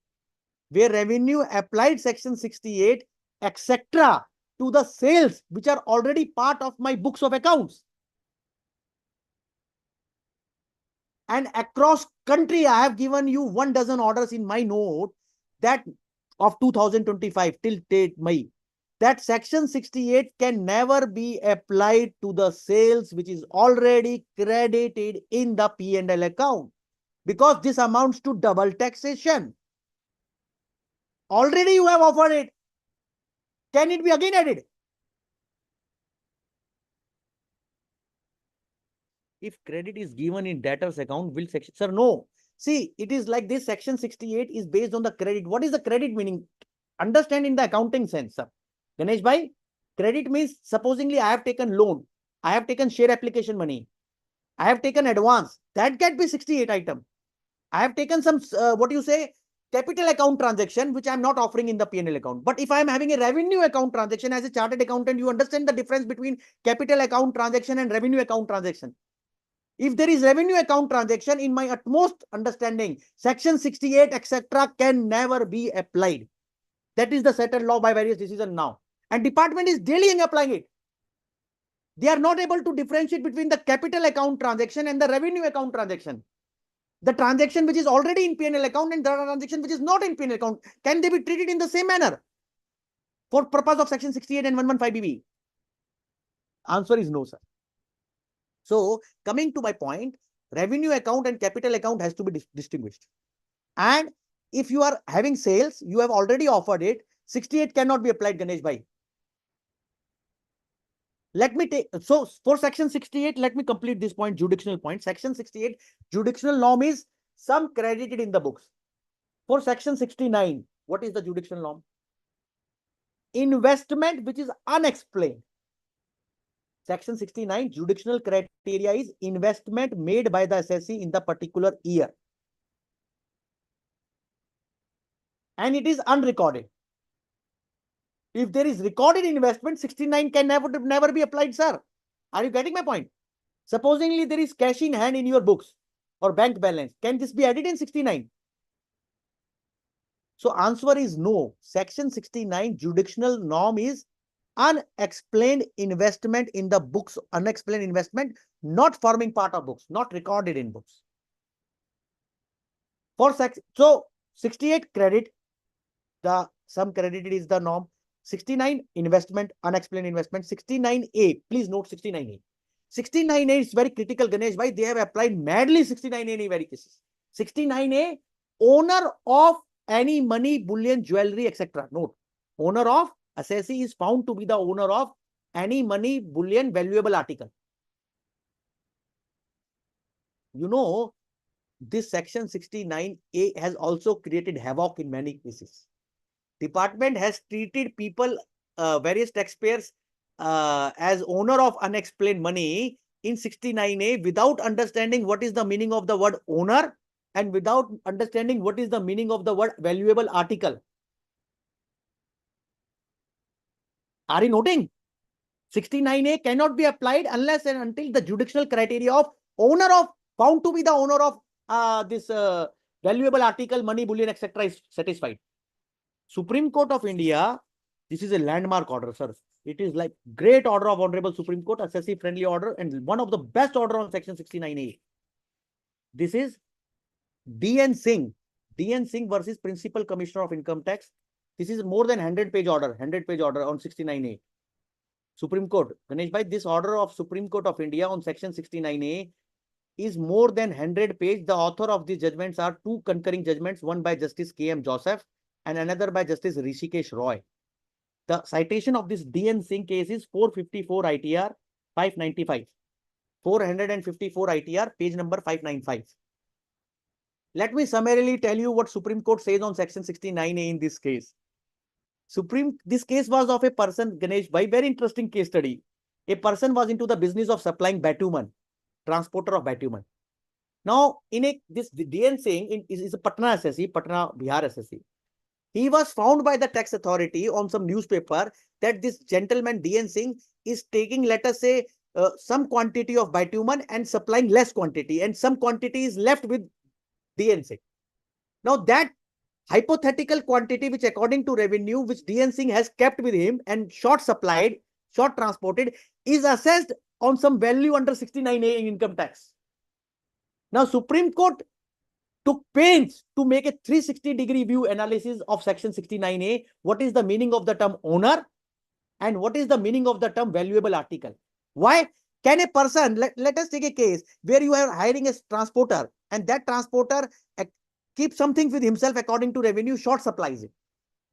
where revenue applied section 68, etc. to the sales, which are already part of my books of accounts. And across country, I have given you 12 orders in my note that of 2025 till date May. That section 68 can never be applied to the sales which is already credited in the P&L account, because this amounts to double taxation. Already you have offered it. Can it be again added? If credit is given in debtors account, will section, sir, no. See, it is like this section 68 is based on the credit. What is the credit meaning? Understand in the accounting sense, sir. Ganesh bhai, credit means supposingly I have taken loan, I have taken share application money, I have taken advance. That can be 68 item. I have taken some, what you say, capital account transaction, which I am not offering in the P&L account. But if I am having a revenue account transaction as a chartered accountant, you understand the difference between capital account transaction and revenue account transaction. If there is revenue account transaction, in my utmost understanding, section 68, etc. can never be applied. That is the settled law by various decisions now. And department is daily applying it. They are not able to differentiate between the capital account transaction and the revenue account transaction. The transaction which is already in P&L account and the transaction which is not in P&L account, can they be treated in the same manner for purpose of section 68 and 115BB? Answer is no, sir. So coming to my point, revenue account and capital account has to be distinguished. And if you are having sales, you have already offered it, 68 cannot be applied, Ganesh bhai. Let me take, so for section 68, let me complete this point, jurisdictional point. Section 68, jurisdictional norm is sum credited in the books. For section 69, what is the jurisdictional norm? Investment which is unexplained. Section 69, jurisdictional criteria is investment made by the assessee in the particular year. And it is unrecorded. If there is recorded investment, 69 can never be applied, sir. Are you getting my point? Supposingly there is cash in hand in your books or bank balance. Can this be added in 69? So answer is no. Section 69 jurisdictional norm is unexplained investment in the books, unexplained investment not forming part of books, not recorded in books. For so 68 credit, the sum credited is the norm. 69 investment, unexplained investment. 69A, please note 69A. 69A is very critical, Ganesh bhai. They have applied madly 69A in very cases. 69A, owner of any money, bullion, jewelry, etc. Note, owner of assessee is found to be the owner of any money, bullion, valuable article. You know, this section 69A has also created havoc in many cases. Department has treated people, various taxpayers, as owner of unexplained money in 69A without understanding what is the meaning of the word owner and without understanding what is the meaning of the word valuable article. Are you noting? 69A cannot be applied unless and until the jurisdictional criteria of owner of, found to be the owner of this valuable article, money, bullion, etc. is satisfied. Supreme Court of India, this is a landmark order, sir. It is like great order of Honorable Supreme Court, assessee friendly order, and one of the best order on section 69A. This is D.N. Singh versus Principal Commissioner of Income Tax. This is more than 100-page order, 100-page order on 69A. Supreme Court, Ganesh bhai, this order of Supreme Court of India on section 69A is more than 100-page. The author of these judgments are two concurring judgments, one by Justice K.M. Joseph and another by Justice Rishikesh Roy. The citation of this D.N. Singh case is 454 ITR 595. 454 ITR, page number 595. Let me summarily tell you what Supreme Court says on section 69A in this case. This case was of a person, Ganesh bhai, very interesting case study. A person was into the business of supplying bitumen, transporter of bitumen. Now, this D.N. Singh is a Patna assessee, Patna Bihar assessee. He was found by the tax authority on some newspaper that this gentleman D.N. Singh is taking, let us say, some quantity of bitumen and supplying less quantity, and some quantity is left with D.N. Singh. Now that hypothetical quantity, which according to revenue, which D.N. Singh has kept with him and short supplied, short transported, is assessed on some value under 69A in income tax. Now, Supreme Court took pains to make a 360-degree view analysis of Section 69A. What is the meaning of the term owner and what is the meaning of the term valuable article? Why? Can a person, let us take a case where you are hiring a transporter and that transporter keeps something with himself according to revenue, short supplies it.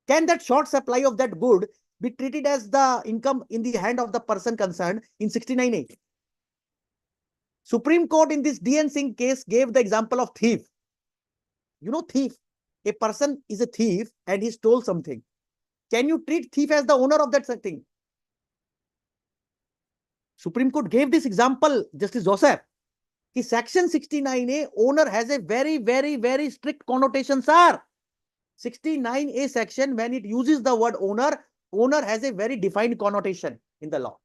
Can that short supply of that good be treated as the income in the hand of the person concerned in 69A? Supreme Court in this D.N. Singh case gave the example of thief. You know, thief. A person is a thief and he stole something. Can you treat thief as the owner of that thing? Supreme Court gave this example, Justice Joseph. Section 69A, owner has a very, very, very strict connotation, sir. 69A section, when it uses the word owner, owner has a very defined connotation in the law.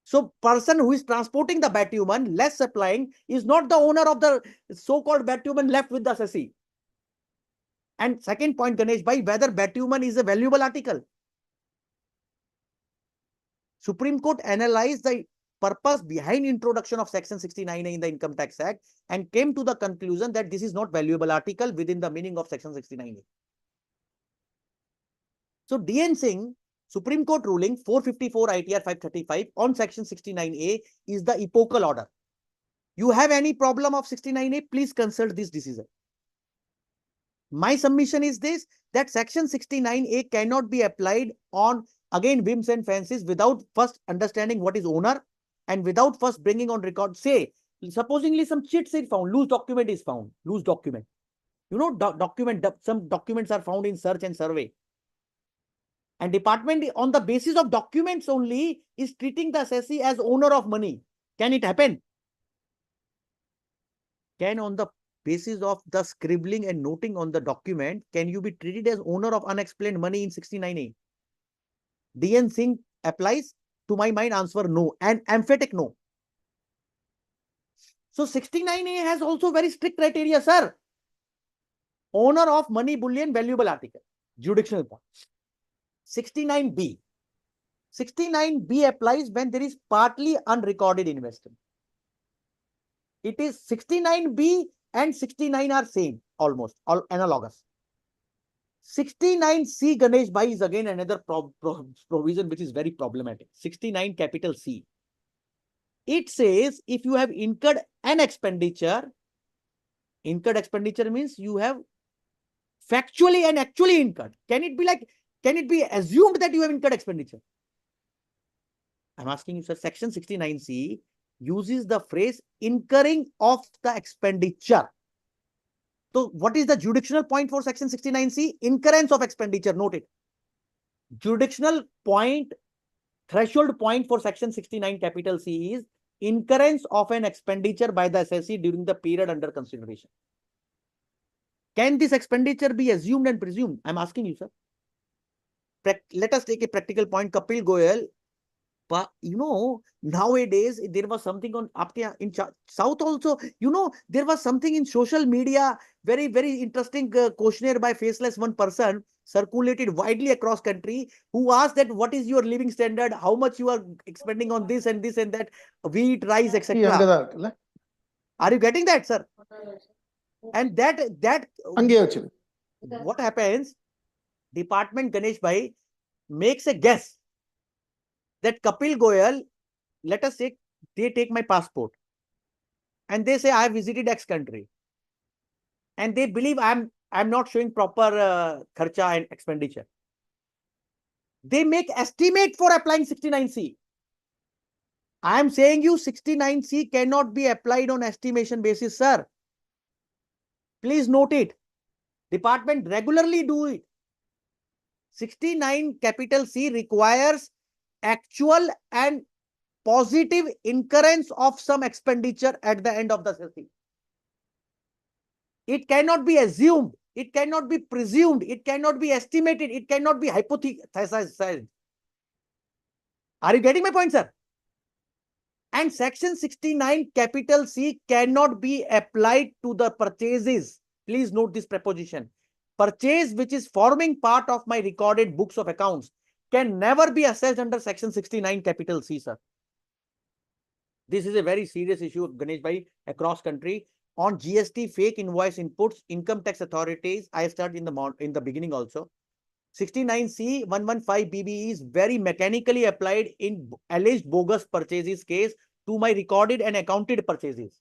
So, person who is transporting the bitumen, less supplying, is not the owner of the so-called bitumen left with the assessee. And second point, Ganesh bhai, whether bitumen is a valuable article. Supreme Court analyzed the purpose behind introduction of Section 69A in the Income Tax Act and came to the conclusion that this is not valuable article within the meaning of Section 69A. So, D.N. Singh, Supreme Court ruling 454 ITR 535 on Section 69A is the epochal order. You have any problem of 69A, please consult this decision. My submission is this, that Section 69A cannot be applied on, again, whims and fancies without first understanding what is owner and without first bringing on record. Say, supposingly some cheats is found, loose document is found, loose document. You know, some documents are found in search and survey. And department on the basis of documents only is treating the assessee as owner of money. Can it happen? Can on the basis of the scribbling and noting on the document, can you be treated as owner of unexplained money in 69A? D.N. Singh applies? To my mind, answer no, and emphatic no. So 69A has also very strict criteria, sir. Owner of money, bullion, valuable article, jurisdictional point. 69B. 69B applies when there is partly unrecorded investment. It is 69B and 69 are same, almost, all analogous. 69C, Ganesh bhai, is again another provision which is very problematic. 69 capital C. It says if you have incurred an expenditure means you have factually and actually incurred. Can it be assumed that you have incurred expenditure? I'm asking you, sir, Section 69C uses the phrase incurring of the expenditure. So what is the jurisdictional point for Section 69C? Incurrence of expenditure, note it. Jurisdictional point, threshold point for Section 69 capital C is incurrence of an expenditure by the assessee during the period under consideration. Can this expenditure be assumed and presumed? I'm asking you, sir. Let us take a practical point. Kapil Goyal, but you know, nowadays there was something on in South also, you know, there was something in social media, very, very interesting questionnaire by faceless one person circulated widely across country, who asked that what is your living standard, how much you are expending on this and that, wheat, rice, etc. Are you getting that, sir? And that what happens? Department, Ganesh bhai, makes a guess that Kapil Goyal, let us say, they take my passport and they say I have visited X country, and they believe I'm not showing proper kharcha and expenditure. They make estimate for applying 69C. I am saying you 69C cannot be applied on estimation basis, sir. Please note it. Department regularly do it. 69 capital C requires actual and positive incurrence of some expenditure at the end of the session. It cannot be assumed, it cannot be presumed, it cannot be estimated, it cannot be hypothesized. Are you getting my point, sir? And Section 69 capital C cannot be applied to the purchases. Please note this preposition. Purchase which is forming part of my recorded books of accounts can never be assessed under Section 69 capital C, sir. This is a very serious issue, Ganesh Bhai, across country. On GST fake invoice inputs, income tax authorities, I started in the beginning also. 69C 115 BBE is very mechanically applied in alleged bogus purchases case to my recorded and accounted purchases.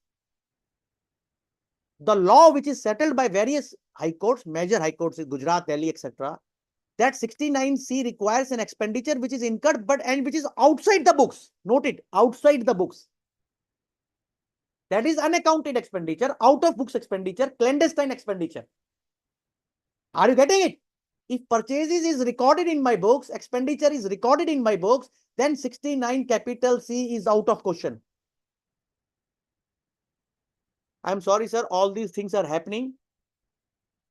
The law which is settled by various high courts, major high courts, Gujarat, Delhi, etc., that 69C requires an expenditure which is incurred and which is outside the books. Note it, outside the books. That is unaccounted expenditure, out of books expenditure, clandestine expenditure. Are you getting it? If purchases is recorded in my books, expenditure is recorded in my books, then 69 capital C is out of question. I'm sorry, sir, all these things are happening.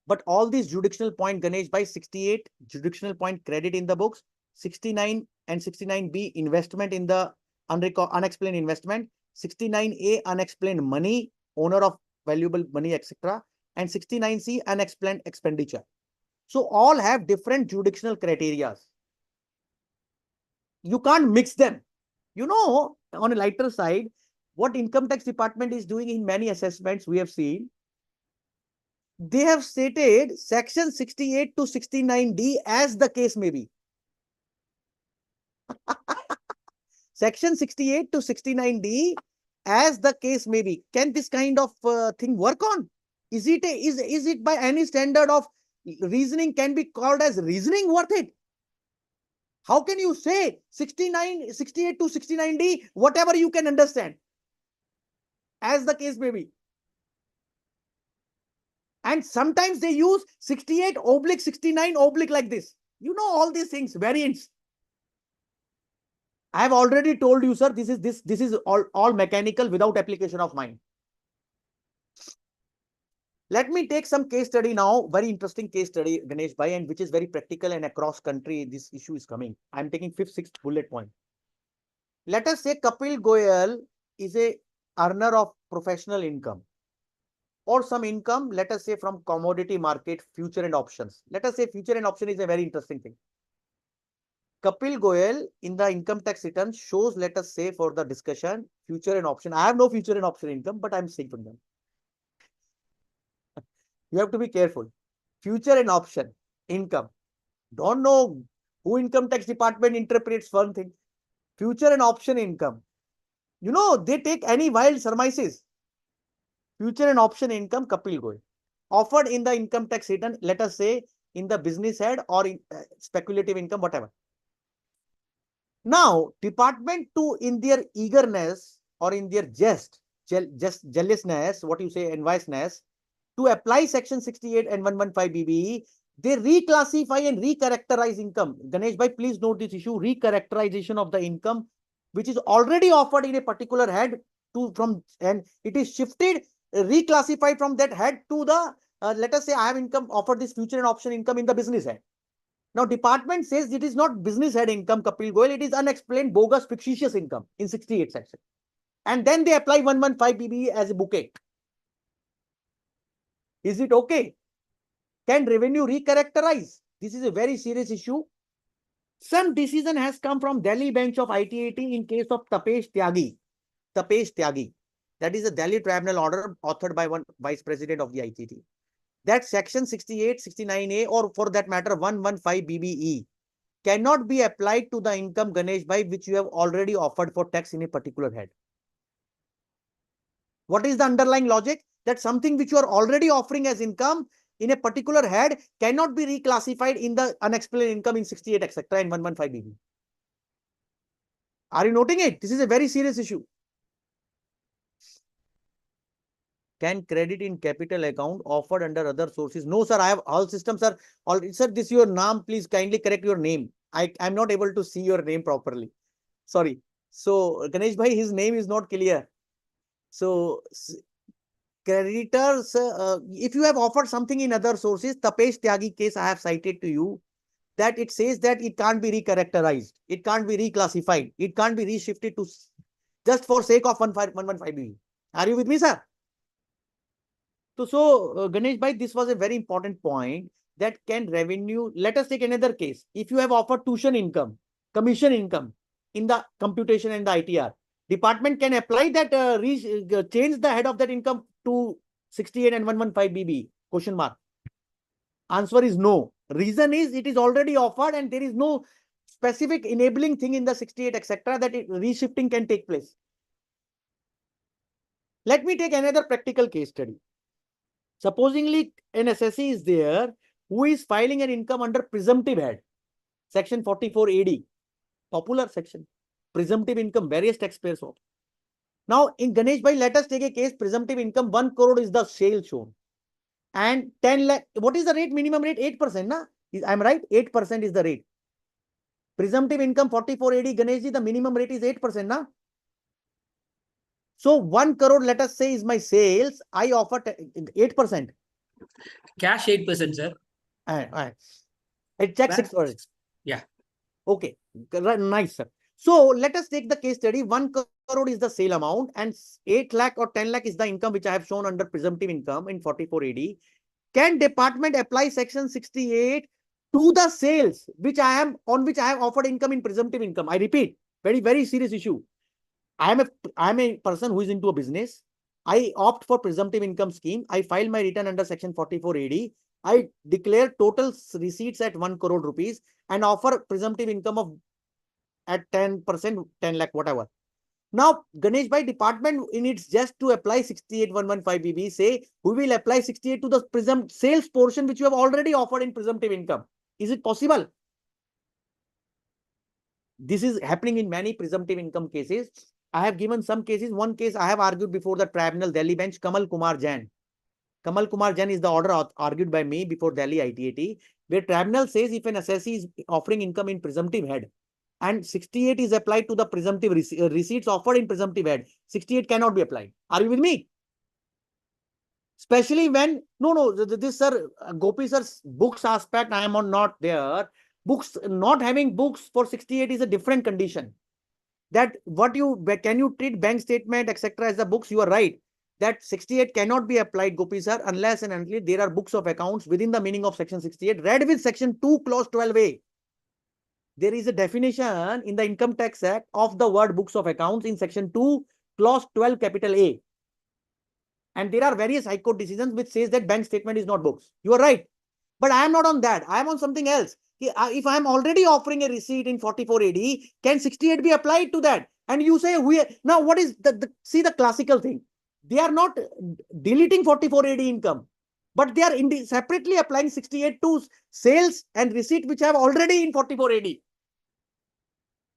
But all these jurisdictional point, Ganesh, by 68 jurisdictional point credit in the books, 69 and 69B investment in the unexplained investment, 69A unexplained money, owner of valuable money, etc., and 69C unexplained expenditure. So all have different jurisdictional criteria. You can't mix them. You know, on a lighter side, what income tax department is doing in many assessments we have seen, they have stated section 68 to 69D as the case may be. Section 68 to 69D as the case may be. Can this kind of thing work on? Is it by any standard of reasoning can be called as reasoning worth it? How can you say 68 to 69D, whatever you can understand, as the case may be? And sometimes they use 68/69/ like this. You know all these things, variants. I have already told you, sir, this is all mechanical without application of mind. Let me take some case study now, very interesting case study, Ganesh Bhai, and which is very practical and across country this issue is coming. I'm taking 5th, 6th bullet point. Let us say Kapil Goyal is a earner of professional income or some income, let us say from commodity market, future and options. Let us say future and option is a very interesting thing. Kapil Goyal in the income tax return shows, let us say for the discussion, future and option. I have no future and option income, but I'm saying from them. You have to be careful. Future and option income. Don't know who income tax department interprets one thing. Future and option income. You know, they take any wild surmises. Future and option income, Kapil Goyal. Offered in the income tax return, let us say in the business head or in speculative income, whatever. Now, department two, in their eagerness or in their jealousness, what you say, enviousness, to apply section 68 and 115 BBE, they reclassify and recharacterize income. Ganesh Bhai, please note this issue, recharacterization of the income, which is already offered in a particular head and it is shifted, reclassified from that head to the, let us say I have income offered this future and option income in the business head. Now, department says it is not business head income, Kapil Goyal, it is unexplained, bogus, fictitious income in 68 section. And then they apply 115 BBE as a bouquet. Is it okay? Can revenue recharacterize? This is a very serious issue. Some decision has come from Delhi bench of ITAT in case of Tapesh Tyagi. Tapesh Tyagi. That is a Delhi tribunal order authored by one vice president of the ITAT. That section 68, 69A or for that matter 115 BBE cannot be applied to the income, Ganesh Bhai, which you have already offered for tax in a particular head. What is the underlying logic? That something which you are already offering as income in a particular head cannot be reclassified in the unexplained income in 68, etc. and 115 BBE. Are you noting it? This is a very serious issue. Can credit in capital account offered under other sources? No, sir, I have all systems are all. Sir, this is your name. Please kindly correct your name. I'm not able to see your name properly. Sorry. So, Ganesh Bhai, his name is not clear. So, creditors, if you have offered something in other sources, Tapesh Tyagi case I have cited to you, that it says that it can't be recharacterized. It can't be reclassified. It can't be reshifted to just for sake of 115BE. Are you with me, sir? So, Ganesh Bhai, this was a very important point that can revenue. Let us take another case. If you have offered tuition income, commission income in the computation and the ITR, department can apply that, change the head of that income to 68 and 115 BB? Question mark. Answer is no. Reason is it is already offered and there is no specific enabling thing in the 68 etc. that reshifting can take place. Let me take another practical case study. Supposingly an assessee is there who is filing an income under presumptive head, section 44 AD, popular section, presumptive income, various taxpayers of. Now in Ganesh Bhai, let us take a case, presumptive income 1 crore is the sale shown. And 10 lakh, what is the rate, minimum rate? 8%, na? I'm right, 8% is the rate. Presumptive income 44 AD, Ganeshji, the minimum rate is 8%, na? So 1 crore, let us say, is my sales. I offer 8%. Cash 8%, sir. It checks Back- 6%. Yeah. Okay, nice, sir. So let us take the case study. 1 crore is the sale amount and 8 lakh or 10 lakh is the income which I have shown under presumptive income in 44 AD. Can department apply section 68 to the sales on which I have offered income in presumptive income? I repeat, very, very serious issue. I am a person who is into a business. I opt for presumptive income scheme. I file my return under section 44 AD. I declare total receipts at 1 crore rupees and offer presumptive income of at 10%, 10 lakh, whatever. Now, Ganesh Bhai, department in its just to apply 68115 BB say, we will apply 68 to the presumptive sales portion which you have already offered in presumptive income. Is it possible? This is happening in many presumptive income cases. I have given some cases. One case I have argued before the tribunal, Delhi bench, Kamal Kumar Jain. Kamal Kumar Jain is the order argued by me before Delhi ITAT, where tribunal says if an assessee is offering income in presumptive head and 68 is applied to the presumptive receipts offered in presumptive head, 68 cannot be applied. Are you with me? Especially when, this sir, Gopi sir's books aspect, I am on not there. Books, not having books for 68 is a different condition. That can you treat bank statement, etc. as the books? You are right. That 68 cannot be applied, Gopi sir, unless and until there are books of accounts within the meaning of section 68, read with section 2, clause 12A. There is a definition in the Income Tax Act of the word books of accounts in section 2, clause 12, capital A. And there are various high court decisions which says that bank statement is not books. You are right. But I am not on that. I am on something else. If I am already offering a receipt in 44 AD, can 68 be applied to that? And you say, now what is see the classical thing? They are not deleting 44 AD income, but they are separately applying 68 to sales and receipt which have already in 44 AD.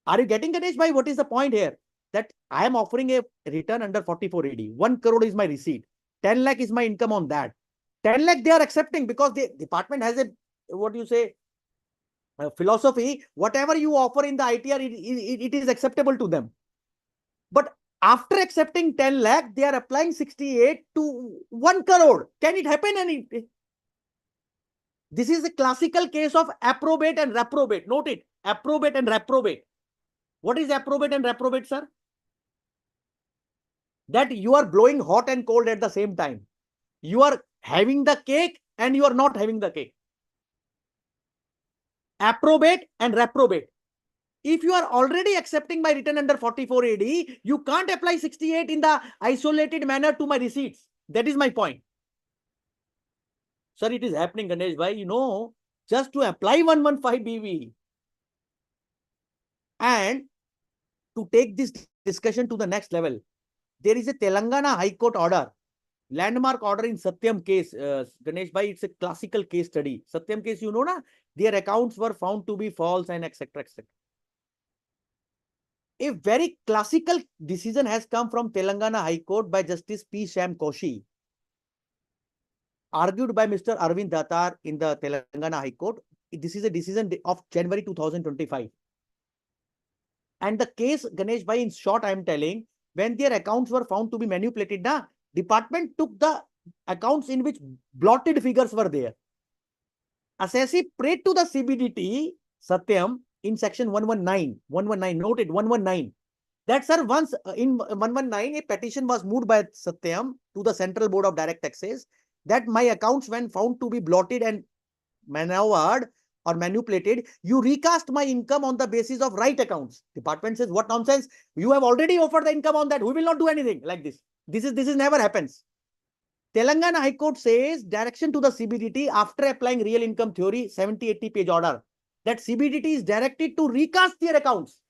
Are you getting, Ganesh Bhai? What is the point here? That I am offering a return under 44 AD. 1 crore is my receipt. 10 lakh is my income on that. 10 lakh they are accepting because the department has a philosophy. Whatever you offer in the ITR, it is acceptable to them. But after accepting 10 lakh, they are applying 68 to 1 crore. Can it happen? This is a classical case of approbate and reprobate. Note it. Approbate and reprobate. What is approbate and reprobate, sir? That you are blowing hot and cold at the same time. You are having the cake and you are not having the cake. Approbate and reprobate. If you are already accepting my return under 44 AD, you can't apply 68 in the isolated manner to my receipts. That is my point. Sir, it is happening, Ganesh Bhai, just to apply 115 BV. And to take this discussion to the next level, there is a Telangana High Court order, landmark order in Satyam case. Ganesh Bhai, it's a classical case study. Satyam case, their accounts were found to be false and etc. etc. A very classical decision has come from Telangana High Court by Justice P. Sham Koshi, argued by Mr. Arvind Datar in the Telangana High Court. This is a decision of January 2025. And the case, Ganesh Bhai, in short, I am telling, when their accounts were found to be manipulated, department took the accounts in which blotted figures were there. Assessee prayed to the CBDT, Satyam, in section 119, noted 119. That, sir, once in 119, a petition was moved by Satyam to the Central Board of Direct Taxes that my accounts, when found to be blotted and maneuvered, or manipulated, you recast my income on the basis of right accounts. Department says, what nonsense? You have already offered the income on that. We will not do anything like this. This is never happens. Telangana High Court says direction to the CBDT after applying real income theory, 70-80 page order, that CBDT is directed to recast their accounts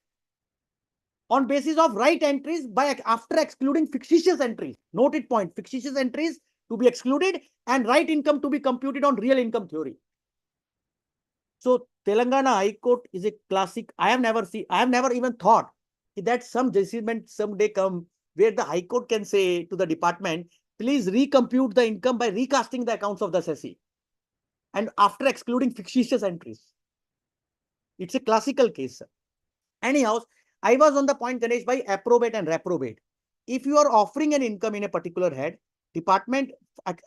on basis of right entries after excluding fictitious entries. Note it point, fictitious entries to be excluded and right income to be computed on real income theory. So Telangana High Court is a classic. I have never even thought that some judgment someday come where the High Court can say to the department, please recompute the income by recasting the accounts of the assessee and after excluding fictitious entries. It's a classical case. Anyhow, I was on the point, Ganesh, by approbate and reprobate. If you are offering an income in a particular head, department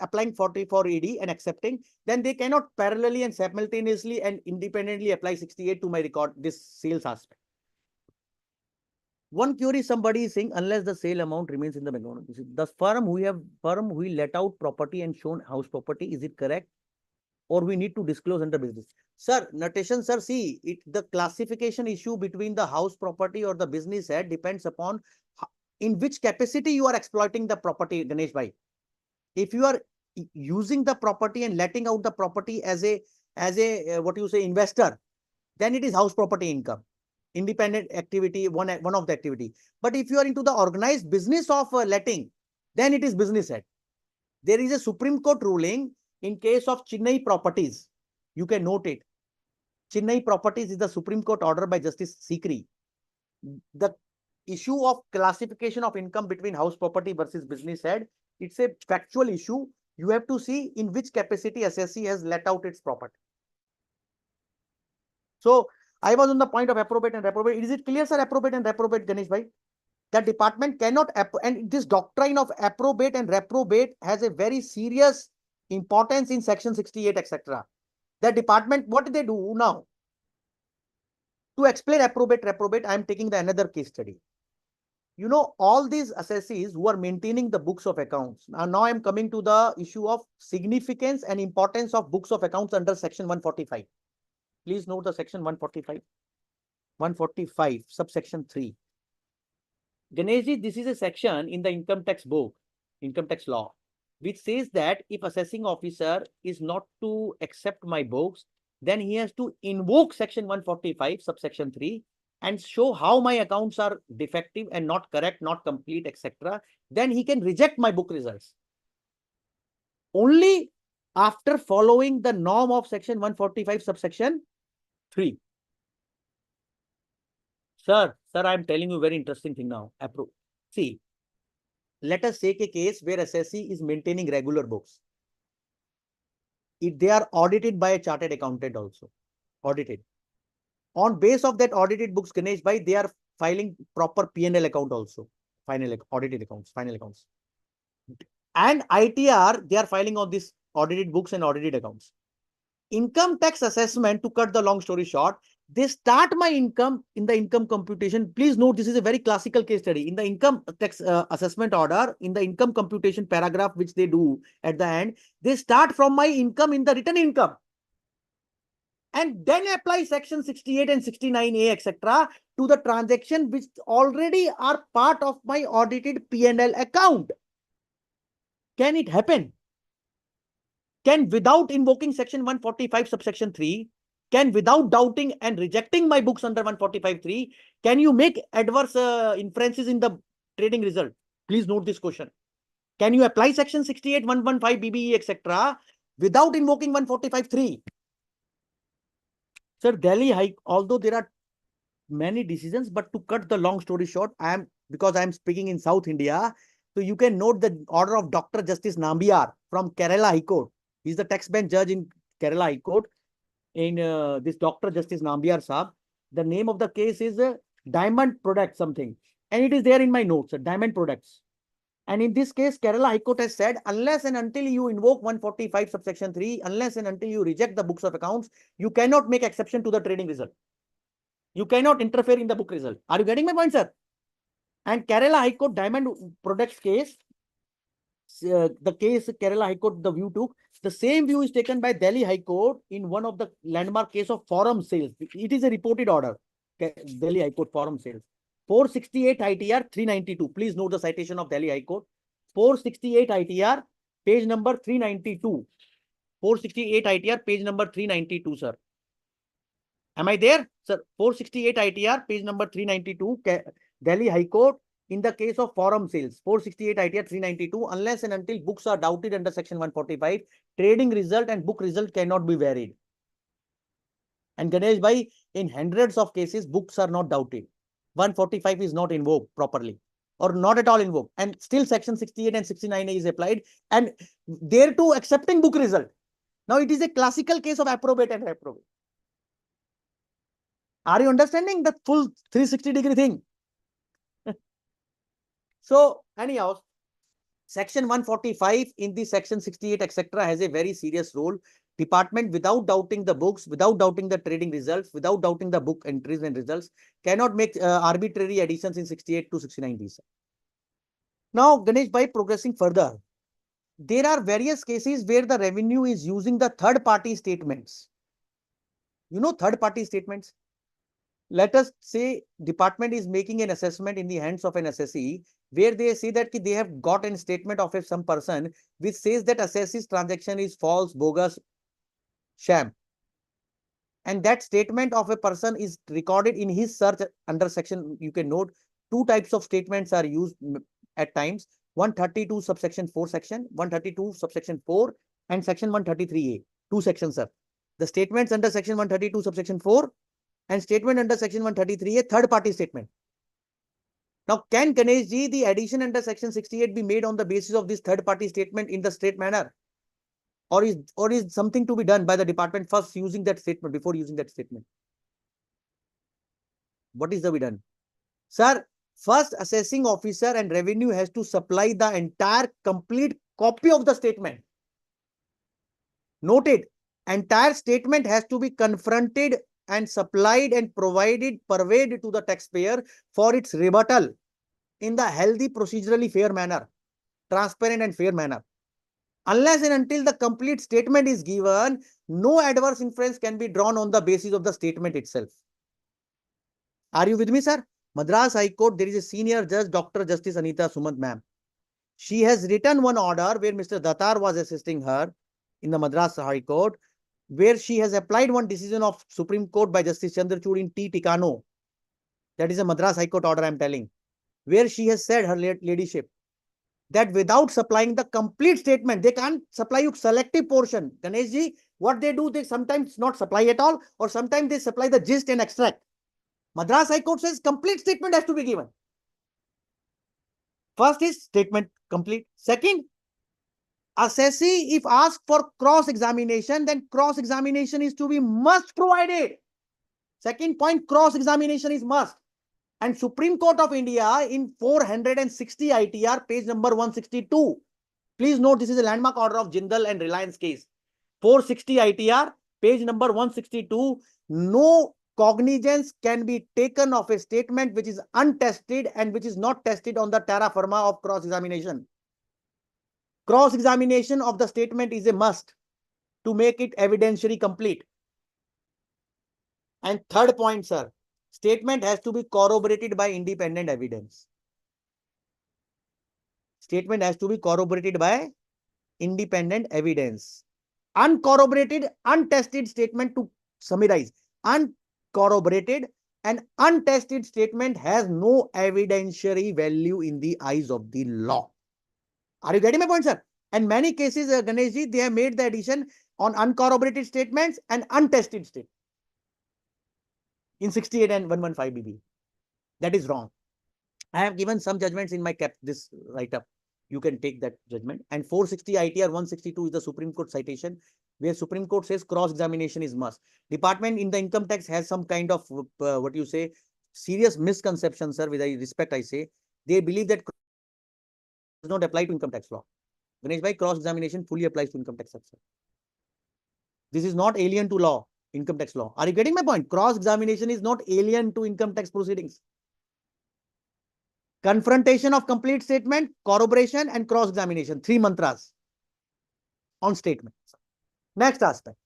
applying 44 ED and accepting, then they cannot parallelly and simultaneously and independently apply 68 to my record, this sales aspect. One query somebody is saying, unless the sale amount remains in the background. The firm who let out property and shown house property, is it correct? Or we need to disclose under business? Sir, notation, sir, see, the classification issue between the house property or the business head depends upon in which capacity you are exploiting the property, Ganesh bhai. If you are using the property and letting out the property as a what you say, investor, then it is house property income, independent activity, one of the activity. But if you are into the organized business of letting, then it is business head. There is a Supreme Court ruling in case of Chennai properties. You can note it. Chennai properties is the Supreme Court order by Justice Sikri. The issue of classification of income between house property versus business head, it's a factual issue. You have to see in which capacity assessee has let out its property. So I was on the point of approbate and reprobate. Is it clear, sir? Approbate and reprobate, Ganesh bhai? That department cannot, and this doctrine of approbate and reprobate has a very serious importance in section 68, etc. The department, what do they do now? To explain approbate, reprobate, I am taking another case study. You know, all these assessees who are maintaining the books of accounts. Now I am coming to the issue of significance and importance of books of accounts under section 145. Please note the section 145. 145, subsection 3. Ganeshji, this is a section in the income tax book, income tax law, which says that if assessing officer is not to accept my books, then he has to invoke section 145, subsection 3, and show how my accounts are defective and not correct, not complete, etc. Then he can reject my book results. Only after following the norm of section 145, subsection 3. Sir, I am telling you a very interesting thing now. See, let us take a case where assessee is maintaining regular books. They are audited by a chartered accountant also. Audited. On base of that audited books, Ganesh bhai, they are filing proper P&L account also. Audited accounts, final accounts. And ITR, they are filing on these audited books and audited accounts. Income tax assessment, to cut the long story short, they start my income in the income computation. Please note, this is a very classical case study. In the income tax assessment order, in the income computation paragraph, which they do at the end, they start from my income in the written income. And then apply section 68 and 69A, etc. to the transaction which already are part of my audited P&L account. Can it happen? Can, without invoking section 145, subsection 3, can, without doubting and rejecting my books under 145.3, can you make adverse inferences in the trading result? Please note this question. Can you apply section 68, 115, BBE, etc. without invoking 145.3? Sir, Delhi High, although there are many decisions, but to cut the long story short, because I am speaking in South India, so you can note the order of Dr. Justice Nambiar from Kerala High Court. He's the tax bench judge in Kerala High Court. In this Dr. Justice Nambiar Saab, the name of the case is Diamond Product something. And it is there in my notes, Diamond Products. And in this case, Kerala High Court has said, unless and until you invoke 145 subsection 3, unless and until you reject the books of accounts, you cannot make exception to the trading result. You cannot interfere in the book result. Are you getting my point, sir? And Kerala High Court Diamond Products case the case Kerala High Court, the view took, the same view is taken by Delhi High Court in one of the landmark case of forum sales. It is a reported order. Delhi High Court forum sales. 468 ITR 392. Please note the citation of Delhi High Court. 468 ITR, page number 392. 468 ITR, page number 392, sir. Am I there, sir? 468 ITR, page number 392, Delhi High Court, in the case of forum sales. 468 ITR 392, unless and until books are doubted under section 145, trading result and book result cannot be varied. And Ganesh Bhai, in hundreds of cases, books are not doubted. 145 is not invoked properly, or not at all invoked. And still section 68 and 69A is applied, and there too accepting book result. Now it is a classical case of approbate and reprobate. Are you understanding the full 360-degree thing? So anyhow, section 145 in the section 68, etc. has a very serious role. Department, without doubting the books, without doubting the trading results, without doubting the book entries and results, cannot make arbitrary additions in 68 to 69D. Now, Ganesh, by progressing further, there are various cases where the revenue is using the third-party statements. You know third-party statements? Let us say department is making an assessment in the hands of an assessee, where they say that they have got a statement of some person which says that assessee's transaction is false, bogus, sham. And that statement of a person is recorded in his search under section. You can note two types of statements are used at times. 132 subsection 4 section, 132 subsection 4 and section 133A. Two sections, sir. The statements under section 132 subsection 4 and statement under section 133A, third party statement. Now, can Ganesh ji, the addition under section 68 be made on the basis of this third party statement in the straight manner? Or is something to be done by the department first using that statement before using that statement? What is to be done? Sir, first assessing officer and revenue has to supply the entire complete copy of the statement. Noted, entire statement has to be confronted and supplied and purveyed to the taxpayer for its rebuttal in the healthy, procedurally fair manner, transparent and fair manner. Unless and until the complete statement is given, no adverse inference can be drawn on the basis of the statement itself. Are you with me, sir? Madras High Court, there is a senior judge, Dr. Justice Anita Sumant, ma'am. She has written one order where Mr. Datar was assisting her in the Madras High Court, where she has applied one decision of Supreme Court by Justice Chandrachud in T. Tikano. That is a Madras High Court order I am telling, where she has said, her ladyship, that without supplying the complete statement, they can't supply you selective portion. Ganesh ji, what they do, they sometimes not supply at all, or sometimes they supply the gist and extract. Madras High Court says complete statement has to be given. First is statement complete. Second, assessee, if asked for cross-examination, then cross-examination is to be must provided. Second point, cross-examination is must. And Supreme Court of India in 460 ITR, page number 162. Please note, this is a landmark order of Jindal and Reliance case. 460 ITR, page number 162. No cognizance can be taken of a statement which is untested and which is not tested on the terra firma of cross-examination. Cross-examination of the statement is a must to make it evidentiary complete. And third point, sir, statement has to be corroborated by independent evidence. Statement has to be corroborated by independent evidence. Uncorroborated, untested statement, to summarize, uncorroborated and untested statement has no evidentiary value in the eyes of the law. Are you getting my point, sir? And many cases, Ganesh ji, they have made the addition on uncorroborated statements and untested statements in 68 and 115 BB. That is wrong. I have given some judgments in my this write-up. You can take that judgment. And 460 ITR 162 is the Supreme Court citation, where Supreme Court says cross-examination is must. Department in the income tax has some kind of, what you say, serious misconception, sir, with respect I say. They believe that does not apply to income tax law. Ganesh bhai, cross-examination fully applies to income tax, sir. This is not alien to law, income tax law. Are you getting my point? Cross-examination is not alien to income tax proceedings. confrontation of complete statement, corroboration, and cross-examination. 3 mantras on statement. Next aspect,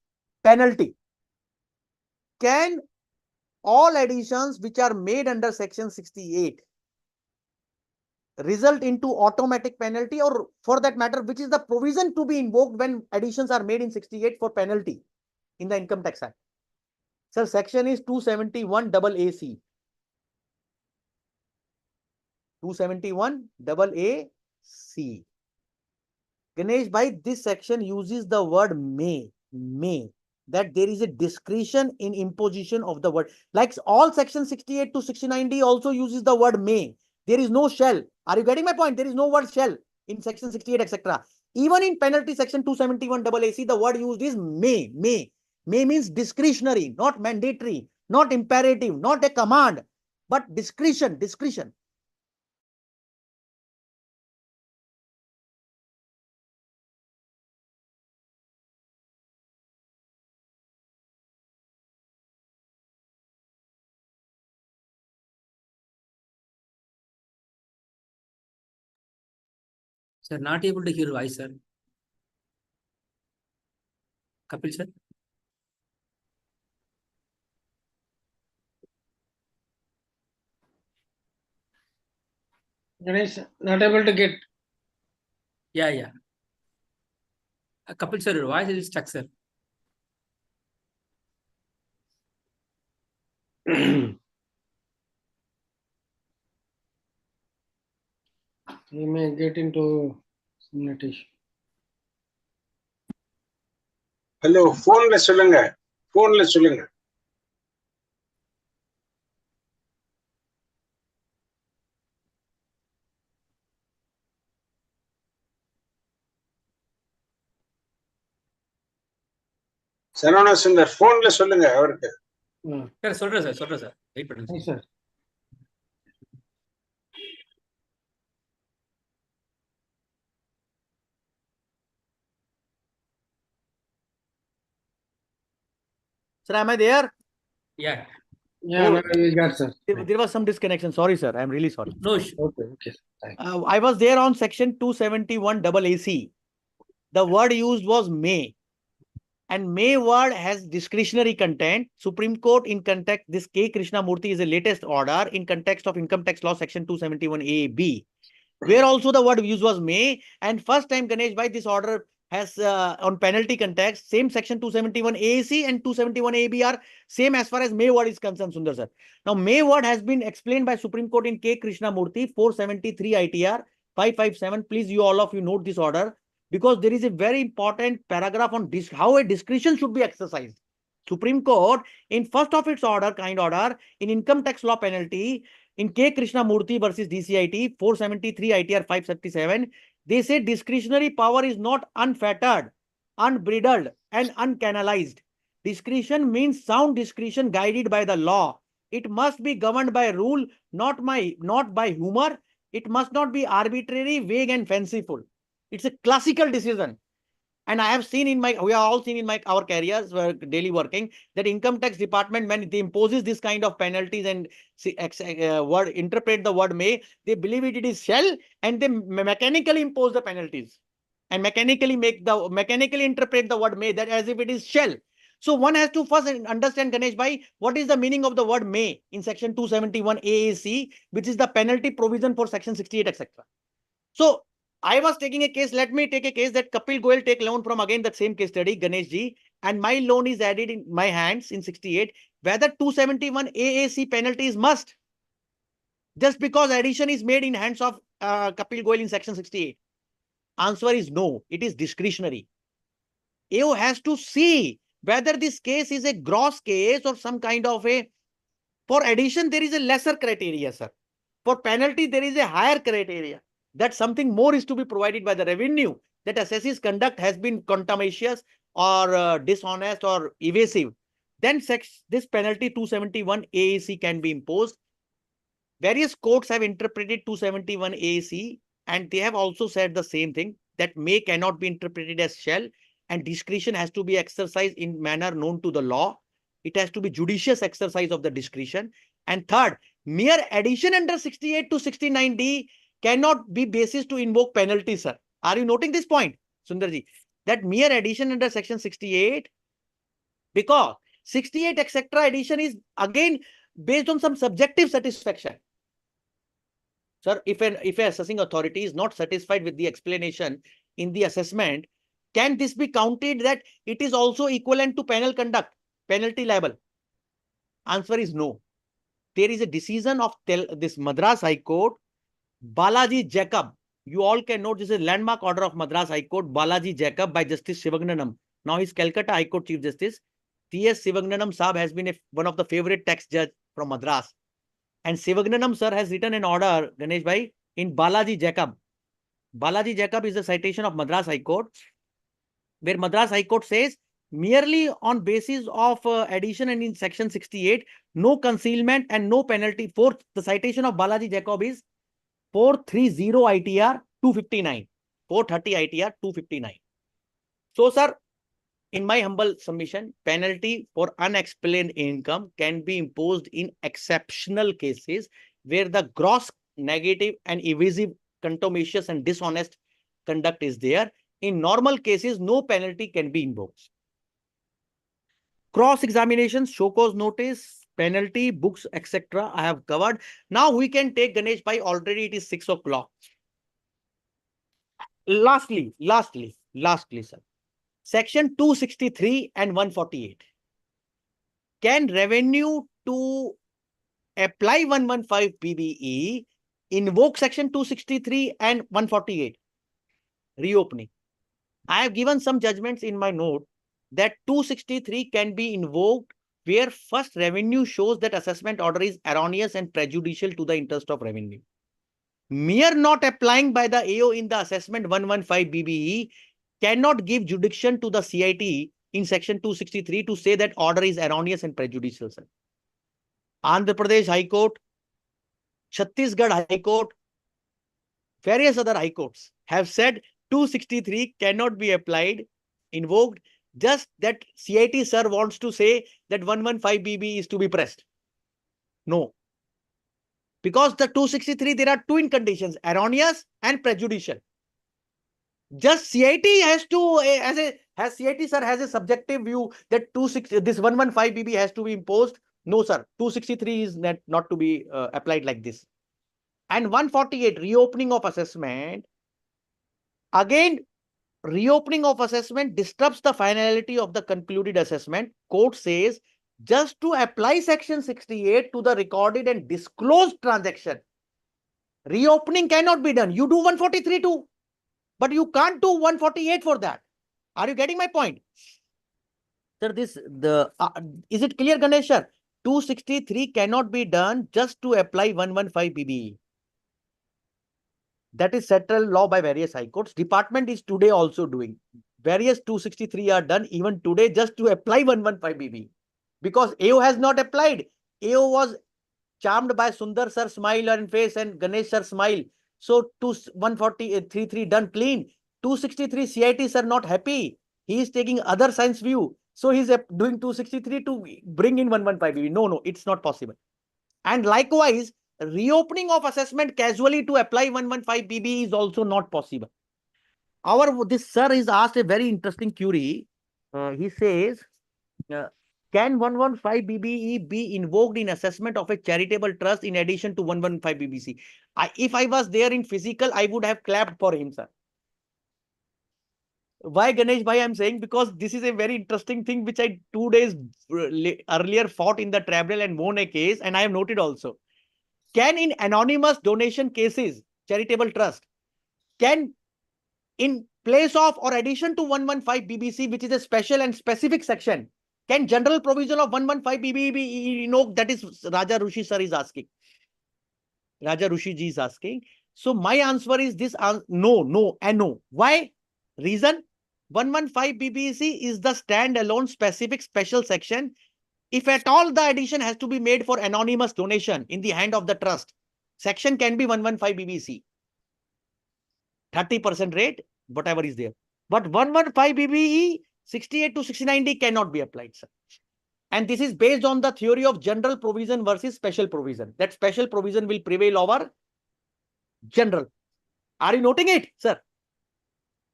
penalty. Can all additions which are made under section 68 result into automatic penalty, or for that matter, which is the provision to be invoked when additions are made in 68 for penalty in the Income Tax Act? Sir, section is 271 AC. 271 AC. Ganesh bhai, this section uses the word may, that there is a discretion in imposition of the word. Like all section 68 to 69D also uses the word may. There is no shall. Are you getting my point? There is no word shall in section 68, etc. Even in penalty section 271 AC, the word used is may. May means discretionary, not mandatory, not imperative, not a command, but discretion. Sir, not able to hear voice, sir. Kapil, sir. Ganesh, not able to get. Yeah. Kapil, sir, your voice is stuck, sir. He may get into some net issue. Hello போன்ல சொல்லுங்க. சரவண சுந்தர் போன்ல சொல்லுங்க அவருக்கு. Sir சொல்றேன் sir wait பண்ணுங்க sir. Sir, am I there? Yeah, Oh, no, we got, sir. There was some disconnection. Sorry, sir. I'm really sorry. No issue. Okay. I was there on section 271 AC. The word used was may. And may word has discretionary content. Supreme Court in context, this K. Krishnamurthy is the latest order in context of Income Tax Law section 271 AB, where also the word used was may. And first time, Ganesh bhai, this order has on penalty context, same section 271 AC and 271 AB are same as far as may word is concerned, Sundar sir. Now, may word has been explained by Supreme Court in K. Krishnamurthy, 473 ITR 557. Please, all of you note this order, because there is a very important paragraph on how a discretion should be exercised. Supreme Court, in first of its order, in income tax law penalty, in K. Krishnamurthy versus DCIT, 473 ITR 537, they say discretionary power is not unfettered, unbridled, and uncanalized. Discretion means sound discretion guided by the law. It must be governed by rule, not by humor. It must not be arbitrary, vague, and fanciful. It's a classical decision. And I have seen we have all seen in our careers, daily working, that income tax department, when they imposes this kind of penalties and interpret the word may, they believe it is shall, and they mechanically impose the penalties and mechanically interpret the word may that as if it is shall. So one has to first understand, Ganesh bhai, what is the meaning of the word may in section 271 AAC, which is the penalty provision for section 68, etc. So I was taking a case, let me take a case that Kapil Goyal take loan from again that same case study, Ganesh ji, and my loan is added in my hands in 68, whether 271 AAC penalty is must, just because addition is made in hands of Kapil Goyal in section 68. Answer is no, it is discretionary. AO has to see whether this case is a gross case or some kind of a, for addition there is a lesser criteria, sir. For penalty there is a higher criteria. That something more is to be provided by the revenue, that assessee's conduct has been contumacious or dishonest or evasive. Then this penalty 271 AAC can be imposed. Various courts have interpreted 271 AAC, and they have also said the same thing, that may cannot be interpreted as shall, and discretion has to be exercised in manner known to the law. It has to be judicious exercise of the discretion. And third, Mere addition under 68 to 69D cannot be basis to invoke penalty, sir. Are you noting this point, Sundarji? That mere addition under section 68, because 68 etc. addition is again based on some subjective satisfaction. Sir, if an assessing authority is not satisfied with the explanation in the assessment, can this be counted that it is also equivalent to penal conduct, penalty liable? Answer is no. There is a decision of this Madras High Court, Balaji Jacob. You all can note this is a landmark order of Madras High Court, Balaji Jacob by Justice Sivagnanam. Now he's Calcutta High Court Chief Justice. T.S. Sivagnanam Saab has been one of the favorite tax judge from Madras. And Sivagnanam sir has written an order, Ganesh Bhai, in Balaji Jacob. Balaji Jacob is a citation of Madras High Court, where Madras High Court says, merely on basis of addition and in section 68, no concealment and no penalty. Fourth, the citation of Balaji Jacob is 430 ITR 259. 430 ITR 259. So, sir, in my humble submission, penalty for unexplained income can be imposed in exceptional cases where the gross negative and evasive, contumacious and dishonest conduct is there. In normal cases, no penalty can be invoked. Cross-examinations, show cause notice, penalty, books, etc. I have covered. Now we can take Ganesh Bhai. Already it is 6 o'clock. Lastly, sir. Section 263 and 148. Can revenue to apply 115 BBE invoke section 263 and 148? Reopening. I have given some judgments in my note that 263 can be invoked where first revenue shows that assessment order is erroneous and prejudicial to the interest of revenue. Mere not applying by the AO in the assessment 115 BBE cannot give jurisdiction to the CIT in section 263 to say that order is erroneous and prejudicial, sir. Andhra Pradesh High Court, Chhattisgarh High Court, various other high courts have said 263 cannot be applied, invoked, just that CIT sir wants to say that 115 BB is to be pressed. No. Because the 263, there are two in conditions, erroneous and prejudicial. Just CIT has to, CIT sir has a subjective view that this 115 BB has to be imposed. No, sir. 263 is not to be applied like this. And 148, reopening of assessment. Again, reopening of assessment disturbs the finality of the concluded assessment. Court says, just to apply section 68 to the recorded and disclosed transaction, reopening cannot be done. You do 143 too, but you can't do 148 for that. Are you getting my point? Sir, is it clear, Ganesh sir? 263 cannot be done just to apply 115 BBE. That is settled law by various high courts. Department is today also doing. Various 263 are done even today just to apply 115 BBE. Because AO has not applied. AO was charmed by Sundar sir smile and face and Ganesh sir smile. So 143 done clean. 263 CITs are not happy. He is taking other science view. So he's doing 263 to bring in 115 BB. No, it's not possible. And likewise, reopening of assessment casually to apply 115 BB is also not possible. This sir is asked a very interesting query. He says, can 115 BBE be invoked in assessment of a charitable trust in addition to 115 BBC? If I was there in physical, I would have clapped for him, sir. Why, Ganesh Bhai, I'm saying? Because this is a very interesting thing which I 2 days earlier fought in the tribunal and won a case, and I have noted also. Can in anonymous donation cases, charitable trust, can in place of or addition to 115 BBC, which is a special and specific section, can general provision of 115 BB be invoked? That is Raja Rushi sir is asking. Raja Rushi ji is asking. So my answer is this, no, and no. Why? Reason? 115 BBC is the standalone specific special section. If at all the addition has to be made for anonymous donation in the hand of the trust, section can be 115 BBC. 30% rate, whatever is there. But 115 BBE, 68 to 69D cannot be applied, sir. And this is based on the theory of general provision versus special provision. That special provision will prevail over general. Are you noting it, sir?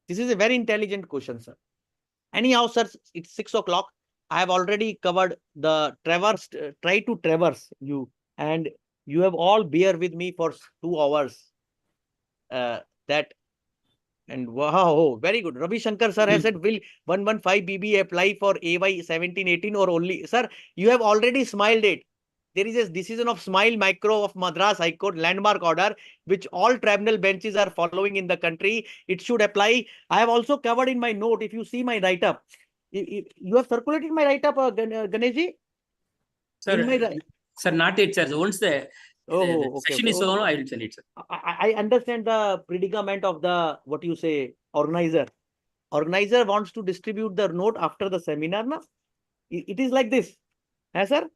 This is a very intelligent question, sir. Anyhow, sir, it's 6 o'clock. I have already covered the try to traverse you, and you have all bear with me for 2 hours. And wow, very good. Ravi Shankar sir has said, will 115 BB apply for AY 1718 or only? Sir, you have already smiled it. There is a decision of Smile Micro of Madras High Court landmark order, which all tribunal benches are following in the country. It should apply. I have also covered in my note. If you see my write-up, you have circulated my write-up, Ganeshji? Sir, In my sir, not yet, sir. Once the okay, session okay. is over, I will send it, sir. I understand the predicament of the, what you say, organizer. Organizer wants to distribute the note after the seminar. Na? It is like this. Yes, sir?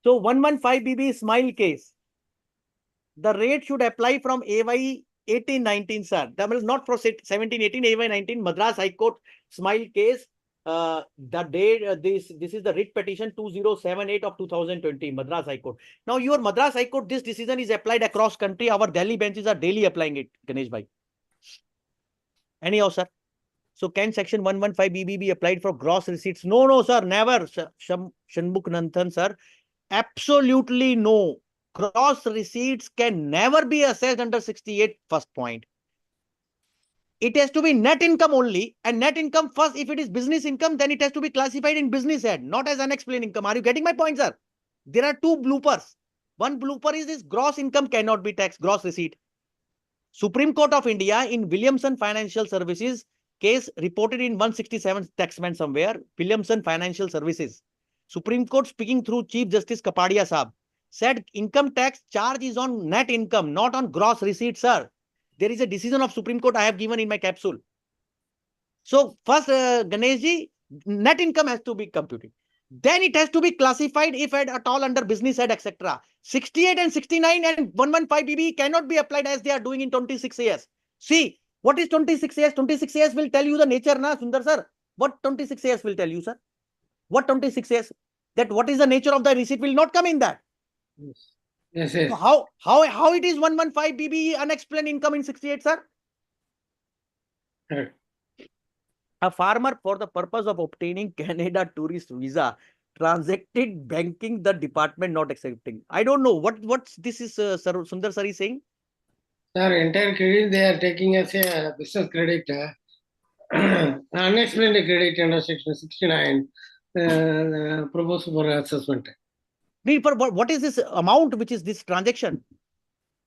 So 115 BB Smile case. The rate should apply from AY 1819, sir. That means not for 1718, AY 19, Madras High Court Smile case. The date, this is the writ petition 2078 of 2020, Madras High Court. Now, your Madras High Court, this decision is applied across country. Our Delhi benches are daily applying it, Ganesh bhai. Anyhow, sir. So can section 115 BB be applied for gross receipts? No, no, sir, never. Shanmukh Nanthan, sir. Absolutely no. Gross receipts can never be assessed under 68, first point. It has to be net income only, and net income first, if it is business income, then it has to be classified in business head, not as unexplained income. Are you getting my point, sir? There are two bloopers. One blooper is this: gross income cannot be taxed, gross receipt. Supreme Court of India in Williamson Financial Services case reported in 167 taxman somewhere, Williamson Financial Services. Supreme Court speaking through Chief Justice Kapadia Saab said income tax charge is on net income, not on gross receipt, sir. There is a decision of Supreme Court I have given in my capsule. So first, Ganeshji, net income has to be computed. Then it has to be classified if at all under business head, etc. 68 and 69 and 115 BB cannot be applied as they are doing in 26 years. See, what is 26 years? 26 years will tell you the nature, na, Sundar sir? What 26 years will tell you, sir? What 26 years? That what is the nature of the receipt will not come in that. Yes. Yes, yes. So how it is 115 BB unexplained income in 68, sir? Correct. A farmer, for the purpose of obtaining Canada tourist visa, transacted banking, the department not accepting. I don't know what's this is Sundar sir is saying. Sir, entire credit they are taking as a business credit. Unexplained credit under section 69 proposed for assessment. What is this amount which is this transaction?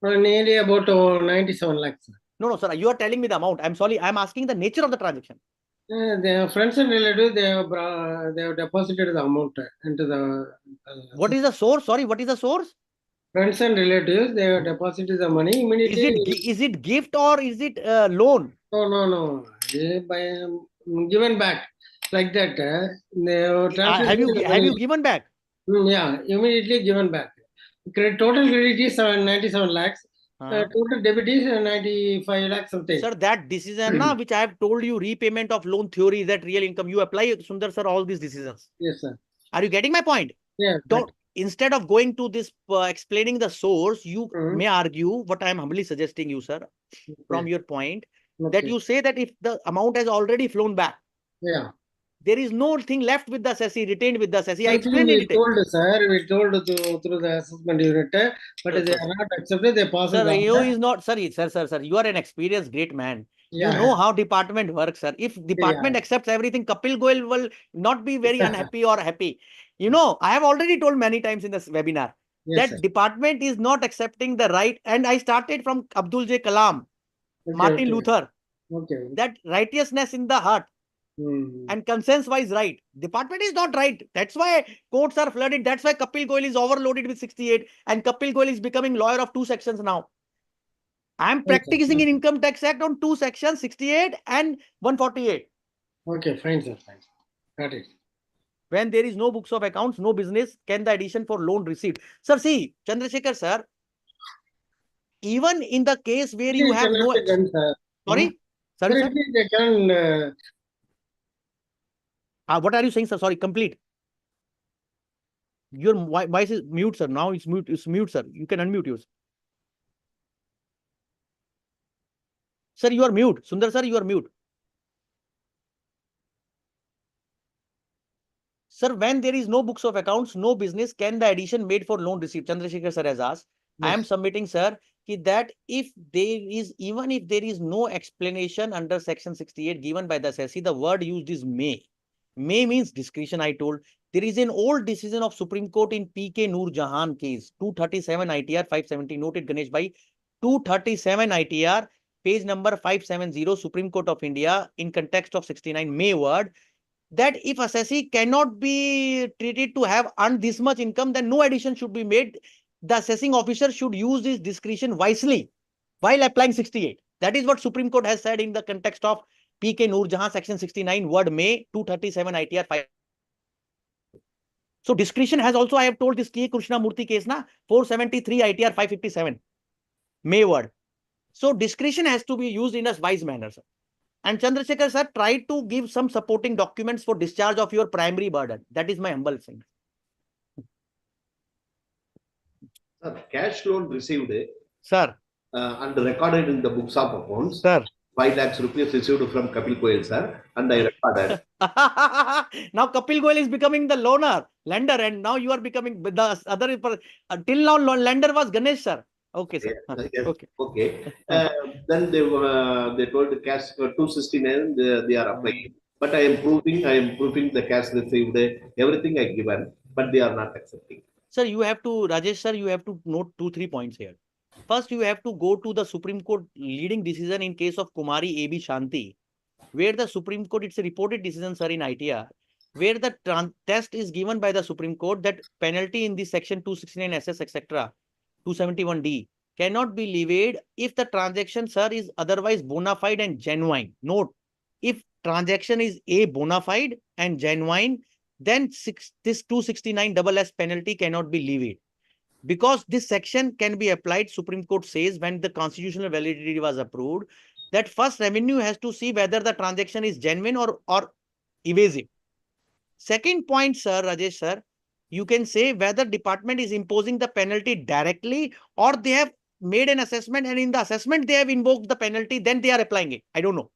Nearly about 97 lakhs. No, sir. You are telling me the amount. I'm sorry. I'm asking the nature of the transaction. Their friends and relatives, they have deposited the amount into the. What is the source? Sorry, what is the source? Friends and relatives, they have deposited the money immediately. Is it gift or is it loan? No. They given back like that. Have you given back? Yeah, immediately given back. Total credit is 97 lakhs. Total debit is 95 lakhs something. Sir, that decision which I have told you, repayment of loan theory, is that real income? You apply, Sundar sir, all these decisions. Yes, sir. Are you getting my point? Yeah. Instead of going to this explaining the source, you may argue what I am humbly suggesting you, sir, from your point, that you say that if the amount has already flown back, there is no thing left with the assessee, retained with the assessee. I explained it. We told through the assessment unit, but they are not accepted. They pass. Sir, you is not, sir. You are an experienced great man. You know how department works, sir. If department accepts everything, Kapil Goyal will not be very unhappy or happy. You know, I have already told many times in this webinar that department is not accepting the right. And I started from Abdul J. Kalam, Martin Luther. That righteousness in the heart. And conscience-wise right. Department is not right. That's why courts are flooded. That's why Kapil Goyal is overloaded with 68. And Kapil Goyal is becoming lawyer of 2 sections now. I'm practicing in Income Tax Act on 2 sections, 68 and 148. Okay, fine, sir. Fine. Got it. When there is no books of accounts, no business, can the addition for loan receipt? Sir, see, Chandrasekhar, sir, even in the case where you have no... Sorry? Sorry, sir? They can... what are you saying, sir? Sorry, complete. Your voice is mute, sir. Now it's mute. It's mute, sir. You can unmute yours. Sir, you are mute. Sundar, sir, you are mute. Sir, when there is no books of accounts, no business, can the addition made for loan receipt? Chandrasekhar sir has asked. I am submitting, sir, that if there is, even if there is no explanation under section 68 given by the SEC, the word used is may. May means discretion, I told. There is an old decision of Supreme Court in P.K. Noor Jahan case, 237 ITR 570, noted Ganesh Bhai, 237 ITR, page number 570, Supreme Court of India, in context of 69, may word, that if assessee cannot be treated to have earned this much income, then no addition should be made. The assessing officer should use his discretion wisely while applying 68. That is what Supreme Court has said in the context of P.K. Noor Jahan, section 69, word may, 237 ITR 5. So discretion has also, I have told this K. Krishnamurthy case, na, 473 ITR 557, may word. So discretion has to be used in a wise manner, sir. And Chandrasekhar sir, try to give some supporting documents for discharge of your primary burden. That is my humble thing. Sir, cash loan received Sir. And recorded in the books of accounts. Sir. 5 lakhs rupees received from Kapil Goyal, sir, and I recorded. Now Kapil Goyal is becoming the lender, and now you are becoming the other. Till now, lender was Ganesh, sir. Okay, sir. Yes, okay. Okay. Then they told the cash 269 they are applying. But I am proving the cash received, everything I given, but they are not accepting. Sir, you have to, Rajesh sir, you have to note 2-3 points here. First, you have to go to the Supreme Court leading decision in case of Kumari A.B. Shanti, where the Supreme Court, it's a reported decision, sir, in ITR, where the test is given by the Supreme Court that penalty in the section 269 SS, etc., 271D cannot be levied if the transaction, sir, is otherwise bona fide and genuine. Note, if transaction is A, bona fide and genuine, then this 269 SS penalty cannot be levied. Because this section can be applied, Supreme Court says, when the constitutional validity was approved, that first revenue has to see whether the transaction is genuine or evasive. Second point, sir, Rajesh sir, you can say whether department is imposing the penalty directly or they have made an assessment and in the assessment they have invoked the penalty, then they are applying it. I don't know.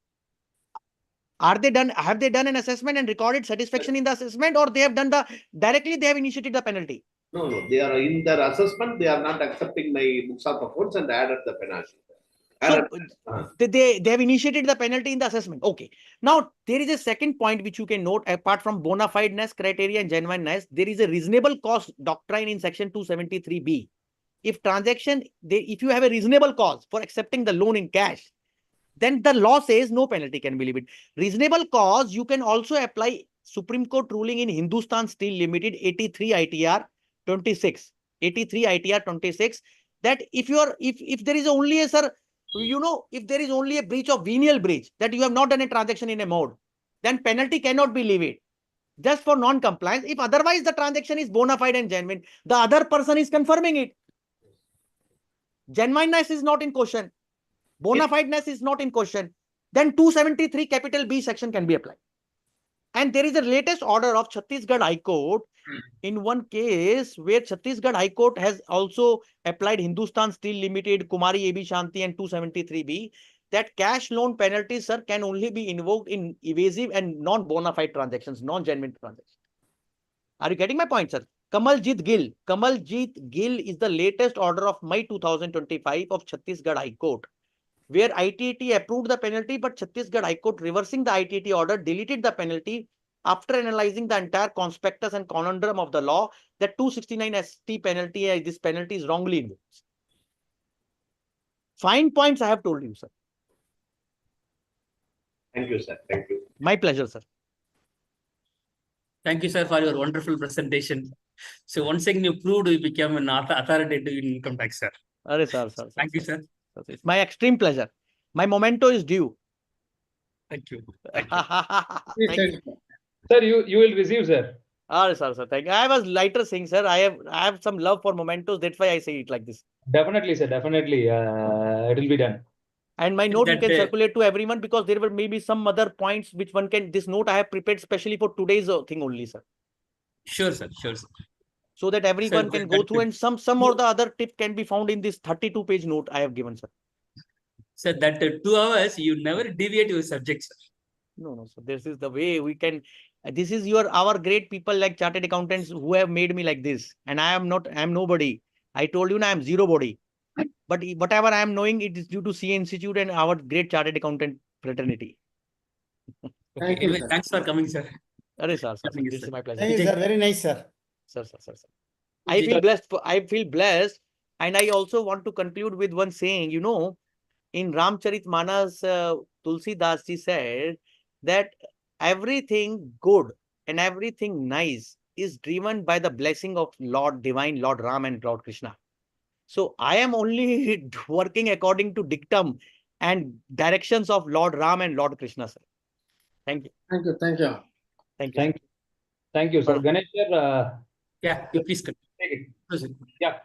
Have they done an assessment and recorded satisfaction in the assessment, or they have done directly they have initiated the penalty? No, they are in their assessment, they are not accepting my books of accounts and added the penalty. So they have initiated the penalty in the assessment. Okay. Now, there is a second point which you can note, apart from bona fideness criteria and genuineness, there is a reasonable cost doctrine in section 273B. If transaction, if you have a reasonable cause for accepting the loan in cash, then the law says no penalty can be levied. Reasonable cause, you can also apply Supreme Court ruling in Hindustan Steel Limited 83 ITR 26. 83 ITR 26. That if there is only a, sir, if there is only a breach of venial breach, that you have not done a transaction in a mode, then penalty cannot be levied. Just for non-compliance. If otherwise the transaction is bona fide and genuine, the other person is confirming it. Genuineness is not in question. Bona fideness is not in question. Then 273 capital B section can be applied. And there is a latest order of Chhattisgarh High Court in one case where Chhattisgarh High Court has also applied Hindustan Steel Limited, Kumari A.B. Shanti and 273B, that cash loan penalties, sir, can only be invoked in evasive and non-bona fide transactions, non-genuine transactions. Are you getting my point, sir? Kamaljeet Gill. Kamaljeet Gill is the latest order of May 2025 of Chhattisgarh High Court, where ITT approved the penalty, but Chhattisgarh High Court, reversing the ITT order, deleted the penalty after analyzing the entire conspectus and conundrum of the law that 269 ST penalty, this penalty is wrongly invoked. Fine points I have told you, sir. Thank you, sir. Thank you. My pleasure, sir. Thank you, sir, for your wonderful presentation. So once again, you proved you became an authoritative in income tax, sir. Sir. Thank you, sir. It's my extreme pleasure. My memento is due. Thank you. Thank you. Sir, you will receive, sir. Sir. Thank you. I was lighter saying, sir. I have some love for mementos. That's why I say it like this. Definitely, sir. Definitely, it will be done. And my note you can circulate to everyone, because there were maybe some other points which one can. This note I have prepared specially for today's thing only, sir. Sure, sir. Sure, sir. so that everyone can go through, and some or the other tip can be found in this 32-page note I have given, sir. So that 2 hours, you never deviate your subject, sir. No. So this is the way we can. This is our great people like chartered accountants who have made me like this, and I am nobody. I told you, I am zero body. But whatever I am knowing, it is due to CA Institute and our great chartered accountant fraternity. Thank you, Anyway, sir. thanks for coming, sir. Sir, Thank you, this is sir. my pleasure. Thank you, sir. Very nice, sir. Sir. I feel blessed. I feel blessed, and I also want to conclude with one saying. You know, in Ramcharitmanas, Tulsi Das ji said that everything good and everything nice is driven by the blessing of Divine Lord Ram and Lord Krishna. So I am only working according to dictum and directions of Lord Ram and Lord Krishna, sir. Thank you. Thank you. Thank you. Thank you. Thank you, sir. Sir. Ganesh, sir, Yeah, you please continue. take it. Proceed. Yeah.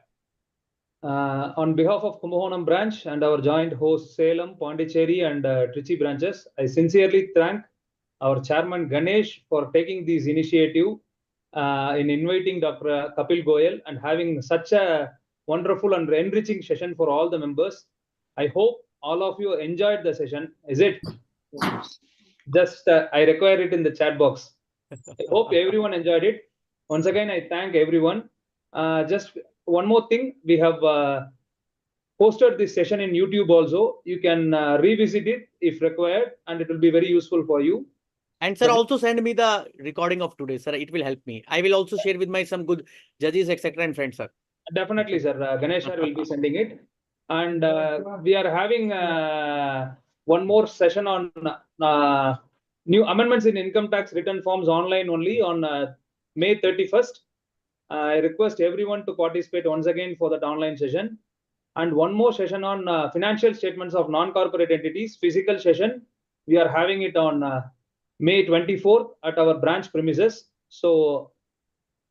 On behalf of Kumbakonam branch and our joint hosts Salem, Pondicherry, and Trichy branches, I sincerely thank our chairman Ganesh for taking this initiative in inviting Dr. Kapil Goyal and having such a wonderful and enriching session for all the members. I hope all of you enjoyed the session. Is it? Just I require it in the chat box. I hope everyone enjoyed it. Once again, I thank everyone. Just one more thing, we have posted this session in YouTube also. You can revisit it if required, and it will be very useful for you. And sir, also send me the recording of today, sir. It will help me. I will also share with my some good judges, etc., and friends, sir. Definitely, sir. Ganesh sir will be sending it. And we are having one more session on new amendments in income tax return forms online only on May 31st. I request everyone to participate once again for that online session. And one more session on financial statements of non-corporate entities, physical session. We are having it on May 24th at our branch premises. So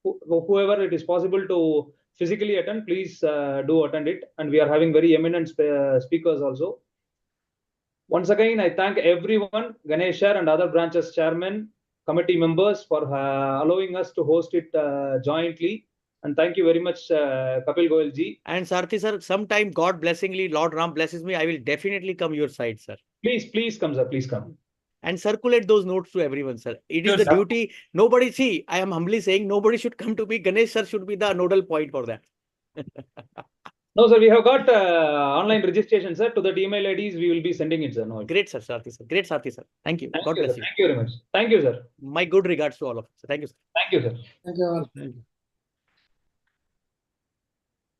whoever it is possible to physically attend, please do attend it. And we are having very eminent speakers also. Once again, I thank everyone, Ganesh sir and other branches chairman, committee members for allowing us to host it jointly. And thank you very much, Kapil Goyal ji. And Sarthi sir, sometime God blessingly, Lord Ram blesses me, I will definitely come your side, sir. Please come, sir. Please come. And circulate those notes to everyone, sir. It is Sure, the sir. duty. Nobody, see, I am humbly saying nobody should come to me. Ganesh sir should be the nodal point for that. No, sir, we have got online registration, sir. To that email IDs, we will be sending it, sir. No. Great, sir, Sarthi sir. Great, Sarthi sir. Thank you. Thank God you, bless sir. you. Thank you very much. Thank you, sir. My good regards to all of you. Thank you, sir. Thank you, sir. Thank you all.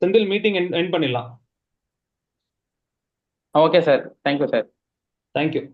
Sendil meeting end பண்ணிடலாம். Okay, sir. Thank you, sir. Thank you.